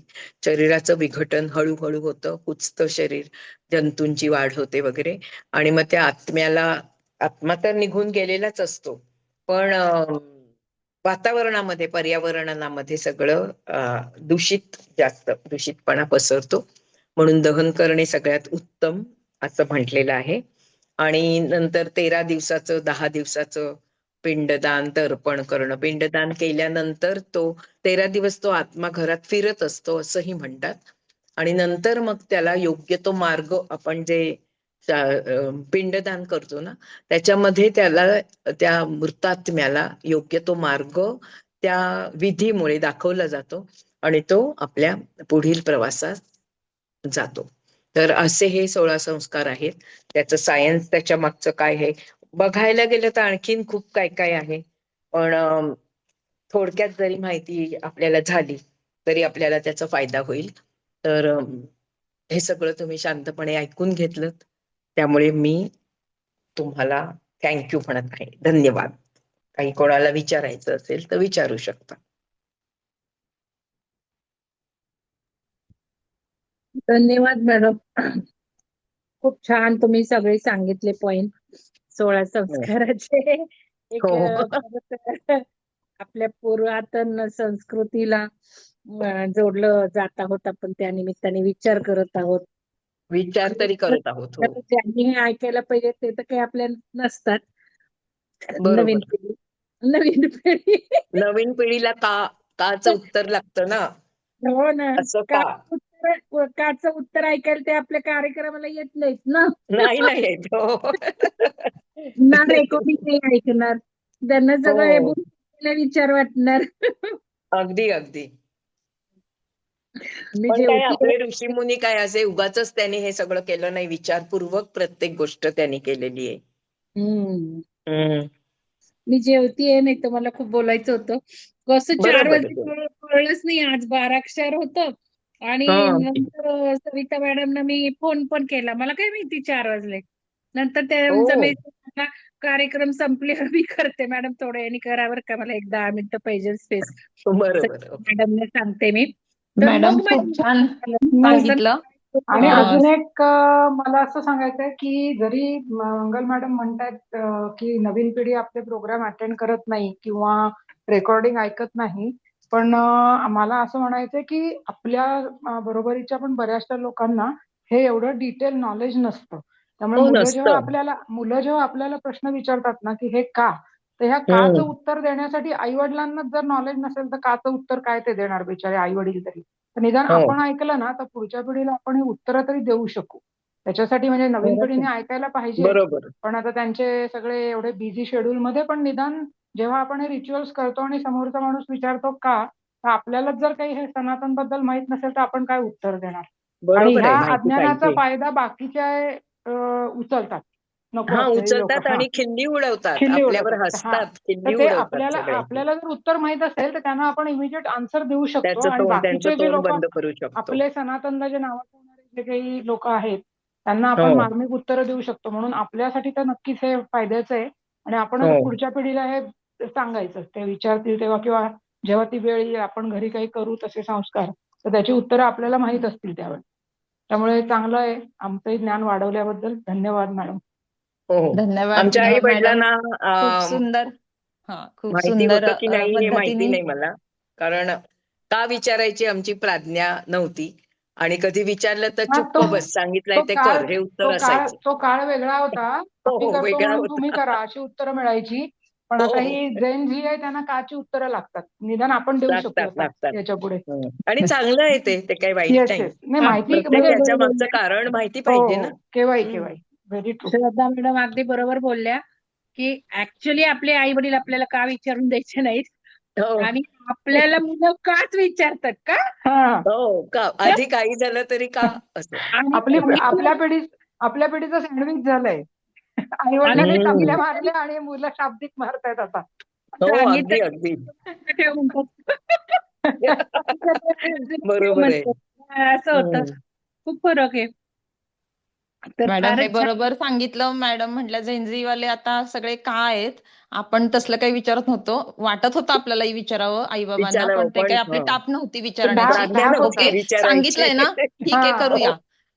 शरीराचं विघटन हळूहळू होतं, कुचतं शरीर, जंतूंची वाढ होते वगैरे. आणि मग त्या आत्मा तर निघून गेलेलाच असतो, पण वातावरणामध्ये, पर्यावरणामध्ये सगळं दूषितपणा पसरतो. म्हणून दहन करणे सगळ्यात उत्तम असं म्हटलेलं आहे. आणि नंतर 13 दिवसाचं, 10 दिवसाचं पिंडदान, तर्पण करणं. पिंडदान केल्यानंतर 13 दिवस तो आत्मा घरात फिरत असतो असंही म्हणतात. आणि नंतर मग त्याला योग्य तो मार्ग, आपण जे पिंडदान करतो ना, त्याच्यामध्ये त्याला, त्या मृतात्म्याला योग्य तो मार्ग त्या विधीमुळे दाखवला जातो आणि तो आपल्या पुढील प्रवासात जातो. तर असे हे 16 संस्कार आहेत. त्याचं सायन्स त्याच्या मागचं काय आहे बघायला गेलं तर आणखीन खूप काय काय आहे, पण थोडक्यात जरी माहिती आपल्याला झाली तरी आपल्याला त्याचा फायदा होईल. तर हे सगळं तुम्ही शांतपणे ऐकून घेतलं, त्यामुळे मी तुम्हाला थँक्यू म्हणत आहे. धन्यवाद. काही कोणाला विचारायचं असेल तर विचारू शकता. धन्यवाद मॅडम. खूप छान तुम्ही सगळे सांगितले पॉइंट 16 संस्काराचे. एक हो. आपल्या पुरातन संस्कृतीला जोडलं जात आहोत आपण त्या निमित्ताने विचार करत आहोत. विचार आणि तरी करत आहोत. हो, ज्यांनी हे ऐकायला पाहिजे ते तर काही आपल्या नसतात. नवीन बरोबर. पिढी नवीन पिढी नवीन पिढीला काचं उत्तर लागतं ना. हो ना. असं का का? काचं उत्तर ऐकायला ते आपल्या कार्यक्रमाला येत नाहीत ना. नाही नाही येत. हो. ना रेकॉर्डिंग नाही ऐकणार. त्यांना सगळं हे हो, बोलून विचार वाटणार. अगदी अगदी. मी पण काय जेवतीये. आपले ऋषीमुनी काय असे उगाचच त्यांनी हे सगळं केलं नाही, विचारपूर्वक प्रत्येक गोष्ट त्यांनी केलेली आहे. हम्म. हम्म. मी जेवतीये, नाही तर मला खूप बोलायचं होतं. कसं 4 बरोबर वाजले आहे. कळलंच नाही. आज 12 अक्षर होतं आणि हा. नंतर सविता मॅडमना मी फोन पण केला. मला काय माहिती 4 वाजले. नंतर त्यांचा हो, मेसेज आला, कार्यक्रम संपल्यावर मी करते मॅडम, थोड्या वेळाने करा बरं का, मला एक 10 मिनिटं पाहिजे स्पेस. बरोबर. ओके. मॅडमने सांगते मी. तर मॅडम मग खूप छान माझं सांगितलं. आणि अ, अजून एक मला असं सांगायचंय की जरी मंगल मॅडम म्हणतायत की नवीन पिढी आपले प्रोग्राम अटेंड करत नाही किंवा रेकॉर्डिंग ऐकत नाही, पण मला असं म्हणायचंय की आपल्या बरोबरीच्या पण बऱ्याचशा लोकांना हे एवढं डिटेल नॉलेज नसतं. त्यामुळे हो, नसतं. मुलं जेव्हा आपल्याला प्रश्न विचारतात ना की हे का, तर ह्या काचं हम्म. उत्तर देण्यासाठी आई वडिलांनाच जर नॉलेज नसेल तर काचं उत्तर काय ते देणार बिचारे आई वडील तरी. तर निदान हो, आपण ऐकलं ना तर पुढच्या पिढीला आपण ही उत्तरं तरी देऊ शकू. त्याच्यासाठी म्हणजे नवीन बरोबर. पिढीने ऐकायला पाहिजे. बरोबर. पण आता त्यांचे सगळे एवढे बिझी शेड्यूल मध्ये पण निदान जेव्हा आपण हे रिच्युअल्स करतो आणि समोरचा माणूस विचारतो का, तर आपल्यालाच जर काही हे सनातन बद्दल माहित नसेल तर आपण काय उत्तर देणार. आणि बरोबर ह्या आहे. माहिती अज्ञानाचा पाहिजे. फायदा बाकीचे उचलतात, नको हा, असलेली लोक. उचलतात आणि खिल्ली उडवतात. खिल्ली आपल्यावर उडवतात. हा, हसतात, तर खिल्ली ते उडवतात आपल्याला सगळे. आपल्याला जर उत्तर माहित असेल तर त्यांना आपण इमिजिएट आन्सर देऊ शकतो. त्याचं आणि तोंड त्यांचं बाकीचे जे तोंड लोक बंद करू शकतो. आपले सनातनला जे नावं ठेवणारे जे काही लोक आहेत त्यांना आपण हो, मार्मिक उत्तरं देऊ शकतो. म्हणून आपल्यासाठी तर नक्कीच हे फायद्याचं आहे. आणि आपण आता हो, पुढच्या पिढीला हे सांगायचं, ते विचारतील तेव्हा किंवा जेव्हा ती वेळ येईल आपण घरी काही करू तसे संस्कार, तर त्याची उत्तरं आपल्याला माहित असतील त्यावेळी. त्यामुळे चांगलं आहे. आमचंही ज्ञान वाढवल्याबद्दल धन्यवाद मॅडम. हो. धन्यवाद आमच्या आई मॅडम. वडिलांना खूप सुंदर. खूप माहिती सुंदर होतं की नाही हे माहिती पद्धतीने. नाही मला. कारण का विचारायची आमची प्राज्ञा नव्हती. आणि कधी विचारलं तर हा, चुप्प बस, सांगितलंय तो ते काळ कर, हे उत्तर तो काळ असायचं. तो काळ वेगळा होता. हो, आम्ही हो, करतो वेगळा म्हणून तुम्ही होता. करा अशी उत्तरं मिळायची. पण हो, आता हो. ही जेन झी आहे त्यांना काची उत्तरं लागतात. निदान आपण देऊ शकू लागतात, आता लागतात. याच्या पुढे. आणि चांगलं आहे ते, ते काही वाईट येस नाही. येस, नाही माहिती प्रत्येक म्हणजे ह्याच्या बरोबर मागचं बोलल्या. कारण माहिती हो पाहिजे हो, ना. केव्हाही हम्म. केव्हाही. Very true. श्रद्धा मॅडम अगदी बरोबर बोलल्या की ऍक्च्युली आपले आई वडील आपल्याला का विचारून द्यायचे नाहीत हो, आणि आपल्याला मुलं काच विचारतात का. हा, हो. का आधी काही झालं तरी का असं. आणि आपली सांगितलं आपल्या पिढीचं सँडविच झालंय. आई आणि वडिलांनी टापल्या हम्म. मारल्या आणि मुलं शाब्दिक मारतायत आता. हो, सांगितलं अगदी अगदी. ठेव म्हणतात. ठेव बरोबर आहे. म्हणतात. असं होतं. हम्म. खूप फरक आहे. तर मॅडम हे फारच छान. बरोबर सांगितलं. मॅडम म्हटल्या झेंझी वाले आता सगळे का आहेत. आपण तसलं काही विचारत नव्हतो. वाटत होतं आपल्यालाही विचारावं आई बाबांना, विचारावं पण ते पण काही आपली टाप नव्हती तो विचारण्याची. धाक प्राज्ञा धाक नव्हती होता. ओके, विचारायची. सांगितलंय ना, ठीक आहे हा, करूया.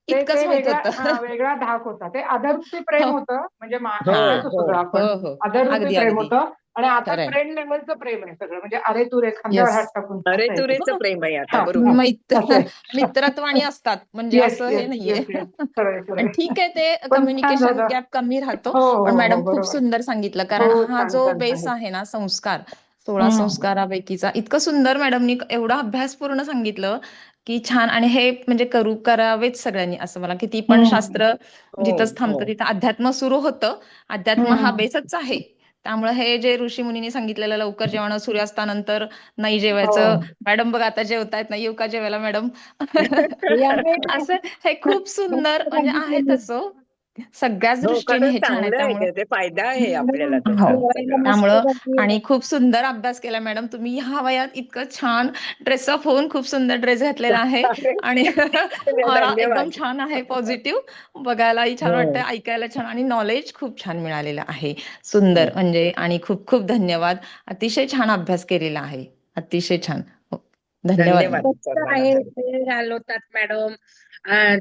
ते इतकंच ते माहित वेगळा, होतं. हा, वेगळा धाक होता. ते आदररूपी प्रेम हो. होतं. म्हणजे हो, हा. ऐकायचं हो. सगळं हो, आपण. हो. आदररूपी अगदी, प्रेम अगदी. होतं. आणि आता खरंय. फ्रेंड लेवलचं प्रेम आहे सगळं. म्हणजे अरे तू रे, खांद्यावर येस. हात टाकून अरे असं आहे ते. तुरेचं प्रेम आहे आता, हा बरोबर. हा, असं आहे. मित्रत्वाणी असतात म्हणजे येस असं हे येस नाहीये. येस येस, खरंय आणि खरंय. ठीक आहे, ते पण छान कम्युनिकेशन झालं. गॅप कमी राहतो. हो पण हो हो, मॅडम खूप बरोबर. सुंदर सांगितलं, कारण हो, हा छान जो छान बेस सांगितलं. आहे ना, संस्कार 16 हम्म. संस्कारापैकीचा, इतकं सुंदर मॅडमनी एवढा अभ्यासपूर्ण सांगितलं की छान. आणि हे म्हणजे करावेच सगळ्यांनी असं. मला किती पण हम्म. शास्त्र हो, जिथंच हो. थांबतं तिथं अध्यात्म सुरू होतं. अध्यात्म हा हम्म. बेसच आहे. त्यामुळे हे जे ऋषी मुनींनी सांगितलेलं लवकर जेवण, सूर्यास्तानंतर नाही हो. जेवायचं. मॅडम बघा आता जेवतायत, नाही येऊ का जेवायला मॅडम. हे आहे असं हे खूप सुंदर म्हणजे आहे सांगितलेलं. तसं. सगळ्याच हो, दृष्टीने खरंच हे छान आहे. चांगलं आहे त्यामुळं ते. ते फायदा आहे आपल्याला हो. त्याचा जेवायला सगळा. मस्त त्यामुळं पैकी आणि खूप सुंदर अभ्यास केला मॅडम तुम्ही. ह्या वयात इतकं छान ड्रेसअप होऊन खूप सुंदर ड्रेस घातलेला आहे. आणि ऑरा एकदम धन्यवाद. छान आहे, पॉझिटिव्ह. बघायलाही छान वाटतं, हम्म. ऐकायला छान, आणि नॉलेज खूप छान मिळालेलं आहे. सुंदर म्हणजे. आणि खूप खूप धन्यवाद. अतिशय छान अभ्यास केलेला आहे. अतिशय छान. हो. धन्यवाद धन्यवाद मॅडम. मस्त सर्वांना. आहे. धन्यवाद. वेळ घालवतात मॅडम.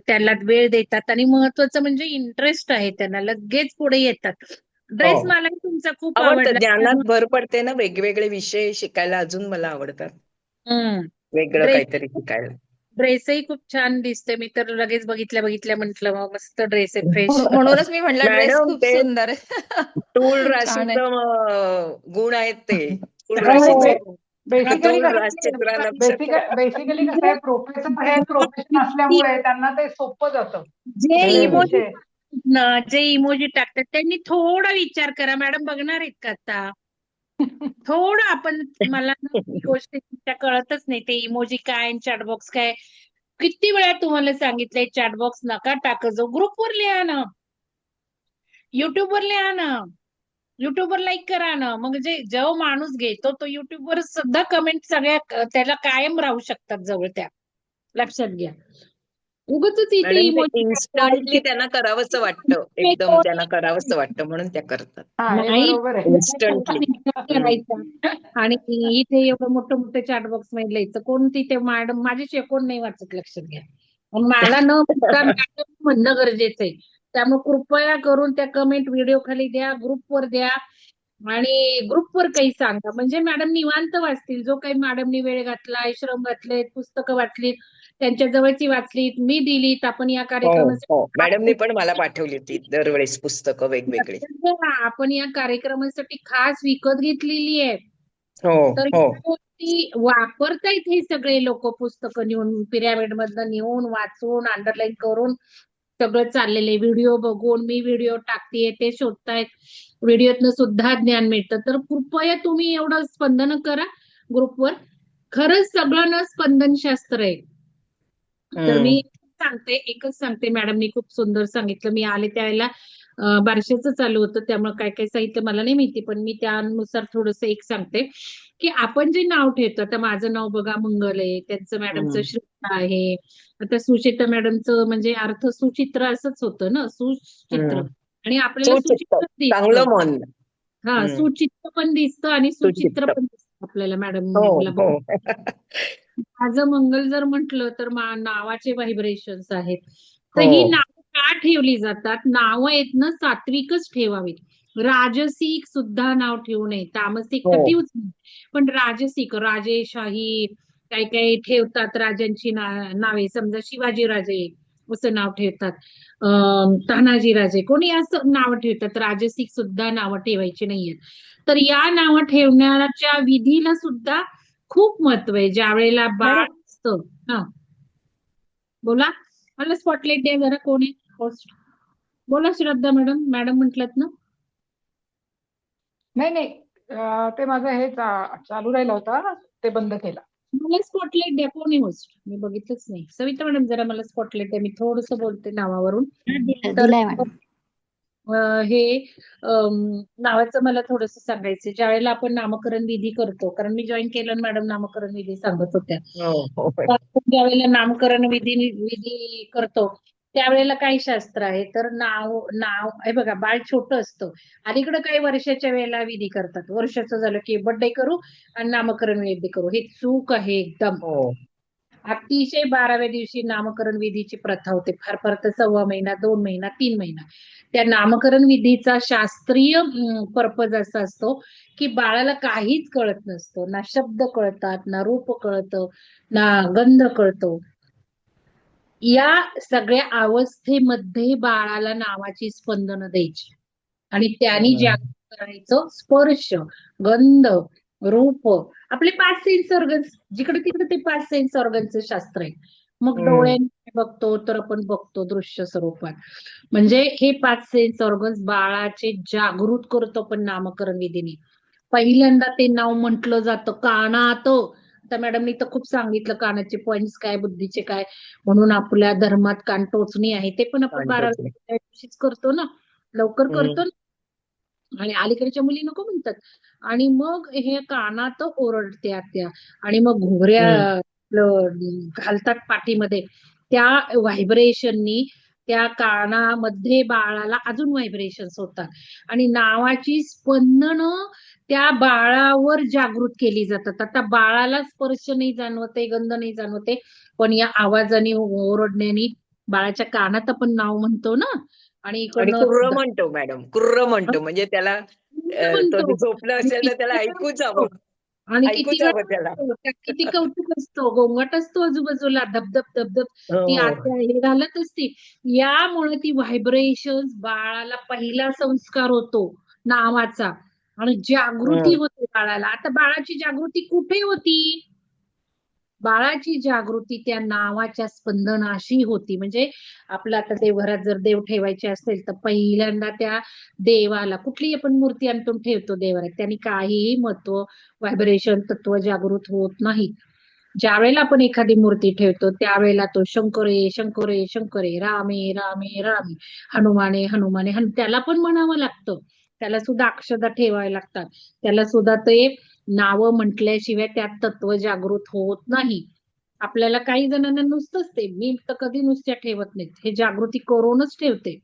त्याला वेळ देतात आणि महत्वाचं म्हणजे इंटरेस्ट आहे त्यांना, लगेच पुढे येतात. ड्रेस हो. मला तुमचा खूप आवडतं, आवडला. ज्ञानात भर पडते ना, वेगवेगळे विषय शिकायला अजून मला आवडतात. वेगळं ड्रेस काहीतरी शिकायला. ड्रेसही खूप छान दिसते. मी तर लगेच बघितल्या म्हंटल मग मस्त ड्रेस आहे, फ्रेश. म्हणूनच मी म्हटलं ड्रेस मॅडम खूप ते सुंदर आहे. तूळ छान आहे. राशीचं गुण आहेत ते. तूळ हो हो राशीचे बेसिकली तूळ कसं रास चित्रा नक्षत्र. बेसिकली कसं आहे, प्रोफेसर हे प्रोफेशन असल्यामुळे त्यांना ते सोपं जातं जे ते हम्म. इमोजी विषय. जे इमोजी टाकतात त्यांनी थोडा विचार करा. मॅडम बघणार आहेत का आता? थोडं आपण मला ना ही गोष्ट त्या कळतच नाही. ते इमोजी काय चॅटबॉक्स काय. किती वेळा तुम्हाला सांगितलंय चॅटबॉक्स नका टाका, जो ग्रुपवर लिहा ना, युट्यूबवर लिहा ना, युट्यूबवर लाईक करा ना. मग जो माणूस घेतो तो युट्यूबवर सुद्धा कमेंट सगळ्या त्याला कायम राहू शकतात जवळ त्या. लक्षात घ्या. उगाचच इथे मॅडम ते इमोजी इन्स्टंटली त्यांना करावंसं वाटतं, एकदम त्यांना करावंसं वाटतं म्हणून त्या करतात. हा हे नाही बरोबर आहे. इन्स्टंटली. करायचा. आणि इथे एवढं मोठं चॅटबॉक्स मध्ये लिहायचं. कोण तिथे मॅडम माझ्याशिवाय कोण नाही वाचत, लक्षात घ्या. मग मला न म्हणता मॅडम म्हणणं गरजेचं आहे. त्यामुळे कृपया करून त्या कमेंट व्हिडिओ खाली द्या, ग्रुपवर द्या आणि ग्रुपवर काही सांगा. म्हणजे मॅडम निवांत वाचतील. जो काही मॅडमनी वेळ घातला, श्रम घातले, पुस्तकं वाचलीत, त्यांच्या जवळची वाचलीत, मी दिलीत. आपण या हो हो, मॅडमनी कार्यक्रमासाठी पण मला पाठवली होती दरवेळेस पुस्तकं वेगवेगळी. आपण या कार्यक्रमासाठी खास विकत घेतलेली आहे. हो तर हो. या गोष्टी वापरतायत हे सगळे लोक. पुस्तकं नेऊन पिरॅमिड मधनं नेऊन वाचून अंडरलाईन करून सगळं चाललेले व्हिडिओ बघून मी व्हिडिओ टाकतेय ते शोधतायत. व्हिडिओतनं सुद्धा ज्ञान मिळतं. तर कृपया तुम्ही एवढं स्पंदन करा ग्रुपवर. खरंच सगळं न स्पंदनशास्त्र आहे. तर मी एकच सांगते, मॅडमनी खूप सुंदर सांगितलं. मी आले त्यावेळेला बारशाचं चालू होतं, त्यामुळे काय काय साहित्य मला नाही माहिती, पण मी त्यानुसार थोडस एक सांगते की आपण जे नाव ठेवतो. आता माझं नाव बघा मंगल आहे, त्यांचं मॅडमचं श्रीता आहे, आता सुचित्रा मॅडमचं म्हणजे अर्थ सुचित्र असंच होतं ना, सुचित्र. आणि आपल्याला सुचित्त, सुचित्र दिसतं. चांगलं मन. हा, सुचित्र पण दिसतं आणि सुचित्र सुचित्त. पण दिसतं आपल्याला हो मॅडमला हो. बघ. माझं मंगल जर म्हटलं तर नावाचे व्हायब्रेशन्स आहेत. तर हो ही नावं का ठेवली जातात? नावं आहेत ना सात्विकच ठेवावीत. राजसिक सुद्धा नाव ठेवू नये. तामसिक तर हो. ठेवूच नाही. पण राजसिक, राजेशाही काही काही ठेवतात राजांची नावे. समजा शिवाजी राजे असं नाव ठेवतात. तानाजी राजे कोणी असं नाव ठेवतात. राजसिक सुद्धा नावं ठेवायची नाहीयेत. तर या नावं ठेवण्याच्या विधीला सुद्धा खूप महत्व आहे. ज्या वेळेला बाळ मॅडम, असतं. हा, बोला. मला स्पॉटलाइट द्या जरा. कोण आहे होस्ट? बोला श्रद्धा मॅडम. मॅडम म्हटलात ना? नाही नाही ते माझं हे चालू राहिलं होतं, ते बंद केलं. मला स्पॉटलाइट द्या. कोण आहे होस्ट? मी बघितलंच नाही. सविता मॅडम जरा मला स्पॉटलाइट द्या. मी थोडस बोलते नावावरून. तर दिलाय मॅडम. हे नावाचं मला थोडस सांगायचं. ज्या वेळेला आपण नामकरण विधी करतो, कारण मी जॉईन केलं मॅडम नामकरण विधी सांगत होत्या. हो हो. ज्या वेळेला नामकरण विधी करतो त्यावेळेला काय शास्त्र आहे? तर नाव हे बघा, बाळ छोटं असतं. अलीकडे काही वर्षाच्या वेळेला विधी करतात. वर्षाचं झालं की बर्थडे करू आणि नामकरण विधी करू. हे चूक आहे एकदम. हो. अतिशय 12व्या दिवशी नामकरण विधीची प्रथा होते. फार फार तर 1.25 महिना, 2 महिना, 3 महिना. त्या नामकरण विधीचा शास्त्रीय पर्पज असा असतो की बाळाला काहीच कळत नसतं. ना शब्द कळतात, ना रूप कळतं, ना गंध कळतो. या सगळ्या अवस्थेमध्ये बाळाला नावाची स्पंदनं द्यायची आणि त्यांनी जागृत करायचं. स्पर्श, गंध, रूप, आपले 5 सेन्स ऑर्गन्स. जिकडे तिकडे ते 5 सेन्स ऑर्गनचं शास्त्र आहे. मग डोळ्यांनी बघतो तर आपण बघतो दृश्य स्वरूपात. म्हणजे हे 5 सेन्स ऑर्गन्स बाळाचे जागृत करतो पण नामकरण विधीने. पहिल्यांदा ते नाव म्हटलं जातं कानात. आता मॅडमनी तर खूप सांगितलं कानाचे पॉइंट्स काय, बुद्धीचे काय. म्हणून आपल्या धर्मात कान टोचणी आहे. ते पण आपण 12व्या दिवशीच करतो ना, लवकर करतो ना. आणि अलीकडच्या मुली नको म्हणतात. आणि मग हे कानात ओरडते आत्या आणि मग घुगऱ्या घालतात पाठीमध्ये. त्या व्हायब्रेशननी त्या कानामध्ये बाळाला अजून व्हायब्रेशन्स होतात आणि नावाची स्पंदनं त्या बाळावर जागृत केली जातात. आता बाळाला स्पर्श नाही जाणवते, गंध नाही जाणवते, पण या आवाजाने ओरडण्याने बाळाच्या कानात आपण नाव म्हणतो ना, आणि आणि इकडनं कुर्र म्हणतो मॅडम, कुर्र म्हणतो, म्हणजे त्याला तो म्हणतो झोपला आणि असेल तर किती त्याला वेळा ऐकूच म्हणतो हवं, आणि किती ऐकूच हवं वेळा त्याला. म्हणतो, त्यात किती कौतुक असतो, गोंगाट असतो आजूबाजूला, धबधब धबधब ती हो. आत्या हे घालत असते. यामुळे ती व्हायब्रेशन बाळाला पहिला संस्कार होतो नावाचा आणि जागृती हम्म. होते बाळाला. आता बाळाची जागृती कुठे होती? बाळाची जागृती त्या नावाच्या स्पंदनाशी होती. म्हणजे आपलं आता देवघरात जर देव ठेवायचे असेल तर पहिल्यांदा त्या देवाला कुठलीही आपण मूर्ती आणून ठेवतो देवाला, त्यांनी काहीही महत्व, व्हायब्रेशन, तत्व जागृत होत नाही. ज्यावेळेला आपण एखादी मूर्ती ठेवतो त्यावेळेला तो शंकरे शंकरे शंकरे, रामे रामे रामे, हनुमाने हनुमाने त्याला पण म्हणावं लागतं. त्याला सुद्धा अक्षता ठेवाव्या लागतात. त्याला सुद्धा ते नावं म्हटल्याशिवाय त्यात तत्व जागृत होत नाही. आपल्याला काही जणांना नुसतंच ते, मी तर कधी नुसत्या ठेवत नाहीत, हे जागृती करूनच ठेवते.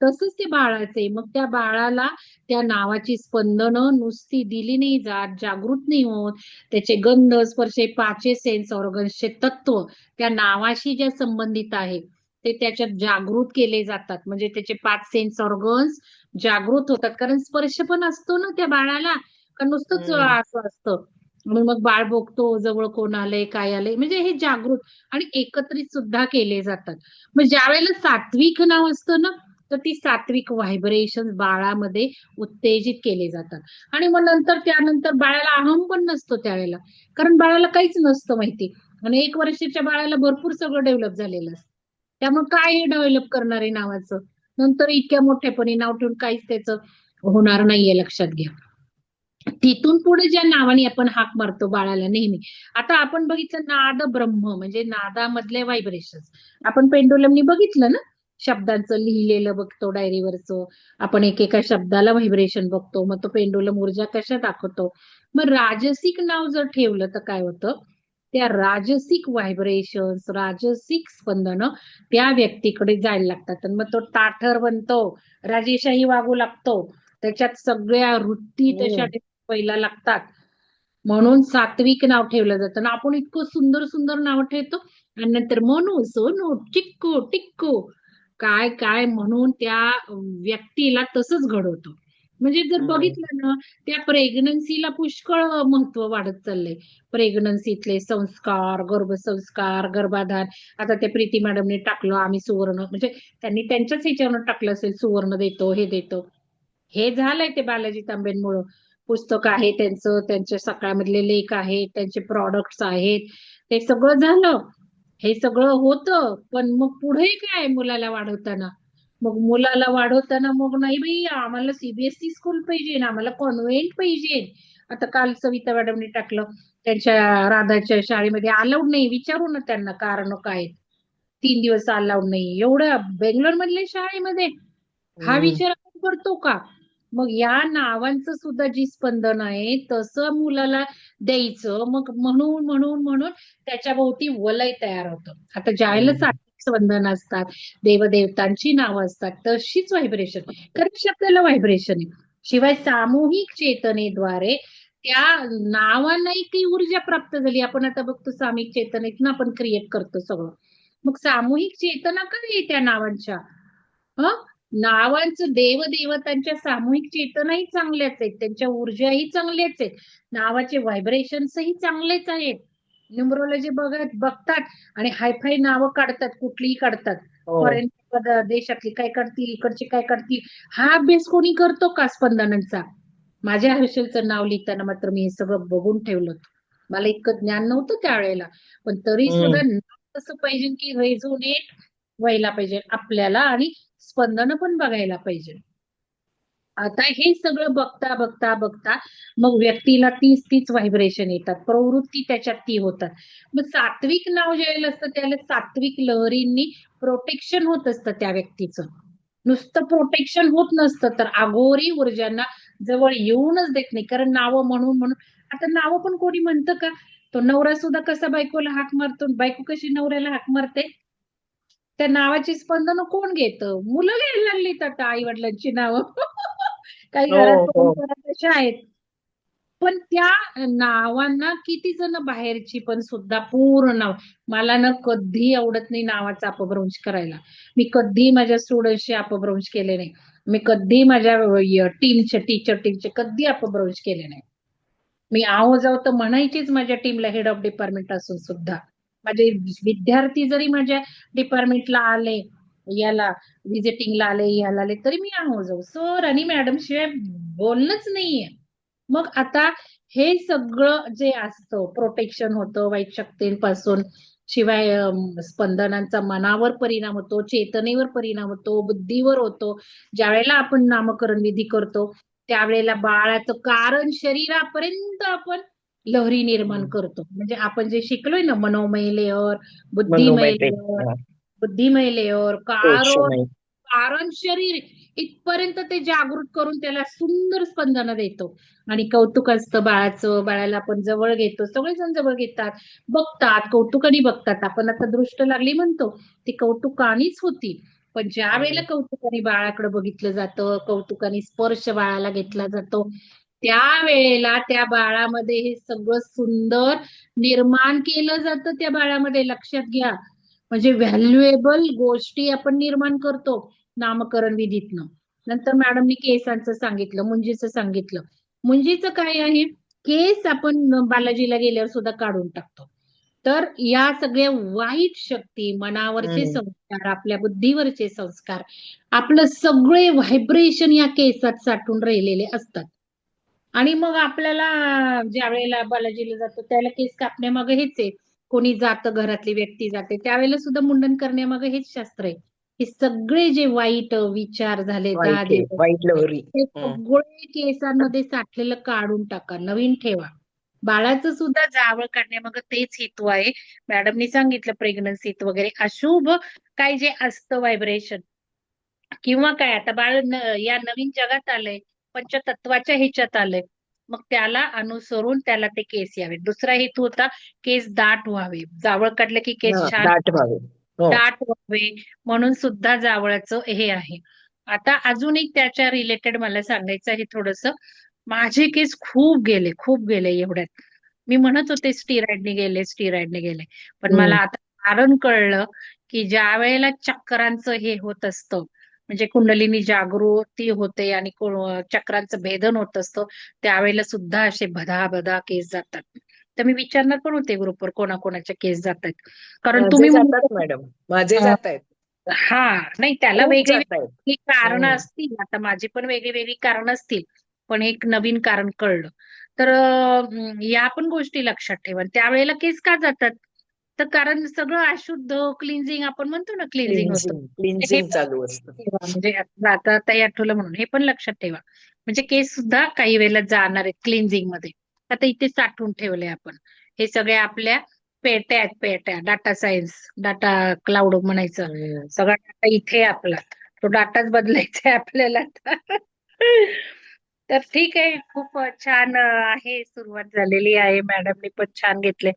तसंच ते बाळाचे, मग त्या बाळाला त्या नावाची स्पंदनं नुसती दिली नाही जात, जागृत नाही होत. त्याचे गंध, स्पर्श, पाचही सेन्स ऑर्गन्सचे तत्व त्या नावाशी ज्या संबंधित आहे ते त्याच्यात जागृत केले जातात. म्हणजे त्याचे 5 सेन्स ऑर्गन्स जागृत होतात. कारण स्पर्श पण असतो ना त्या बाळाला, का नुसतंच हम्म. असं असतं. म्हणून मग बाळ बघतो जवळ कोण आलंय, काय आलंय, म्हणजे हे जागृत आणि एकत्रित सुद्धा केले जातात. मग ज्या वेळेला सात्विक नाव असतं ना, तर ती सात्विक व्हायब्रेशन बाळामध्ये उत्तेजित केले जातात. आणि मग नंतर त्यानंतर बाळाला अहम पण नसतो त्यावेळेला, कारण बाळाला काहीच नसतं माहिती. आणि 1 वर्षाच्या बाळाला भरपूर सगळं डेव्हलप झालेलं असतं. त्यामुळे काय हे डेव्हलप करणार आहे नावाचं? नंतर इतक्या मोठेपणी नाव ठेवून काहीच त्याचं होणार नाहीये, लक्षात घ्या. तिथून पुढे ज्या नावाने आपण हाक मारतो बाळाला नेहमी. आता आपण बघितलं नाद ब्रह्म म्हणजे नादामधले व्हायब्रेशन. आपण पेंडुलमनी बघितलं ना, शब्दांचं लिहिलेलं बघतो डायरीवरचं. आपण एकेका शब्दाला व्हायब्रेशन बघतो. मग तो पेंडुलम ऊर्जा कशा दाखवतो. मग राजसिक नाव जर ठेवलं तर काय होतं? त्या राजसिक व्हायब्रेशन्स, राजसिक स्पंदन त्या व्यक्तीकडे जायला लागतात. आणि मग तो ताठर बनतो, राजेशाही वागू लागतो. त्याच्यात सगळ्या वृत्ती तशा हम्म. पहिला लागतात. म्हणून सात्विक नाव ठेवलं जातं. आणि आपण इतकं सुंदर सुंदर नाव ठेवतो आणि नंतर मनू, सोनू, चिक्कू, टिक्कू, काय काय म्हणून त्या व्यक्तीला तसंच घडवतो. म्हणजे जर हम्म. बघितलं ना, त्या प्रेग्नन्सीला पुष्कळ महत्व वाढत चाललंय. प्रेग्नन्सीतले संस्कार, गर्भसंस्कार, गर्भाधान. आता ते प्रीती मॅडमने टाकलं आम्ही सुवर्ण, म्हणजे त्यांनी त्यांच्याच ह्याच्यावर टाकलं असेल, सुवर्ण देतो, हे देतो. हे झालंय ते बालाजी तांबेंमुळं. पुस्तक आहे त्यांचं, त्यांच्या सकाळमधले लेख आहेत, त्यांचे प्रॉडक्ट्स आहेत. ते सगळं झालं. हे सगळं होतं, पण मग पुढे काय मुलाला वाढवताना? मग मुलाला वाढवताना मग नाही बाई आम्हाला सीबीएसई स्कूल पाहिजे, आम्हाला कॉन्व्हेंट पाहिजे. आता काल सविता मॅडमने टाकलं त्यांच्या राधाच्या शाळेमध्ये अलाउड नाही. विचारू ना त्यांना कारण काय. 3 दिवस अलाउड नाही. एवढ्या बेंगलोर मधल्या शाळेमध्ये हा हम्म. विचार आपण करतो का? मग या नावांचं सुद्धा जी स्पंदन आहे तसं मुलाला द्यायचं. मग म्हणून म्हणून म्हणून त्याच्या भोवती वलय तयार होतं. आता ज्यावेळेला हम्म. सात्विक स्पंदन असतात, देवदेवतांची नावं असतात, तशीच व्हायब्रेशन, कारण शब्दाला व्हायब्रेशन आहे. शिवाय सामूहिक चेतनेद्वारे त्या नावांना ती ऊर्जा प्राप्त झाली. आपण आता बघतो सामूहिक चेतनेतून आपण क्रिएट करतो सगळं. मग सामूहिक चेतना काय आहे त्या नावांच्या? हं? नावांचं देवदेवतांच्या सामूहिक चेतनाही चांगल्याच आहेत, त्यांच्या ऊर्जाही चांगल्याच आहेत, नावाचे व्हायब्रेशन्सही चांगलेच आहेत. न्यूमरोलॉजी बघतात आणि हायफाय नावं काढतात, कुठलीही काढतात. हो. फॉरेन देशातली काय काढतील, इकडचे काय काढतील. हा अभ्यास कोणी करतो का स्पंदनांचा? माझ्या हर्षलचं नाव लिहिताना मात्र मी हे सगळं बघून ठेवलं होतं. मला इतकं ज्ञान नव्हतं त्यावेळेला, पण तरी हम्म. सुद्धा नाव कसं पाहिजे की रेझोनेट व्हायला पाहिजे आपल्याला आणि स्पंदन पण बघायला पाहिजे. आता हे सगळं बघता बघता बघता मग व्यक्तीला तीच व्हायब्रेशन येतात, प्रवृत्ती त्याच्यात ती होतात. मग सात्विक नाव ज्यावेळेला असतं त्याला सात्विक लहरींनी प्रोटेक्शन होत असतं त्या व्यक्तीचं. नुसतं प्रोटेक्शन होत नसतं, तर अघोरी ऊर्जांना जवळ येऊनच देत नाही. कारण नावं म्हणून म्हणून आता नावं पण कोणी म्हणतं का? तो नवरा सुद्धा कसा बायकोला हाक मारतो, बायको कशी नवऱ्याला हाक मारते? त्या नावाची स्पंदनं कोण घेतं? मुलं घ्यायला लागलीत आता आई वडिलांची नावं. काही हो. घरात हो. परंपरा तशा आहेत. पण त्या नावांना किती जण बाहेरची पण सुद्धा पूर्ण नाव, मला ना कधी आवडत नाही नावाचा अपभ्रंश करायला. मी कधी माझ्या स्टुडंटशी अपभ्रंश केले नाही. मी कधी माझ्या टीचर टीमचे कधी अपभ्रंश केले नाही. मी आहो जाऊ तर म्हणायचीच माझ्या टीमला, हेड ऑफ डिपार्टमेंट असून सुद्धा. माझे विद्यार्थी जरी माझ्या डिपार्टमेंटला आले, याला विजिटिंगला आले, याला आले, तरी मी आहो जाऊ, सर आणि मॅडम शिवाय बोलणंच नाहीये. मग आता हे सगळं जे असतं, प्रोटेक्शन होतं वाईट शक्तींपासून, शिवाय स्पंदनांचा मनावर परिणाम होतो, चेतनेवर परिणाम होतो, बुद्धीवर होतो. ज्या वेळेला आपण नामकरण विधी करतो त्यावेळेला बाळाचं कारण शरीरापर्यंत आपण लहरी निर्माण करतो. म्हणजे आपण जे शिकलोय ना, मनोमय लेअर, बुद्धिमय मनोमय लेअर, बुद्धिमय लेअर, कोशमय. कारण शरीर इथपर्यंत ते जागृत करून त्याला सुंदर स्पंदन देतो. आणि कौतुक असतं बाळाचं, बाळाला आपण जवळ घेतो, सगळेजण जवळ घेतात, बघतात, कौतुकाने बघतात. आपण आता दृष्ट लागली म्हणतो, ती कौतुकानेच होती. पण ज्या वेळेला कौतुकाने बाळाकडे बघितलं जातं, कौतुकाने स्पर्श बाळाला घेतला जातो, त्यावेळेला त्या बाळामध्ये हे सगळं सुंदर निर्माण केलं जातं. त्या बाळामध्ये लक्षात घ्या, म्हणजे व्हॅल्युएबल गोष्टी आपण निर्माण करतो नामकरण विधीतनं. नंतर मॅडमनी केसांचं सांगितलं, मुंजीचं सांगितलं. मुंजीचं काय आहे, केस आपण बालाजीला गेल्यावर सुद्धा काढून टाकतो. तर या सगळ्या वाईट शक्ती, मनावरचे संस्कार, आपल्या बुद्धीवरचे संस्कार, आपलं सगळे व्हायब्रेशन या केसात साठून राहिलेले असतात. आणि मग आपल्याला ज्या वेळेला बालाजीला जातो त्याला केस कापण्यामागे हेच आहे. कोणी जातं, घरातली व्यक्ती जाते, त्यावेळेला सुद्धा मुंडन करण्यामागे हेच शास्त्र आहे. हे सगळे जे वाईट विचार झाले 10 वाईट दिवस, वाईट लहरी. ते सगळे केसांमध्ये साठलेलं काढून टाका, नवीन ठेवा. बाळाचं सुद्धा जावळ काढण्यामागे तेच हेतू आहे. मॅडमनी सांगितलं प्रेग्नन्सीत वगैरे अशुभ काय जे असतं व्हायब्रेशन किंवा काय, आता बाळ या नवीन जगात आलंय, पंचतत्वाच्या ह्याच्यात आलंय, मग त्याला अनुसरून त्याला ते केस यावे. दुसरा हेतू होता केस दाट व्हावे, जावळ काढलं की केस छान दाट व्हावे. हो. दाट व्हावे, म्हणून सुद्धा जावळाचं हे आहे. आता अजून एक त्याच्या रिलेटेड मला सांगायचं आहे थोडस. माझे केस खूप गेले एवढ्यात. मी म्हणत होते स्टिरॉइडने गेले, स्टिरॉइडने गेले, पण मला आता कारण कळलं की ज्या वेळेला चक्रांचं हे होत असतं, म्हणजे कुंडलिनी जागृती होते आणि चक्रांचं भेदन होत असतं, त्यावेळेला सुद्धा असे भदा भदा केस जातात. तर मी विचारणार पण होते ग्रुपवर कोणाकोणाचे केस जातात, कारण माझे तुम्ही जातात मॅडम, माझे अं, जात आहेत, हा, नाही त्याला खूप वेगळी जात आहेत. वेगळी कारण असतील. आता माझी पण वेगळी वेगळी कारण असतील, पण एक नवीन कारण कळलं. तर या पण गोष्टी लक्षात ठेवा. त्यावेळेला केस का जातात, तर कारण सगळं अशुद्ध, क्लिन्झिंग आपण म्हणतो ना, क्लिन्झिंग होतं. हे क्लिन्झिंग पण चालू असतं. ठेवा, म्हणजे आता ताई आठवलं म्हणून हे पण लक्षात ठेवा. म्हणजे केस सुद्धा काही वेळेला जाणार आहेत क्लिन्झिंग मध्ये. आता इथे साठवून ठेवले आपण, हे सगळ्या आपल्या पेट्या आहेत, पेट्या, डाटा सायन्स, डाटा क्लाउड म्हणायचं. सगळा डाटा इथे आहे आपला, तो डाटाच बदलायचा आहे आपल्याला आता. तर ठीक आहे, खूप छान आहे, सुरुवात झालेली आहे. मॅडमने पण छान घेतले.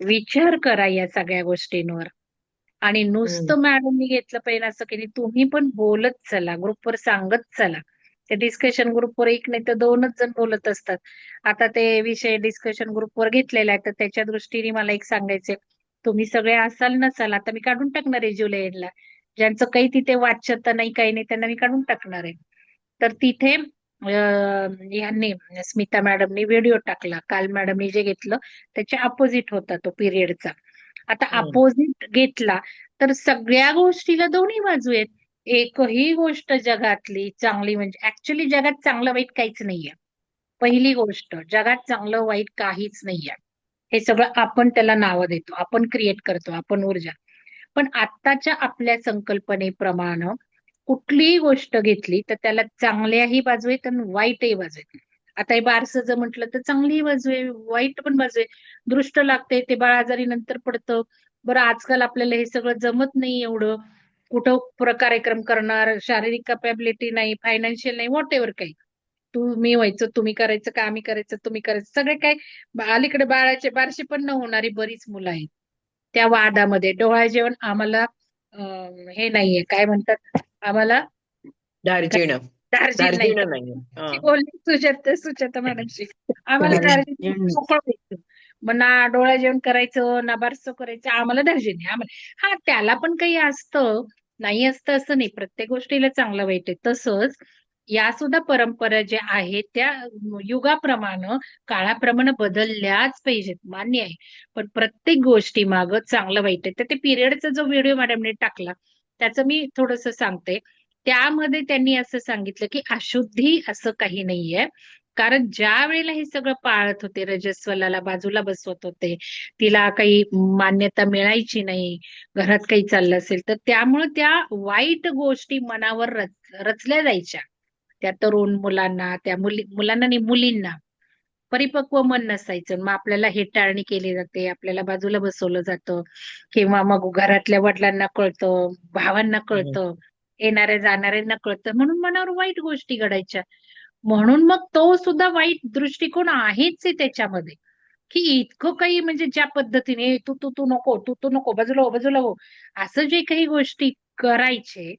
विचार करा या सगळ्या गोष्टींवर. आणि नुसतं मॅडमनी घेतलं पाहिजे असं की नाही, तुम्ही पण बोलत चला, ग्रुपवर सांगत चला. ते डिस्कशन ग्रुपवर एक नाही तर 2च जण बोलत असतात. आता ते विषय डिस्कशन ग्रुपवर घेतलेला आहे, तर त्याच्या दृष्टीने मला एक सांगायचंय, तुम्ही सगळे असाल नसाल, आता मी काढून टाकणार आहे जुलै एंडला. ज्यांचं काही तिथे वाच्यता नाही, काही नाही, त्यांना मी काढून टाकणार आहे. तर तिथे ह्यांनी स्मिता मॅडमनी व्हिडिओ टाकला, काल मॅडमनी जे घेतलं त्याच्या अपोजिट होता तो पिरियडचा. आता अपोजिट घेतला तर सगळ्या गोष्टीला दोन्ही बाजू आहेत. एकही गोष्ट जगातली चांगली, म्हणजे ऍक्च्युली जगात चांगलं वाईट काहीच नाहीये. पहिली गोष्ट, जगात चांगलं वाईट काहीच नाहीये. हे सगळं आपण त्याला नावं देतो, आपण क्रिएट करतो, आपण ऊर्जा. पण आत्ताच्या आपल्या संकल्पनेप्रमाणे कुठलीही गोष्ट घेतली तर त्याला चांगल्याही बाजू आहेत आणि वाईटही बाजू आहेत. आता हे बारसं जर म्हटलं तर चांगलीही बाजू आहे, वाईट पण बाजू आहे. दृष्ट लागते, ते बाळ आजारी नंतर पडतं. बरं, आजकाल आपल्याला हे सगळं जमत नाही एवढं, कुठं कार्यक्रम करणार, शारीरिक कॅपॅबिलिटी नाही, फायनान्शियल नाही, व्हॉट एव्हर काही. तुम्ही व्हायचं, तुम्ही करायचं का, आम्ही करायचं, तुम्ही करायचं, सगळे काय. अलीकडे बाळाचे बारशे पण न होणारी बरीच मुलं आहेत त्या वादामध्ये. डोहाळे जेवण आम्हाला हे नाहीये, काय म्हणतात आम्हाला, दार्जिनं. दार्जिन नाही. दार्जिनं नाही. ती बोलली सुजाता मॅडमशी, आम्हाला दार्जिन हम्म. मोकळं व्हायचं. मग ना डोळा जेवण करायचं ना बारसं करायचं, आम्हाला दार्जिन नाही. आम्हाला हा त्याला पण काही असतं, नाही असतं असं नाही. प्रत्येक गोष्टीला चांगलं वाईट आहे. तसंच या सुद्धा परंपरा ज्या आहेत त्या युगाप्रमाणे काळाप्रमाणे बदलल्याच पाहिजेत, मान्य आहे. पण प्रत्येक गोष्टी मागं चांगलं वाईट आहे. तर ते पिरियडचा जो व्हिडिओ मॅडमने टाकला त्याचं मी थोडंसं सांगते. त्यामध्ये त्यांनी असं सांगितलं की अशुद्धी असं काही नाहीये. कारण ज्या वेळेला हे सगळं पाळत होते, रजस्वलाला बाजूला बसवत होते, तिला काही मान्यता मिळायची नाही, घरात काही चाललं असेल तर त्यामुळे त्या वाईट गोष्टी मनावर रचल्या जायच्या. त्या तरुण मुलांना, त्या मुलांना आणि मुलींना परिपक्व मन नसायचं. मग आपल्याला हेटाळणी केली जाते, आपल्याला बाजूला बसवलं जातं, किंवा मग घरातल्या वडिलांना कळतं, भावांना कळतं, येणाऱ्या जाणाऱ्यांना कळतं, म्हणून मनावर वाईट गोष्टी घडायच्या. म्हणून मग तो सुद्धा वाईट दृष्टिकोन आहेच आहे त्याच्यामध्ये, की इतकं काही म्हणजे ज्या पद्धतीने तू तू तू नको, तू नको, बाजूला हो, बाजूला हो, असं जे काही गोष्टी करायचे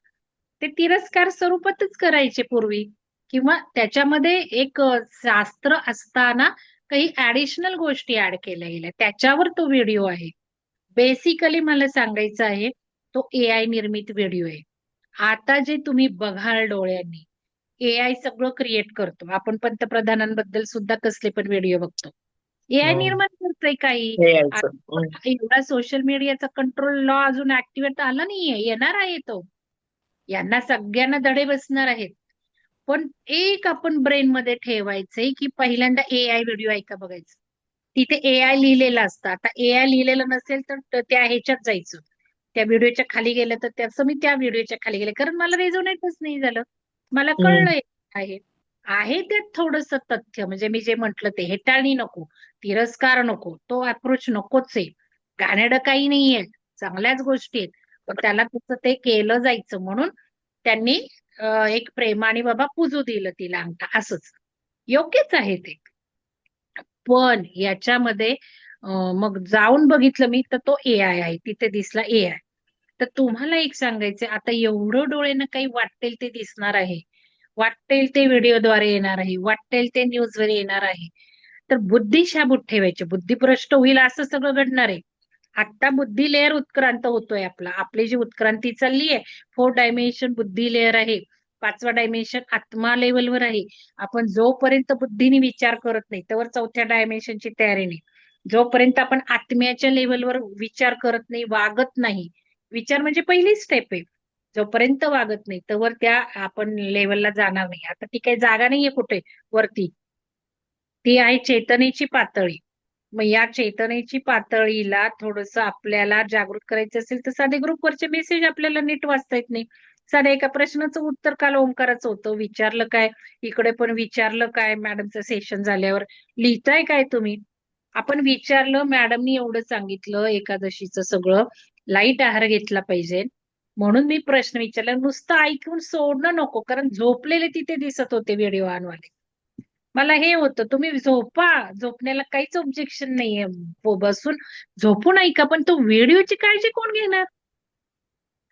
ते तिरस्कार स्वरूपातच करायचे पूर्वी. किंवा त्याच्यामध्ये एक शास्त्र असताना काही ऍडिशनल गोष्टी ऍड केल्या गेल्या, त्याच्यावर तो व्हिडिओ आहे. बेसिकली मला सांगायचं आहे, तो एआय निर्मित व्हिडिओ आहे. आता जे तुम्ही बघाल डोळ्यांनी, एआय सगळं क्रिएट करतो. आपण पंतप्रधानांबद्दल सुद्धा कसले पण व्हिडिओ बघतो, एआय हो. निर्माण करतोय काही. हे यायचं. एवढा सोशल मीडियाचा कंट्रोल लॉ अजून ऍक्टिव्हेट आला नाहीये, येणार आहे तो. यांना सगळ्यांना धडे बसणार आहेत. पण एक आपण ब्रेन मध्ये ठेवायचंय की पहिल्यांदा एआय व्हिडिओ ऐका बघायचं. तिथे एआय लिहिलेलं असतं. आता एआय लिहिलेलं नसेल तर त्या ह्याच्यात जायचं, त्या व्हिडिओच्या खाली गेलं तर त्याचं मी त्या व्हिडिओच्या खाली गेले, कारण मला रेझोनेटच नाही झालं. मला कळलंय आहे आहे त्यात थोडंसं तथ्य, म्हणजे मी जे म्हंटल ते हेटाळणी नको, तिरस्कार नको, तो अप्रोच नकोच आहे. घाणेरडं काही नाहीये, चांगल्याच गोष्टी आहेत. पण त्याला तसं ते केलं जायचं म्हणून त्यांनी एक प्रेमाने बाबा पूजू दिलं तिला अंगठा, असंच योग्यच आहे ते. पण याच्यामध्ये मग जाऊन बघितलं मी तर तो एआय आहे, तिथे दिसला एआय. तर तुम्हाला एक सांगायचंय, आता एवढं डोळ्यानं काही वाटेल ते दिसणार आहे, वाटेल ते व्हिडिओद्वारे येणार आहे, वाटेल ते न्यूजवर येणार आहे. तर बुद्धी शाबूत ठेवायची, बुद्धी भ्रष्ट होईल असं सगळं घडणार आहे. आता बुद्धी लेअर उत्क्रांत होतोय आपला, आपली जी उत्क्रांती चालली आहे, 4 डायमेन्शन बुद्धी लेअर आहे, 5वा डायमेन्शन आत्मा लेवलवर आहे. आपण जोपर्यंत बुद्धीने विचार करत नाही तोवर 4थ्या डायमेन्शनची तयारी नाही. जोपर्यंत आपण आत्म्याच्या लेवलवर विचार करत नाही, वागत नाही, विचार म्हणजे पहिली स्टेप आहे, जोपर्यंत वागत नाही तोवर त्या आपण लेवलला जाणार नाही. आता ती काही जागा नाहीये कुठे वरती, ती आहे चेतनेची पातळी. मग या चेतनेची पातळीला थोडंसं आपल्याला जागृत करायचं असेल तर साधे ग्रुपवरचे मेसेज आपल्याला नीट वाचता येत नाही. साध्या एका प्रश्नाचं उत्तर काल ओंकाराचं होतं, विचारलं काय, इकडे पण विचारलं काय, मॅडमचं सेशन झाल्यावर लिहिताय काय तुम्ही. आपण विचारलं, मॅडमनी एवढं सांगितलं एकादशीचं सगळं, लाईट आहार घेतला पाहिजे, म्हणून मी प्रश्न विचारला. नुसतं ऐकून सोडणं नको, कारण झोपलेले तिथे दिसत होते व्हिडिओ ऑनवाले. मला हे होतं, तुम्ही झोपा, झोपण्याला काहीच ऑब्जेक्शन नाहीये, बसून झोपून ऐका, पण तो व्हिडिओची काळजी कोण घेणार.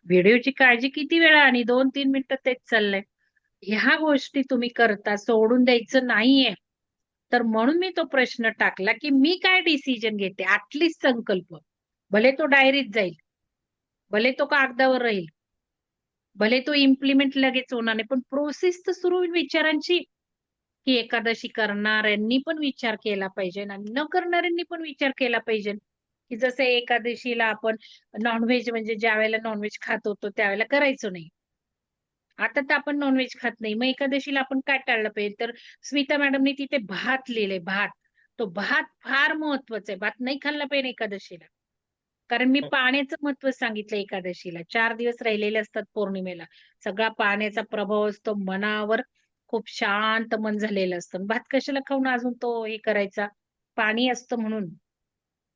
व्हिडिओची काळजी किती वेळा, आणि 2-3 मिनिटं तेच चाललंय. ह्या गोष्टी तुम्ही करता, सोडून द्यायचं नाहीये. तर म्हणून मी तो प्रश्न टाकला की मी काय डिसिजन घेते, ऍटलिस्ट संकल्प. भले तो डायरीत जाईल, भले तो कागदावर राहील, भले तो इम्प्लिमेंट लगेच होणार नाही, पण प्रोसेस तर सुरू होईल विचारांची. की एकादशी करणाऱ्यांनी पण विचार केला पाहिजे आणि न करणाऱ्यांनी पण विचार केला पाहिजे. की जसं एकादशीला आपण नॉनव्हेज, म्हणजे ज्या वेळेला नॉनव्हेज खात होतो त्यावेळेला करायचो नाही, आता तर आपण नॉनव्हेज खात नाही. मग एकादशीला आपण काय टाळलं पाहिजे, तर स्मिता मॅडमने तिथे भात लिहिलंय, भात. तो भात फार महत्वाचा आहे, भात नाही खाल्ला पाहिजे एकादशीला. कारण मी पाण्याचं महत्व सांगितलं एकादशीला, 4 दिवस राहिलेले असतात पौर्णिमेला, सगळा पाण्याचा प्रभाव असतो मनावर, खूप शांत मन झालेलं असतं. भात कशाला खाऊन अजून तो हे करायचा, पाणी असतं म्हणून.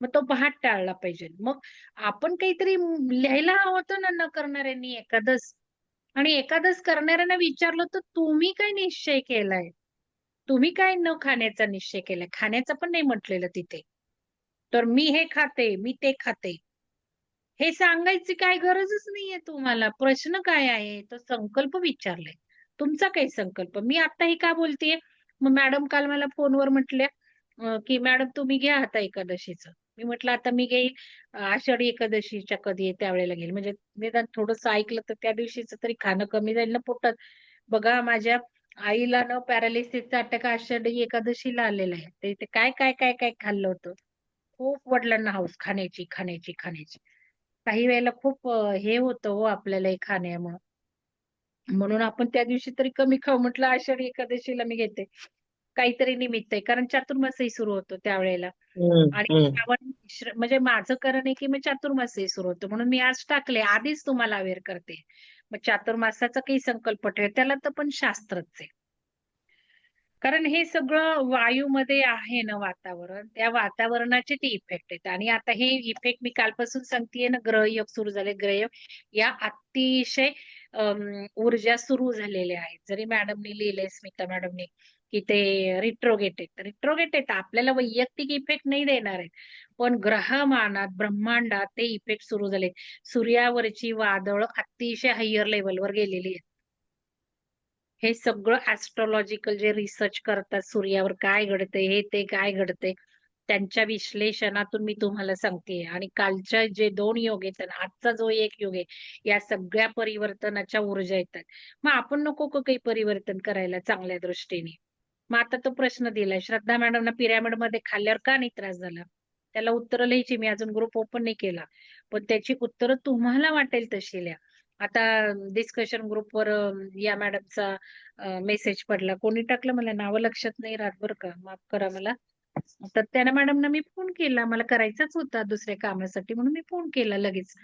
मग तो भात टाळला पाहिजे. मग आपण काहीतरी लिहायला हवं होतं ना, न करणाऱ्यांनी एकादश. आणि एकादश करणाऱ्यांना विचारलं तर तुम्ही काय निश्चय केलाय, तुम्ही काय न खाण्याचा निश्चय केलाय, खाण्याचं पण नाही म्हटलेलं तिथे. तर मी हे खाते, मी ते खाते, हे सांगायची काय गरजच नाहीये तुम्हाला. प्रश्न काय आहे, तो संकल्प विचारलाय. तुमचा काही संकल्प. मी आता हे का बोलतेय, मग मॅडम काल मला फोनवर म्हटल्या की मॅडम तुम्ही घ्या आता एकादशीचं. मी म्हटलं आता मी घेईल आषाढी एकादशीच्या कधी आहे त्यावेळेला घेईल, म्हणजे निदान थोडंसं ऐकलं तर त्या दिवशीचं तरी खाणं कमी जाईल ना पोटात. बघा माझ्या आईला न पॅरालिसिसचा अटॅक आषाढी एकादशीला आलेला आहे. ते काय काय काय काय खाल्लं होतं. खूप वडिलांना हौस खाण्याची खाण्याची खाण्याची. काही वेळेला खूप हे होतं हो आपल्याला हे खाण्यामुळं. म्हणून आपण त्या दिवशी तरी कमी खाऊ म्हटलं, आषाढी एकादशीला मी घेते. काहीतरी निमित्त आहे, कारण चातुर्मासही सुरू होतो त्यावेळेला. आणि हम्म. म्हणजे माझं कारण आहे की मग चातुर्मासही सुरू होतो, म्हणून मी आज टाकले. आधीच तुम्हाला अवेअर करते. मग चातुर्मासाचा काही संकल्प ठेव, त्याला तर पण शास्त्रच आहे. कारण हे सगळं वायूमध्ये आहे ना वातावरण, त्या वातावरणाचे ते इफेक्ट आहेत. आणि आता हे इफेक्ट मी कालपासून सांगतेय ना, ग्रहयोग सुरू झाले. ग्रहयोग या अतिशय ऊर्जा सुरू झालेल्या आहेत. जरी मॅडमनी लिहिलंय, स्मिता मॅडमनी, की ते रिट्रोगेट आहेत. रिट्रोगेट आहेत, आपल्याला वैयक्तिक इफेक्ट नाही देणार आहेत, पण ग्रहमानात ब्रह्मांडात ते इफेक्ट सुरू झाले. सूर्यावरची वादळ अतिशय हायर लेवलवर गेलेली आहेत. हे सगळं ऍस्ट्रॉलॉजिकल जे रिसर्च करतात, सूर्यावर काय घडतंय, हे ते काय घडतंय, त्यांच्या विश्लेषणातून मी तुम्हाला सांगतेय. आणि कालच्या जे 2 योग आहेत आणि आजचा जो 1 योग आहे, या सगळ्या परिवर्तनाच्या ऊर्जा येतात. मग आपण नको का काही परिवर्तन करायला चांगल्या दृष्टीने? मग आता तो प्रश्न दिलाय श्रद्धा मॅडमना, पिरॅमिड मध्ये खाल्ल्यावर का नाही त्रास झाला? त्याला उत्तरं लिहायची. मी अजून ग्रुप ओपन नाही केला, पण त्याची उत्तरं तुम्हाला वाटेल तशी लिहा. आता डिस्कशन ग्रुपवर या मॅडमचा मेसेज पडला. कोणी टाकलं मला नावं लक्षात नाही राहत बरं का, माफ करा मला. तर त्या मॅडमना मी फोन केला, मला करायचाच होता दुसऱ्या कामासाठी, म्हणून मी फोन केला लगेच.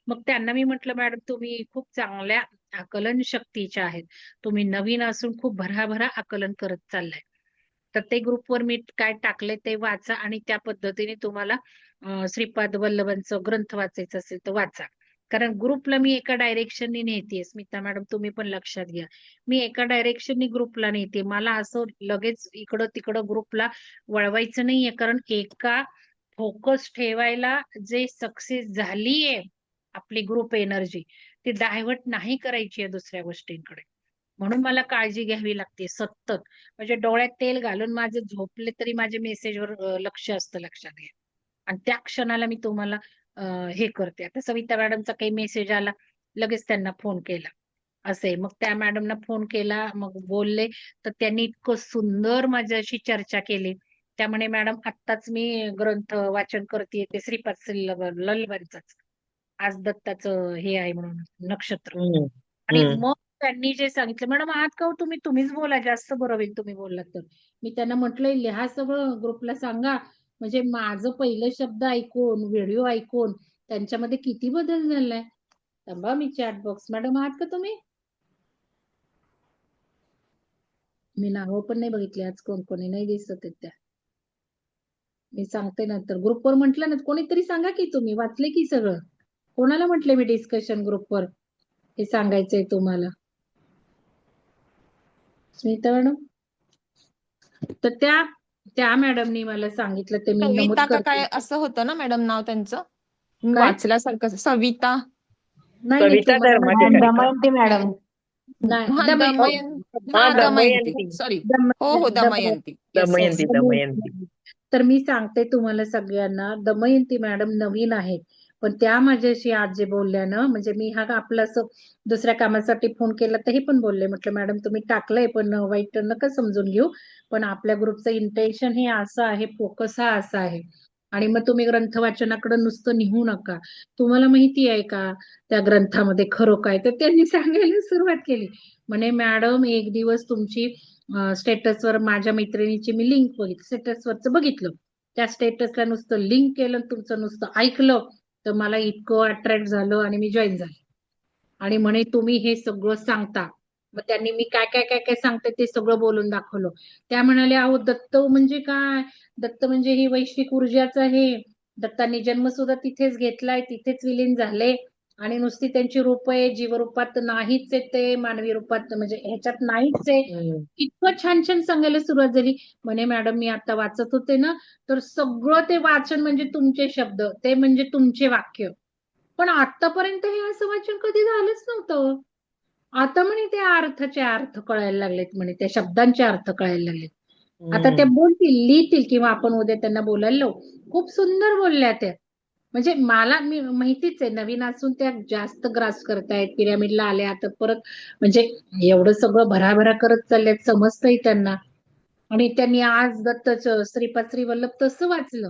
मग त्यांना मी म्हटलं, मॅडम तुम्ही खूप चांगल्या आकलन शक्तीच्या आहेत. तुम्ही नवीन असून खूप भराभरा आकलन करत चाललाय. तर ते ग्रुपवर मी काय टाकलंय ते वाचा, आणि त्या पद्धतीने तुम्हाला श्रीपाद वल्लभांचं ग्रंथ वाचायचं असेल तर वाचा. कारण ग्रुपला मी एका डायरेक्शनने नेते. स्मिता मॅडम तुम्ही पण लक्षात घ्या, मी एका डायरेक्शननी ग्रुपला नेते. मला असं लगेच इकडं तिकडं ग्रुपला वळवायचं नाहीये, कारण एका फोकस ठेवायला जे सक्सेस झालीये आपली ग्रुप एनर्जी, ती डायव्हर्ट नाही करायची आहे दुसऱ्या गोष्टींकडे. म्हणून मला काळजी घ्यावी लागते सतत. म्हणजे डोळ्यात तेल घालून माझे झोपले तरी माझ्या मेसेजवर लक्ष असतं, लक्षात घ्या. आणि त्या क्षणाला मी तुम्हाला हे करते. आता सविता मॅडमचा काही मेसेज आला, लगेच त्यांना फोन केला. असे मग त्या मॅडमना फोन केला, मग बोलले, तर त्यांनी इतकं सुंदर माझ्याशी चर्चा केली. त्यामुळे मॅडम आत्ताच मी ग्रंथ वाचन करते ते श्रीपाद ललबांचाच. आज दत्ताचं हे आहे म्हणून नक्षत्र. हम्म. आणि हम्म. मग त्यांनी जे सांगितलं, मॅडम आज का हो तुम्हीच बोला, जास्त बरं होईल तुम्ही बोललात तर. मी त्यांना म्हटलंय लिहा सगळं, ग्रुपला सांगा. म्हणजे माझं पहिलं शब्द ऐकून, व्हिडिओ ऐकून त्यांच्यामध्ये किती बदल झालाय. थांबा मी चॅट बॉक्स, मॅडम आहात का तुम्ही? मी नावं पण नाही बघितली आज, कोण कोणी नाही दिसत आहेत त्या. मी सांगते नंतर. ग्रुपवर म्हटलं ना, कोणीतरी सांगा की, तुम्ही वाचले की सगळं. कोणाला म्हटले मी डिस्कशन ग्रुपवर हे सांगायचंय तुम्हाला? स्मिता मॅडम, तर त्या मॅडमनी मला सांगितलं, ते मी नमूद सविता का करते. काय असं होतं ना मॅडम नाव त्यांचं? मी काय? वाचल्यासारखं सविता. नाही नाही, कविता तुम्हाला धर्माधिकारी का? दमयंती मॅडम. नाही, हा हा, दमयंती, दमयंती. सॉरी. हो हो दमयंती, येस येस. दमयंती. दमयंती. तर मी सांगते तुम्हाला सगळ्यांना, दमयंती मॅडम नवीन आहेत, पण त्या माझ्याशी आज जे बोलल्या ना, म्हणजे मी हा आपलं असं दुसऱ्या कामासाठी फोन केला तर हे पण बोलले. म्हटलं मॅडम तुम्ही टाकलंय पण वाईट नका समजून घेऊ, पण आपल्या ग्रुपचं इंटेन्शन हे असं आहे, फोकस हा असा आहे. आणि मग तुम्ही ग्रंथ वाचनाकडे नुसतं निघू नका. तुम्हाला माहिती आहे का त्या ग्रंथामध्ये खरं काय? तर त्यांनी सांगायला सुरुवात केली. म्हणे मॅडम एक दिवस तुमची स्टेटसवर माझ्या मैत्रिणीची मी लिंक बघितली, स्टेटसवरच बघितलं. त्या स्टेटसला नुसतं लिंक केलं, तुमचं नुसतं ऐकलं, तर मला इतकं अट्रॅक्ट झालं आणि मी जॉईन झाले. आणि म्हणे तुम्ही हे सगळं सांगता. मग त्यांनी मी काय काय काय काय सांगते ते सगळं बोलून दाखवलं. त्या म्हणाल्या, अहो दत्त म्हणजे काय? दत्त म्हणजे ही वैश्विक ऊर्जाच आहे. दत्तांनी जन्म सुद्धा तिथेच घेतलाय, तिथेच विलीन झाले. आणि नुसती त्यांची रूप आहे, जीवरूपात नाहीच आहे, ते मानवी रूपात म्हणजे ह्याच्यात नाहीच आहे. हम्म. इतकं छान छान सांगायला सुरुवात झाली. म्हणे मॅडम मी आता वाचत होते ना, तर सगळं ते वाचन म्हणजे तुमचे शब्द, ते म्हणजे तुमचे वाक्य. पण आतापर्यंत हे असं वाचन कधी झालंच नव्हतं. आता म्हणे त्या अर्थाचे अर्थ कळायला लागलेत म्हणे, त्या शब्दांचे अर्थ कळायला लागलेत. आता त्या बोलतील, लिहितील, किंवा आपण उद्या त्यांना बोलायला लावू. खूप सुंदर बोलल्या त्या. म्हणजे मला मी माहितीच आहे, नवीन असून त्या जास्त ग्रास करतायत. पिरामिडला आल्या आता परत, म्हणजे एवढं सगळं भराभरा करत चालल्यात, समजतंय त्यांना. आणि त्यांनी आज दत्तच श्रीपाद श्रीवल्लभ तसं वाचलं.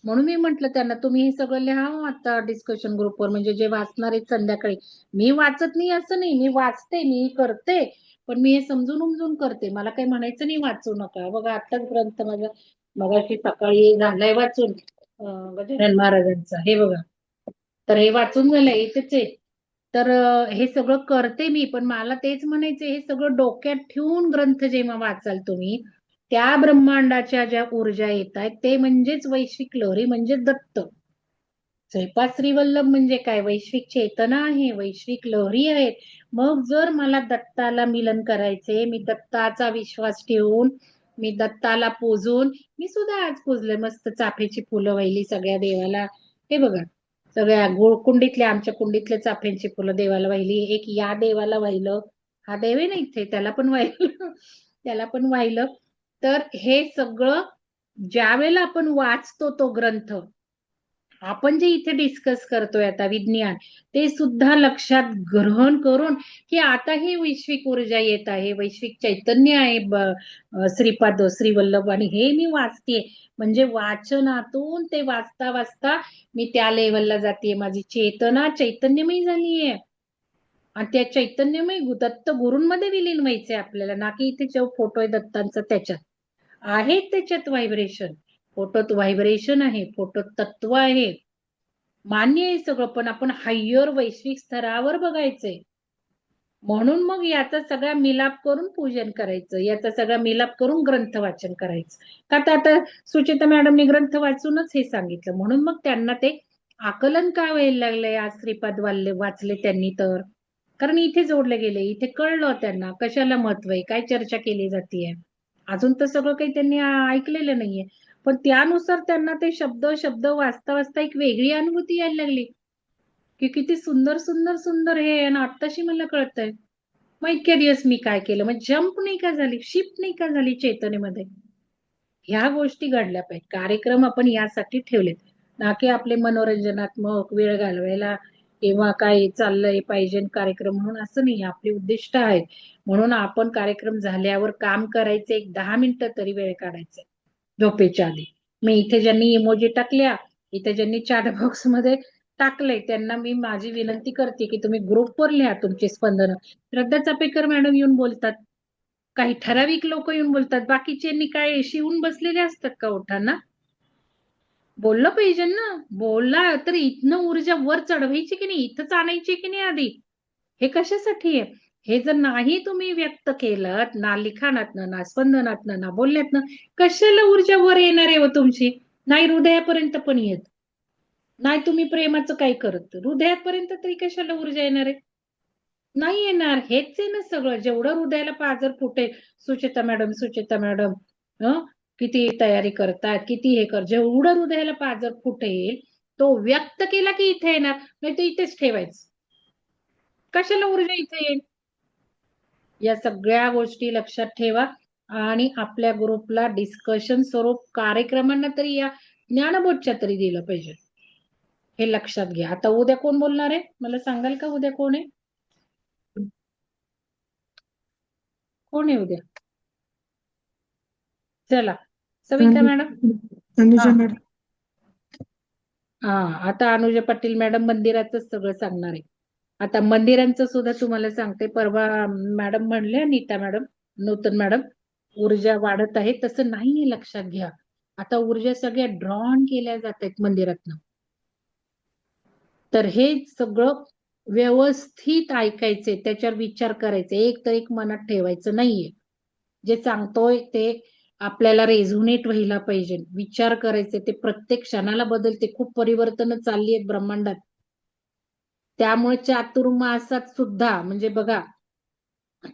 म्हणून मी म्हंटल त्यांना, तुम्ही हे सगळं लिहा हो आता डिस्कशन ग्रुपवर, म्हणजे जे वाचणार आहेत संध्याकाळी. मी वाचत नाही असं नाही, मी वाचते, मी करते, पण मी हे समजून उमजून करते. मला काही म्हणायचं नाही वाचू नका. बघा आत्ताच ग्रंथ माझा मगाशी सकाळी झालाय वाचून, गजानन महाराजांचा, हे बघा. तर हे वाचून झालंय, इथेच आहे. तर हे सगळं करते मी, पण मला तेच म्हणायचं, हे सगळं डोक्यात ठेवून ग्रंथ जेव्हा वाचाल तुम्ही, त्या ब्रह्मांडाच्या ज्या ऊर्जा येत आहेत ते म्हणजेच वैश्विक लहरी, म्हणजे दत्त. श्रीपाद श्रीवल्लभ म्हणजे काय? वैश्विक चेतना आहे, वैश्विक लहरी आहेत. मग जर मला दत्ताला मिलन करायचे, मी दत्ताचा विश्वास ठेवून, मी दत्ताला पूजून, मी सुद्धा आज पूजले, मस्त चाफ्याची फुलं वाहिली सगळ्या देवाला. हे बघा, सगळ्या कुंडीतल्या, आमच्या कुंडीतल्या चाफ्यांची फुलं देवाला वाहिली. एक या देवाला वाहिलं, हा देव आहे ना इथे, त्याला पण वाहिलं, त्याला पण वाहिलं. तर हे सगळं ज्या वेळेला आपण वाचतो तो ग्रंथ, आपण जे इथे डिस्कस करतोय आता विज्ञान, ते सुद्धा लक्षात ग्रहण करून, की आता ही वैश्विक ऊर्जा येत आहे, वैश्विक चैतन्य आहे श्रीपाद श्रीवल्लभ, आणि हे मी वाचतेय. म्हणजे वाचनातून ते वाचता वाचता मी त्या लेवलला जाते, माझी चेतना चैतन्यमयी झालीये. आणि त्या चैतन्यमय दत्त गुरूंमध्ये विलीन व्हायचंय आपल्याला, ना की इथे जो फोटो आहे दत्तांचा त्याच्यात आहे, त्याच्यात व्हायब्रेशन. फोटोत व्हायब्रेशन आहे, फोटोत तत्व आहे, मान्य आहे सगळं, पण आपण हायर वैश्विक स्तरावर बघायचंय. म्हणून मग याचा सगळा मिलाप करून पूजन करायचं, याचा सगळा मिलाप करून ग्रंथ वाचन करायचं. का तर आता सुचेता मॅडमने ग्रंथ वाचूनच हे सांगितलं, म्हणून मग त्यांना ते आकलन का व्हायला लागलंय. आज श्रीपाद वाचले त्यांनी, तर कारण इथे जोडले गेले, इथे कळलं त्यांना कशाला महत्व आहे, काय चर्चा केली जाते. अजून तर सगळं काही त्यांनी ऐकलेलं नाहीये, पण त्यानुसार त्यांना ते शब्द शब्द वाचता वाचता एक वेगळी अनुभूती यायला लागली, की किती सुंदर सुंदर सुंदर हे आहे. आणि आत्ताशी मला कळतंय, मग इतक्या दिवस मी काय केलं, मग जंप नाही का झाली, शिफ्ट नाही का झाली चेतनेमध्ये. ह्या गोष्टी घडल्या पाहिजेत. कार्यक्रम आपण यासाठी ठेवलेत, ना की आपले मनोरंजनात्मक वेळ घालवायला किंवा काय चाललंय पाहिजे कार्यक्रम म्हणून, असं नाही. आपले उद्दिष्ट आहेत, म्हणून आपण कार्यक्रम झाल्यावर काम करायचं, एक 10 मिनिटं तरी वेळ काढायचा झोपेच्या आधी. मी इथे ज्यांनी इमोजी टाकल्या, इथे ज्यांनी चॅट बॉक्स मध्ये टाकलंय, त्यांना मी माझी विनंती करते की तुम्ही ग्रुपवर लिहा तुमची स्पंदन. श्रद्धा चापेकर मॅडम येऊन बोलतात, काही ठराविक लोक येऊन बोलतात, बाकीच्यांनी काय शिवून बसलेले असतात का ओठांना? बोललं पाहिजे ना. बोलला तर इथनं ऊर्जा वर चढवायची की नाही, इथंच आणायची की नाही आधी. हे कशासाठी आहे? हे जर नाही तुम्ही व्यक्त केलं, ना लिखाणातनं, ना स्पंदनातनं, ना बोलण्यातनं, कशाला ऊर्जा वर येणार आहे हो तुमची? नाही हृदयापर्यंत पण येत नाही. तुम्ही प्रेमाचं काय करत, हृदयापर्यंत तरी कशाला ऊर्जा येणार आहे? नाही येणार. हेच आहे ना सगळं. जेवढं हृदयाला पाजर फुटेल, सुचेता मॅडम, सुचेता मॅडम किती तयारी करतात, किती हे जेवढं हृदयाला पाजर फुटेल, तो व्यक्त केला की इथे येणार, नाही तर इथेच ठेवायचं. कशाला ऊर्जा इथे येईल? या सगळ्या गोष्टी लक्षात ठेवा. आणि आपल्या ग्रुपला डिस्कशन स्वरूप कार्यक्रमांना तरी या ज्ञानबोधच्या तरी दिलं पाहिजे, हे लक्षात घ्या. आता उद्या कोण बोलणार आहे, मला सांगाल का उद्या कोण आहे? कोण आहे उद्या? चला, सविता मॅडम. अनुजा हा मॅडम. हा, आता अनुजा पाटील मॅडम मंदिराचं सगळं सांगणार आहे. आता मंदिरांचं सुद्धा तुम्हाला सांगते. परवा मॅडम म्हणले, नीता मॅडम, नूतन मॅडम, ऊर्जा वाढत आहे, तसं नाहीये, लक्षात घ्या. आता ऊर्जा सगळ्या ड्रॉन केल्या जात आहेत मंदिरातनं. तर हे सगळं व्यवस्थित ऐकायचे, त्याच्यावर विचार करायचे, एक तर एक मनात ठेवायचं नाहीये. जे सांगतोय ते आपल्याला रेझोनेट व्हायला पाहिजे, विचार करायचे, ते प्रत्येक क्षणाला बदलते. खूप परिवर्तन चालली आहेत ब्रह्मांडात. त्यामुळे चातुर्मासात सुद्धा, म्हणजे बघा,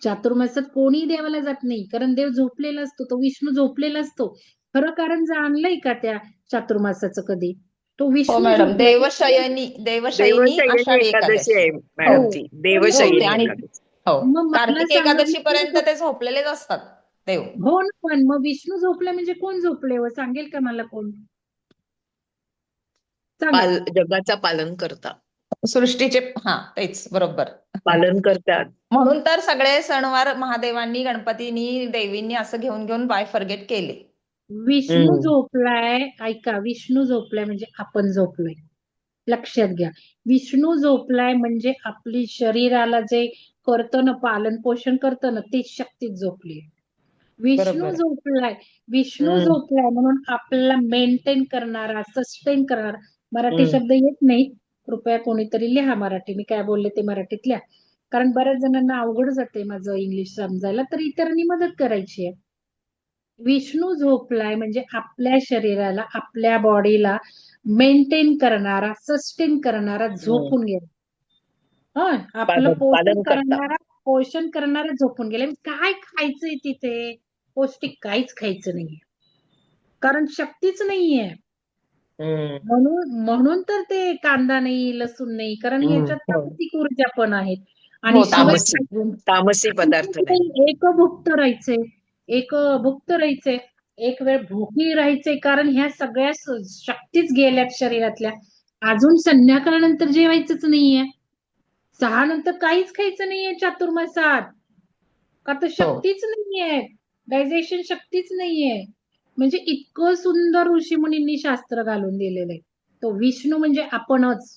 चातुर्मासात कोणी देवाला जात नाही, कारण देव झोपलेला असतो, तो विष्णू झोपलेला असतो. खरं कारण जाणलंय का त्या चातुर्मासाचं कधी? तो हो विष्णू मॅडम, झोपलाय. देवशयनी देवशयनी देवशयनी आषाढी एकादशी एकादशी. आहे हो, मॅडमची, पण हो ते देवशयनी आणि एकादशी. हो, मग मला कार्तिक सांगा एकादशी विष्णू पर्यंत ते झोपलेलेच असतात देव. हो ना, पण मग विष्णू झोपला म्हणजे कोण झोपले व सांगेल का मला कोण? सांगा. जगाचा पालन करता, सृष्टीचे, हा तेच बरोबर. पालन करतात. म्हणून तर सगळे सणवार महादेवांनी, गणपतींनी, देवींनी असं घेऊन घेऊन बाय फॉरगेट केले. विष्णू झोपलाय, ऐका, विष्णू झोपलाय म्हणजे आपण झोपलोय. लक्षात घ्या, विष्णू झोपलाय म्हणजे आपली शरीराला जे करतं ना, पालन पोषण करतं ना, ती शक्तीच झोपली. विष्णू बरोबर. झोपलाय, विष्णू हम्म. झोपलाय म्हणून आपल्याला मेंटेन करणारा, सस्टेन करणारा, मराठी हम्म. शब्द येत नाही, कृपया कोणीतरी लिहा मराठी, मी काय बोलले ते मराठीत लिहा, कारण बऱ्याच जणांना अवघड जाते माझं इंग्लिश समजायला, तर इतरांनी मदत करायची आहे. विष्णू झोपलाय म्हणजे आपल्या शरीराला, आपल्या बॉडीला मेंटेन करणारा, सस्टेन करणारा झोपून गेला. हं, आपलं पालन करता. पोषण करणारा झोपून गेला. काय खायचंय तिथे? पौष्टिक काहीच खायचं नाहीये. कारण शक्तीच नाहीये. म्हणून म्हणून तर ते कांदा नाही, लसूण नाही, कारण ह्याच्यात हो. तामसिक ऊर्जा पण आहेत. आणि हो, शिवाय तामसी पदार्थ नाही. एक भुक्त राहायचंय, एक भुक्त राहायचंय, एक वेळ भुकी राहायचंय, कारण ह्या सगळ्या शक्तीच गेल्यात शरीरातल्या. अजून संध्याकाळनंतर जेवायचंच नाहीये. 6 नंतर काहीच खायचं नाहीये चातुर्मासात. का तर हो. शक्तीच नाहीये. डायजेशन शक्तीच नाहीये. म्हणजे इतकं सुंदर ऋषीमुनींनी शास्त्र घालून दिलेलं आहे. तो विष्णू म्हणजे आपणच.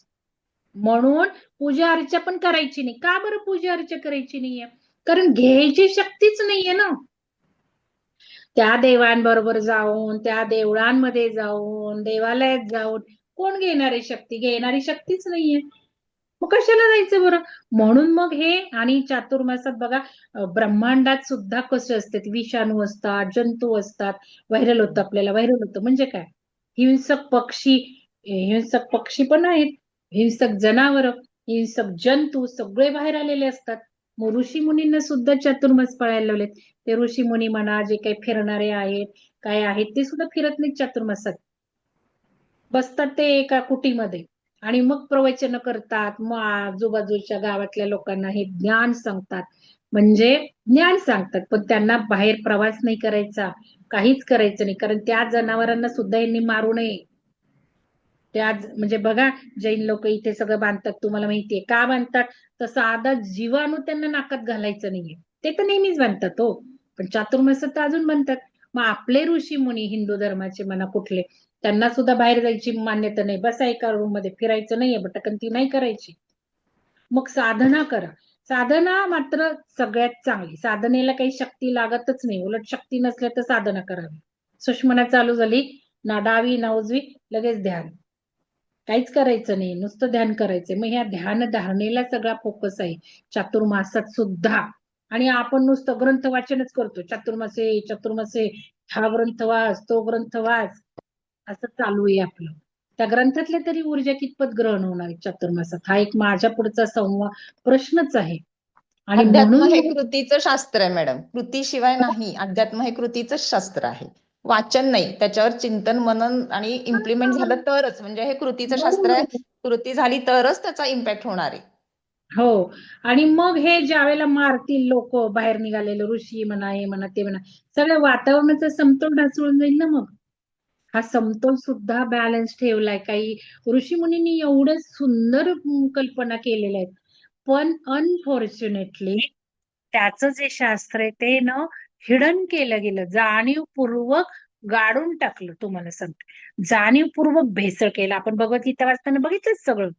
म्हणून पूजा अर्चा पण करायची नाही. का बरं पूजा अर्चा करायची नाहीये? कारण घ्यायची शक्तीच नाहीये ना. त्या देवांबरोबर जाऊन, त्या देवळांमध्ये जाऊन, देवालयात जाऊन कोण घेणारी शक्ती? घेणारी शक्तीच नाहीये. मग कशाला जायचं बरं? म्हणून मग हे, आणि चातुर्मासात बघा, ब्रह्मांडात सुद्धा कसे असतात, विषाणू असतात, जंतू असतात. व्हायरल होतं, आपल्याला व्हायरल होतं म्हणजे काय? हिंसक पक्षी पण आहेत, हिंसक जनावर, हिंसक जंतू सगळे बाहेर आलेले असतात. मग ऋषी मुनींना सुद्धा चातुर्मास पाळायला लावलेत. ते ऋषी मुनी म्हणा, जे काही फिरणारे आहेत, काय आहेत, ते सुद्धा फिरत नाहीत चातुर्मासात. बसतात ते एका कुटीमध्ये आणि मग प्रवचन करतात. मग आजूबाजूच्या गावातल्या लोकांना हे ज्ञान सांगतात. म्हणजे ज्ञान सांगतात, पण त्यांना बाहेर प्रवास नाही करायचा, काहीच करायचं नाही, कारण त्या जनावरांना सुद्धा यांनी मारू नये. त्या म्हणजे बघा, जैन लोक इथे सगळं बांधतात, तुम्हाला माहितीये का बांधतात? तर साधा जीवाणू त्यांना नाकात घालायचं नाहीये. ते तर नेहमीच बांधतात हो, पण चातुर्मासात तर अजून बांधतात. मग आपले ऋषी मुनी हिंदू धर्माचे म्हणा कुठले, त्यांना सुद्धा बाहेर जायची मान्यता नाही. बसा एका रूम मध्ये, फिरायचं नाहीये, भटकंती नाही करायची. मग साधना करा. साधना मात्र सगळ्यात चांगली. साधनेला काही शक्ती लागतच नाही, उलट शक्ती नसल्या तर साधना करावी. सुषमना चालू झाली ना, डावी ना उजवी, लगेच ध्यान. काहीच करायचं नाही, नुसतं ध्यान करायचंय. मग ह्या ध्यान धारणेला सगळा फोकस आहे चातुर्मासात सुद्धा. आणि आपण नुसतं ग्रंथ वाचनच करतो, चातुर्मासे चतुर्मासे, हा ग्रंथ वाच, तो ग्रंथ वाच, असं चालू आहे आपलं. त्या ग्रंथातल्या तरी ऊर्जा कितपत ग्रहण होणार आहे चातुर्मासात? हा एक माझ्या पुढचा प्रश्नच आहे. आणि अध्यात्म म्हणून हे कृतीचं शास्त्र आहे मॅडम. कृतीशिवाय नाही. अध्यात्म हे कृतीचं शास्त्र आहे, वाचन नाही. त्याच्यावर चिंतन, मनन आणि इम्प्लिमेंट झालं तरच, म्हणजे हे कृतीचं शास्त्र आहे. कृती झाली तरच त्याचा इम्पॅक्ट होणार आहे. हो. आणि मग हे ज्यावेळेला मारतील लोक, बाहेर निघालेले ऋषी म्हणा, हे म्हणा, ते म्हणा, सगळ्या वातावरणाचा समतोल ढासळून जाईल ना. मग हा समतोल सुद्धा बॅलन्स ठेवलाय. काही ऋषी मुनींनी एवढं सुंदर कल्पना केलेल्या आहेत, पण अनफॉर्च्युनेटली त्याचं जे शास्त्र आहे ते न हिडन केलं गेलं, जाणीवपूर्वक गाडून टाकलं. तुम्हाला सांगते, जाणीवपूर्वक भेसळ केलं. आपण भगवद्गीता वाचताना बघितलं सगळं.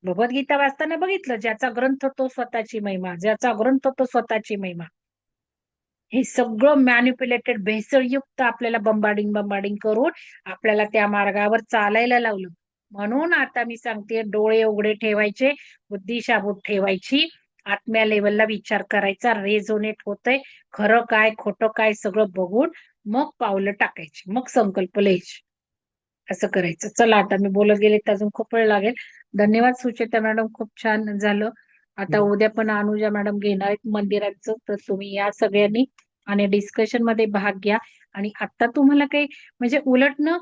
भगवद्गीता वाचताना बघितलं, ज्याचा ग्रंथ तो स्वतःची महिमा, ज्याचा ग्रंथ तो स्वतःची महिमा. हे सगळं मॅन्युप्युलेटेड, भेसळयुक्त आपल्याला बंबाडिंग करून आपल्याला त्या मार्गावर चालायला लावलं. म्हणून आता मी सांगते, डोळे उघडे ठेवायचे, बुद्धी शाबूत ठेवायची, आत्म्या लेवलला विचार करायचा, रेझोनेट होतंय, खरं काय खोटं काय सगळं बघून मग पावलं टाकायची, मग संकल्प लिहायचे. असं करायचं. चला, आता मी बोलत गेले तर अजून खूप वेळ लागेल. धन्यवाद सुचेता मॅडम, खूप छान झालं. आता उद्या पण अनुजा मॅडम घेणार आहेत मंदिराचं, तर तुम्ही या सगळ्यांनी आणि डिस्कशन मध्ये भाग घ्या. आणि आता तुम्हाला काही म्हणजे उलट न